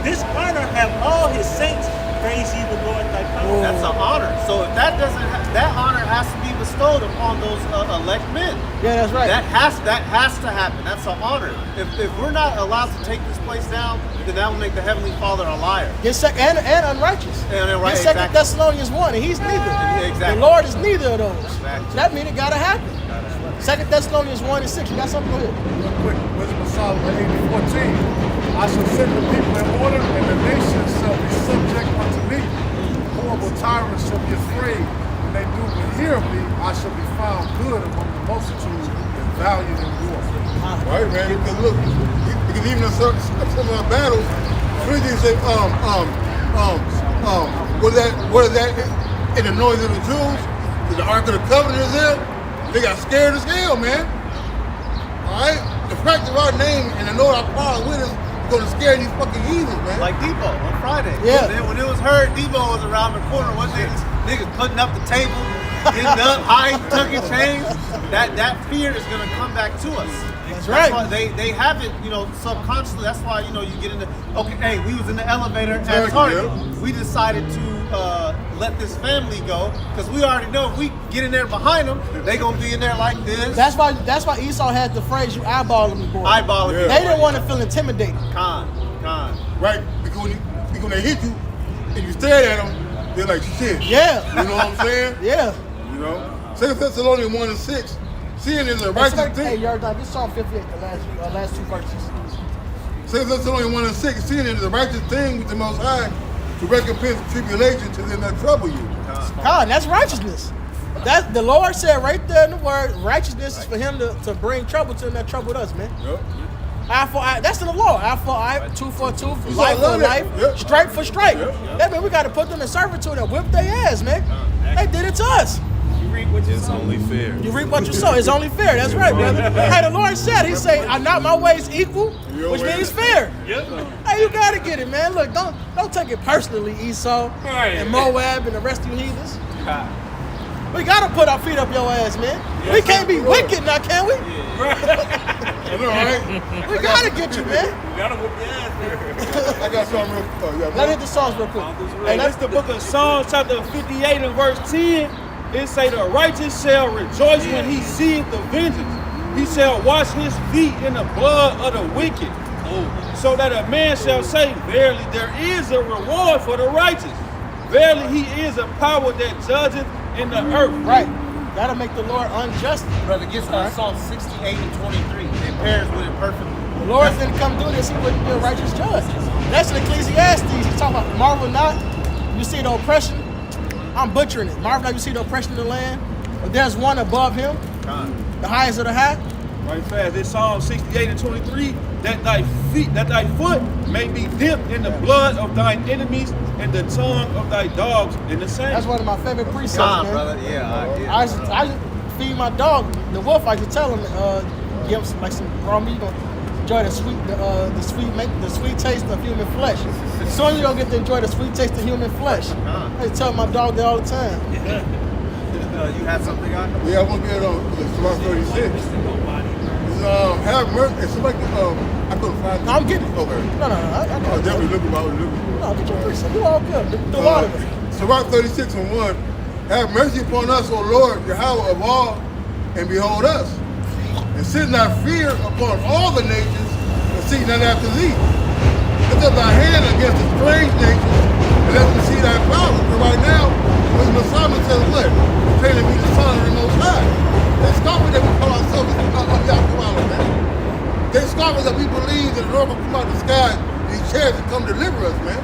Speaker 12: this honor have all his saints. Praise ye the Lord thy power.
Speaker 6: That's an honor. So if that doesn't, that honor has to be bestowed upon those elect men.
Speaker 4: Yeah, that's right.
Speaker 6: That has to happen. That's an honor. If we're not allowed to take this place down, then that will make the Heavenly Father a liar.
Speaker 4: And unrighteous.
Speaker 6: And right,
Speaker 4: Get 2
Speaker 6: exactly.
Speaker 4: Thessalonians 1, and he's neither.
Speaker 6: Exactly.
Speaker 4: The Lord is neither of those.
Speaker 6: Exactly.
Speaker 4: So that means it gotta happen. 2 Thessalonians 1 and 6. You got something to do?
Speaker 8: Real quick, Wisdom of Solomon 8:14. I shall set the people in order, and the nations shall be subject unto me. Horrible tyrants shall be afraid. When they do but hear of me, I shall be found good among the multitude and valiant in war.
Speaker 5: Right, man. Because look, because even in some of our battles, Philistines say, what is that? In the noise of the Jews, the Ark of the Covenant is there. They got scared as hell, man. All right, the fact of our name and the know our power with us is gonna scare these fucking heathens, man.
Speaker 6: Like Debo on Friday.
Speaker 4: Yeah.
Speaker 6: When it was heard Debo was around the corner, what niggas putting up the table, getting up, high, tucking chains. That fear is gonna come back to us.
Speaker 4: That's right.
Speaker 6: Why they have it, subconsciously. That's why, you get in the, okay, hey, we was in the elevator at Target. We decided to let this family go because we already know if we get in there behind them, they gonna be in there like this.
Speaker 4: That's why Esau had the phrase, you eyeballing me, boy.
Speaker 6: Eyeballing me.
Speaker 4: They didn't want to feel intimidated.
Speaker 6: Con.
Speaker 5: Right? Because when they hit you and you stare at them, they're like, shit.
Speaker 4: Yeah.
Speaker 5: You know what I'm saying?
Speaker 4: Yeah.
Speaker 5: 2 Thessalonians 1:6. Seeing is a righteous thing.
Speaker 4: Hey, Yardan, this Psalm 58, the last two verses.
Speaker 5: 2 Thessalonians 1:6. Seeing it is a righteous thing with the Most High to recompense tribulation to them that trouble you.
Speaker 4: God, that's righteousness. That the Lord said right there in the word, righteousness is for him to bring trouble to them that troubled us, man.
Speaker 5: Yep.
Speaker 4: Eye for eye, that's in the law. Eye for eye, tooth for tooth,
Speaker 5: Yes,
Speaker 4: life
Speaker 5: I
Speaker 4: for
Speaker 5: love
Speaker 4: life,
Speaker 5: it. Yep.
Speaker 4: stripe for stripe.
Speaker 5: Yep.
Speaker 4: That means we got to put them in servitude and whip their ass, man. They did it to us.
Speaker 14: It's only fair.
Speaker 4: You reap what you sow. It's only fair. That's right, brother. Hey, the Lord said, he say, "Are not my ways equal?" Which means fair. Hey, you gotta get it, man. Look, don't take it personally, Esau and Moab and the rest of you heathens. We gotta put our feet up your ass, man. We can't be wicked now, can we?
Speaker 5: I know, right?
Speaker 4: We gotta get you, man.
Speaker 10: We gotta whoop your ass, man.
Speaker 5: I got something real quick.
Speaker 4: Let's hit the songs real quick.
Speaker 10: Hey, that's the book of Psalms, chapter 58 and verse 10. It say the righteous shall rejoice when he seeth the vengeance. He shall wash his feet in the blood of the wicked. So that a man shall say, verily there is a reward for the righteous. Verily he is a power that judgeth in the earth.
Speaker 4: Right. That'll make the Lord unjust.
Speaker 6: Brother, get Psalm 68 and 23. It pairs with it perfectly.
Speaker 4: The Lord didn't come do this, he wouldn't be a righteous judge. That's in Ecclesiastes. He's talking about marvel not. You see the oppression. I'm butchering it. Marvel not, you see the oppression in the land. But there's one above him. The highest of the high.
Speaker 10: Right fast. This Psalm 68 and 23. That thy foot may be dipped in the blood of thine enemies and the tongue of thy dogs in the same.
Speaker 4: That's one of my favorite precepts, man.
Speaker 6: Brother. Yeah,
Speaker 4: I used to feed my dog, the wolf. I used to tell him, give him some raw meat. Enjoy the sweet taste of human flesh. Soon you're gonna get to enjoy the sweet taste of human flesh. I tell my dog that all the time.
Speaker 6: You had something on?
Speaker 5: Yeah, I want to get on Psalm 36. Have mercy. Somebody, I couldn't find it.
Speaker 4: No, I'm getting it.
Speaker 5: Okay.
Speaker 4: No. I
Speaker 5: definitely looking about it.
Speaker 4: No, I'll get your precept. You all good. Do all of it.
Speaker 5: Psalm 36 and 1. Have mercy upon us, O Lord, Yahweh of all, and behold us. And send thy fear upon all the nations, and seek not after thee. Lift up thy hand against the strange nations, and let them see thy power. For right now, when the psalmist says what? Prepare to be the son of the Most High. They scoff at that we call ourselves Yahweh, man. They scoff at that we believe that the Lord will come out of the sky in these chairs and come deliver us, man.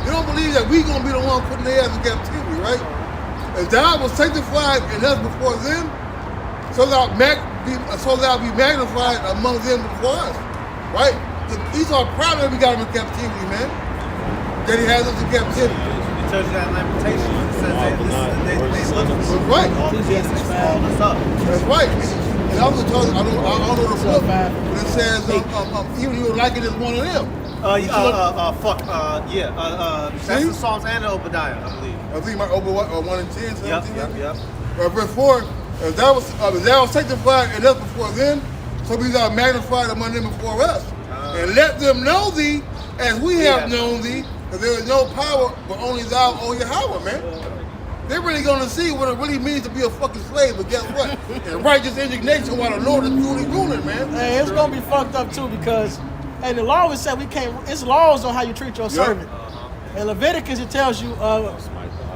Speaker 5: They don't believe that we gonna be the one putting their ass in captivity, right? As thou was sanctified in us before them, so thou be magnified among them before us, right? Esau proud that we got him in captivity, man. That he has us in captivity.
Speaker 6: It tells you that lamentation. It says they look
Speaker 5: That's right. That's right. And I also told you, I don't know the book, but it says even you would like it as one of them.
Speaker 6: That's the Psalms and the Obadiah, I believe.
Speaker 5: I think my Obadiah 1 and 10.
Speaker 6: Yep.
Speaker 5: Verse 4. As thou was sanctified in us before them, so be thou magnified among them before us. And let them know thee as we have known thee, that there is no power but only thou, O Yahweh, man. They're really gonna see what it really means to be a fucking slave, but guess what? In righteous indignation while the Lord is truly ruling, man.
Speaker 4: Hey, it's gonna be fucked up too because, and the law always said we can't. It's laws on how you treat your servant. In Leviticus it tells you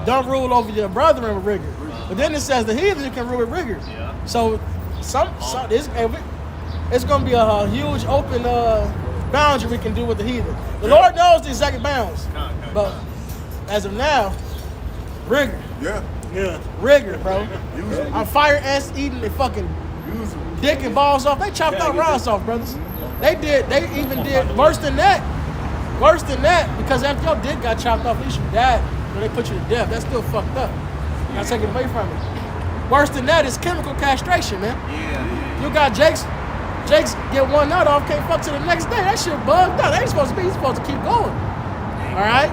Speaker 4: don't rule over your brother with rigor. But then it says the heathen can rule with rigor. So it's gonna be a huge open boundary we can do with the heathen. The Lord knows the exact bounds, but as of now, rigor. Rigor, bro. I'm fire ants eating the fucking dick and balls off. They chopped our rods off, brothers. They even did worse than that. Worse than that, because after your dick got chopped off, at least you died. When they put you to death, that's still fucked up. You gotta take it away from it. Worse than that is chemical castration, man. You got Jake's get one nut off, can't fuck till the next day. That shit bugged out. That ain't supposed to be. He's supposed to keep going. All right.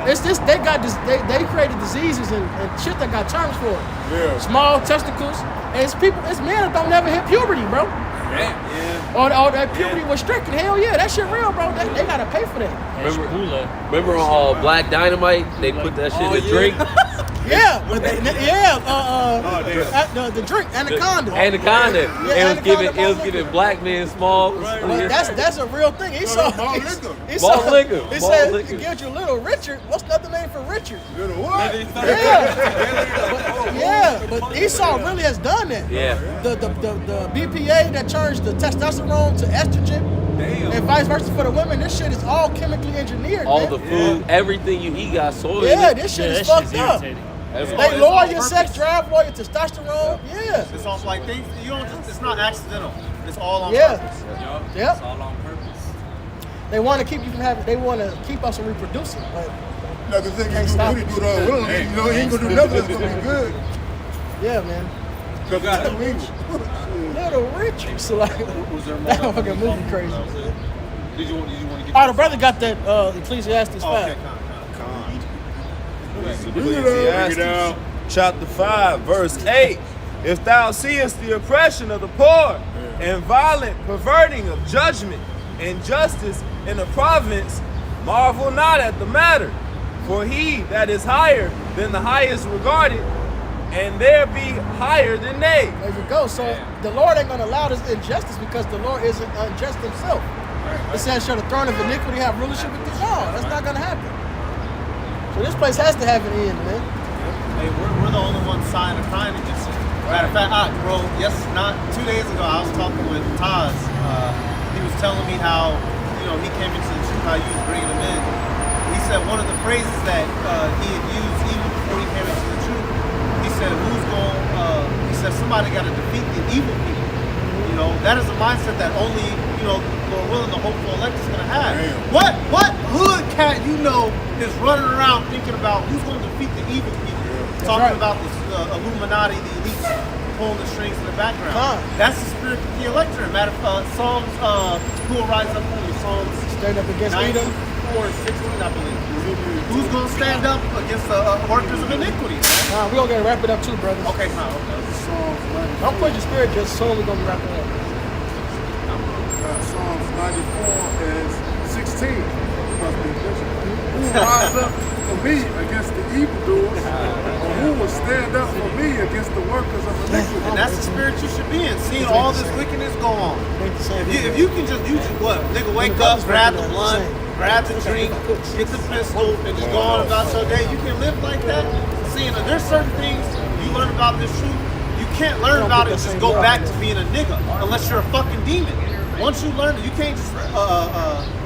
Speaker 4: It's this. They created diseases and shit that got terms for it. Small testicles. And it's men that don't never hit puberty, bro. Or that puberty was stricken. Hell yeah, that shit real, bro. They gotta pay for that.
Speaker 1: Remember on Black Dynamite, they put that shit in the drink?
Speaker 4: Yeah, but the drink, Anaconda.
Speaker 1: Anaconda.
Speaker 4: Yeah,
Speaker 1: It was giving black men small.
Speaker 4: But that's a real thing. He saw
Speaker 1: Malt liquor.
Speaker 4: He said it gives you Little Richard. What's the other name for Richard?
Speaker 5: Little what?
Speaker 4: But Esau really has done that.
Speaker 1: Yeah.
Speaker 4: The BPA that turns the testosterone to estrogen, and vice versa for the women. This shit is all chemically engineered.
Speaker 1: All
Speaker 4: man.
Speaker 1: the food, everything you eat got soy in
Speaker 4: Yeah,
Speaker 1: it.
Speaker 4: this shit is fucked up. They lower your sex drive, lower your testosterone. Yeah.
Speaker 6: It's all like things. You don't. It's not accidental. It's all on
Speaker 4: Yeah.
Speaker 6: purpose.
Speaker 4: Yep.
Speaker 9: It's all on purpose.
Speaker 4: They want to keep you from having. They want to keep us from reproducing, but
Speaker 5: Like I said,
Speaker 4: can't
Speaker 5: you
Speaker 4: stop
Speaker 5: do
Speaker 4: it.
Speaker 5: it willingly. You know, he ain't gonna do nothing that's gonna be good.
Speaker 4: Yeah, man.
Speaker 5: Cause it's too evil.
Speaker 4: Little Richard. So like, that fucking movie crazy.
Speaker 7: Did you want to get
Speaker 4: Oh, the brother got that Ecclesiastes 5.
Speaker 15: Ecclesiastes chapter 5, verse 8. If thou seest the oppression of the poor and violent perverting of judgment and justice in the province, marvel not at the matter. For he that is higher than the highest regarded, and there be higher than they.
Speaker 4: There you go. So the Lord ain't gonna allow this injustice because the Lord isn't unjust himself. It says, shall the throne of iniquity have rulership with the law? That's not gonna happen. So this place has to have an end, man.
Speaker 6: Hey, we're the only ones signed and crying against it. Matter of fact, bro, 2 days ago, I was talking with Taz. He was telling me how, he came into the truth, how you was bringing him in. He said one of the phrases that he had used even before he came into the truth, he said, he said, somebody got to defeat the evil people. That is a mindset that only, Lord willing, the hopeful elect is going to have. What hood cat is running around thinking about who's going to defeat the evil people? Talking about this Illuminati, the elites pulling the strings in the background. That's the spirit of the elect. Matter of Psalms, who will rise up for me? Psalms
Speaker 4: stand up against
Speaker 6: 94 and 16, I believe. Who's going to stand up against the workers of iniquity?
Speaker 4: We're going to wrap it up too, brother.
Speaker 6: Okay.
Speaker 4: Don't put your spirit, just solely going to wrap it up.
Speaker 8: Psalms 94 and 16. Who will rise up for me against the evildoers, or who will stand up for me against the workers of iniquity?
Speaker 6: And that's the spirit you should be in, seeing all this wickedness go on. If you can just nigga wake up, grab the blunt, grab the drink, get the pistol, and just go on about your day, you can live like that. Seeing that there's certain things you learn about this truth, you can't learn about it and just go back to being a nigga unless you're a fucking demon. Once you learn it, you can't just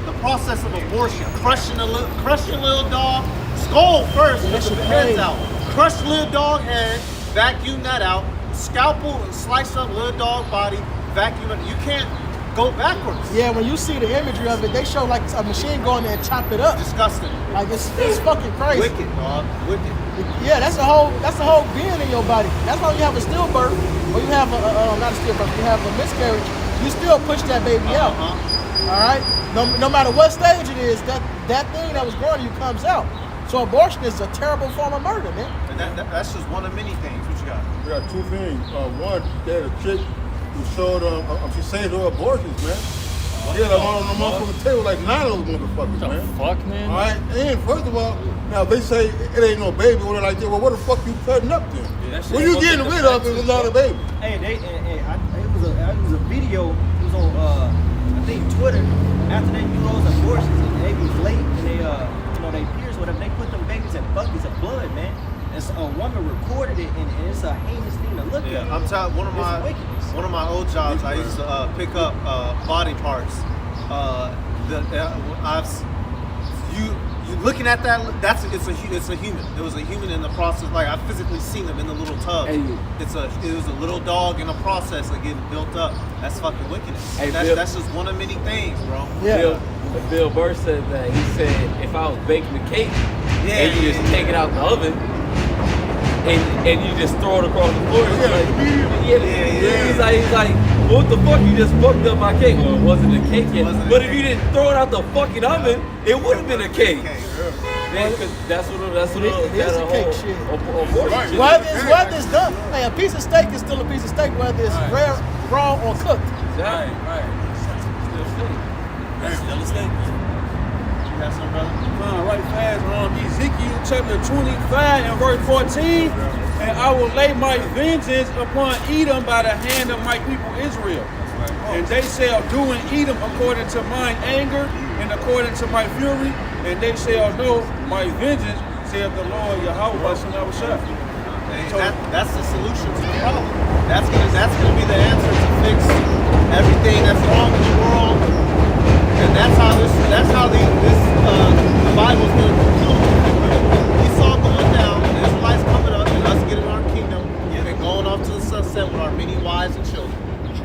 Speaker 6: the process of abortion, crushing your little dog skull first, with the heads out. Crush the little dog head, vacuum that out, scalpel and slice up little dog body, vacuum it. You can't go backwards.
Speaker 4: Yeah, when you see the imagery of it, they show like a machine going there and chop it up.
Speaker 6: Disgusting.
Speaker 4: Like it's fucking crazy.
Speaker 6: Wicked, dog. Wicked.
Speaker 4: Yeah, that's the whole being in your body. That's why you have a stillbirth, or you have not a stillbirth, you have a miscarriage. You still push that baby out. All right. No matter what stage it is, that thing that was growing in you comes out. So abortion is a terrible form of murder, man.
Speaker 6: And that's just one of many things. What you got?
Speaker 5: We got two things. One, there's a chick who showed she saved her abortions, man. She had them on the table like 9 of those motherfuckers, man.
Speaker 2: Fuck, man.
Speaker 5: All right, and first of all, now they say it ain't no baby or like that. Well, what the fuck you cutting up then? What you getting rid of is not a baby.
Speaker 11: Hey, it was a video. It was on I think Twitter. After they do those abortions and they was late and they they peers whatever, they put them babies in buckets of blood, man. And so a woman recorded it and it's a heinous thing to look at.
Speaker 6: I'm telling one of my old jobs. I used to pick up body parts. You looking at that? It's a human. It was a human in the process. Like I physically seen them in the little tub. It was a little dog in a process of getting built up. That's fucking wickedness. That's just one of many things, bro.
Speaker 1: Yeah. Bill Burr said that. He said if I was baking a cake and you just take it out the oven and you just throw it across the floor, he's like, what the fuck? You just fucked up my cake. Well, it wasn't a cake yet. But if you didn't throw it out the fucking oven, it would have been a cake. Man, that's what
Speaker 4: it is a cake shit. Whether it's done, hey, a piece of steak is still a piece of steak, whether it's raw or cooked.
Speaker 1: Exactly. Right. Still state.
Speaker 9: Still a state.
Speaker 6: You got some, brother?
Speaker 7: Right fast. Ezekiel chapter 25 and verse 14. And I will lay my vengeance upon Edom by the hand of my people Israel. And they shall do in Edom according to mine anger and according to my fury. And they shall know my vengeance, saith the Lord Yahweh Bashem Yahushua.
Speaker 6: That's the solution to the problem. That's gonna be the answer to fix everything that's wrong in the world. And that's how the Bible's gonna conclude. Esau going down, the Israelites coming up, and us getting our kingdom, and going off to the sunset with our many wives and children.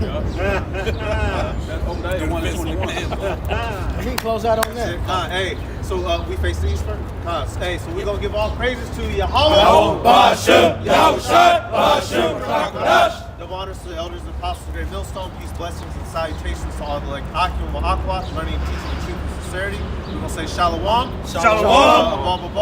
Speaker 7: That's Obadiah 1:21.
Speaker 4: We can close out on that.
Speaker 6: Hey, so we face these first. Hey, so we're gonna give all praises to Yahweh.
Speaker 15: Bashem, Yahushua, Bashem, Rakadash.
Speaker 6: Double honors to the elders and apostles of Great Millstone. Peace, blessings, and salutations to all the like Akim Aqua, learning and teaching the truth and sincerity. We're gonna say Shalom.
Speaker 15: Shalom.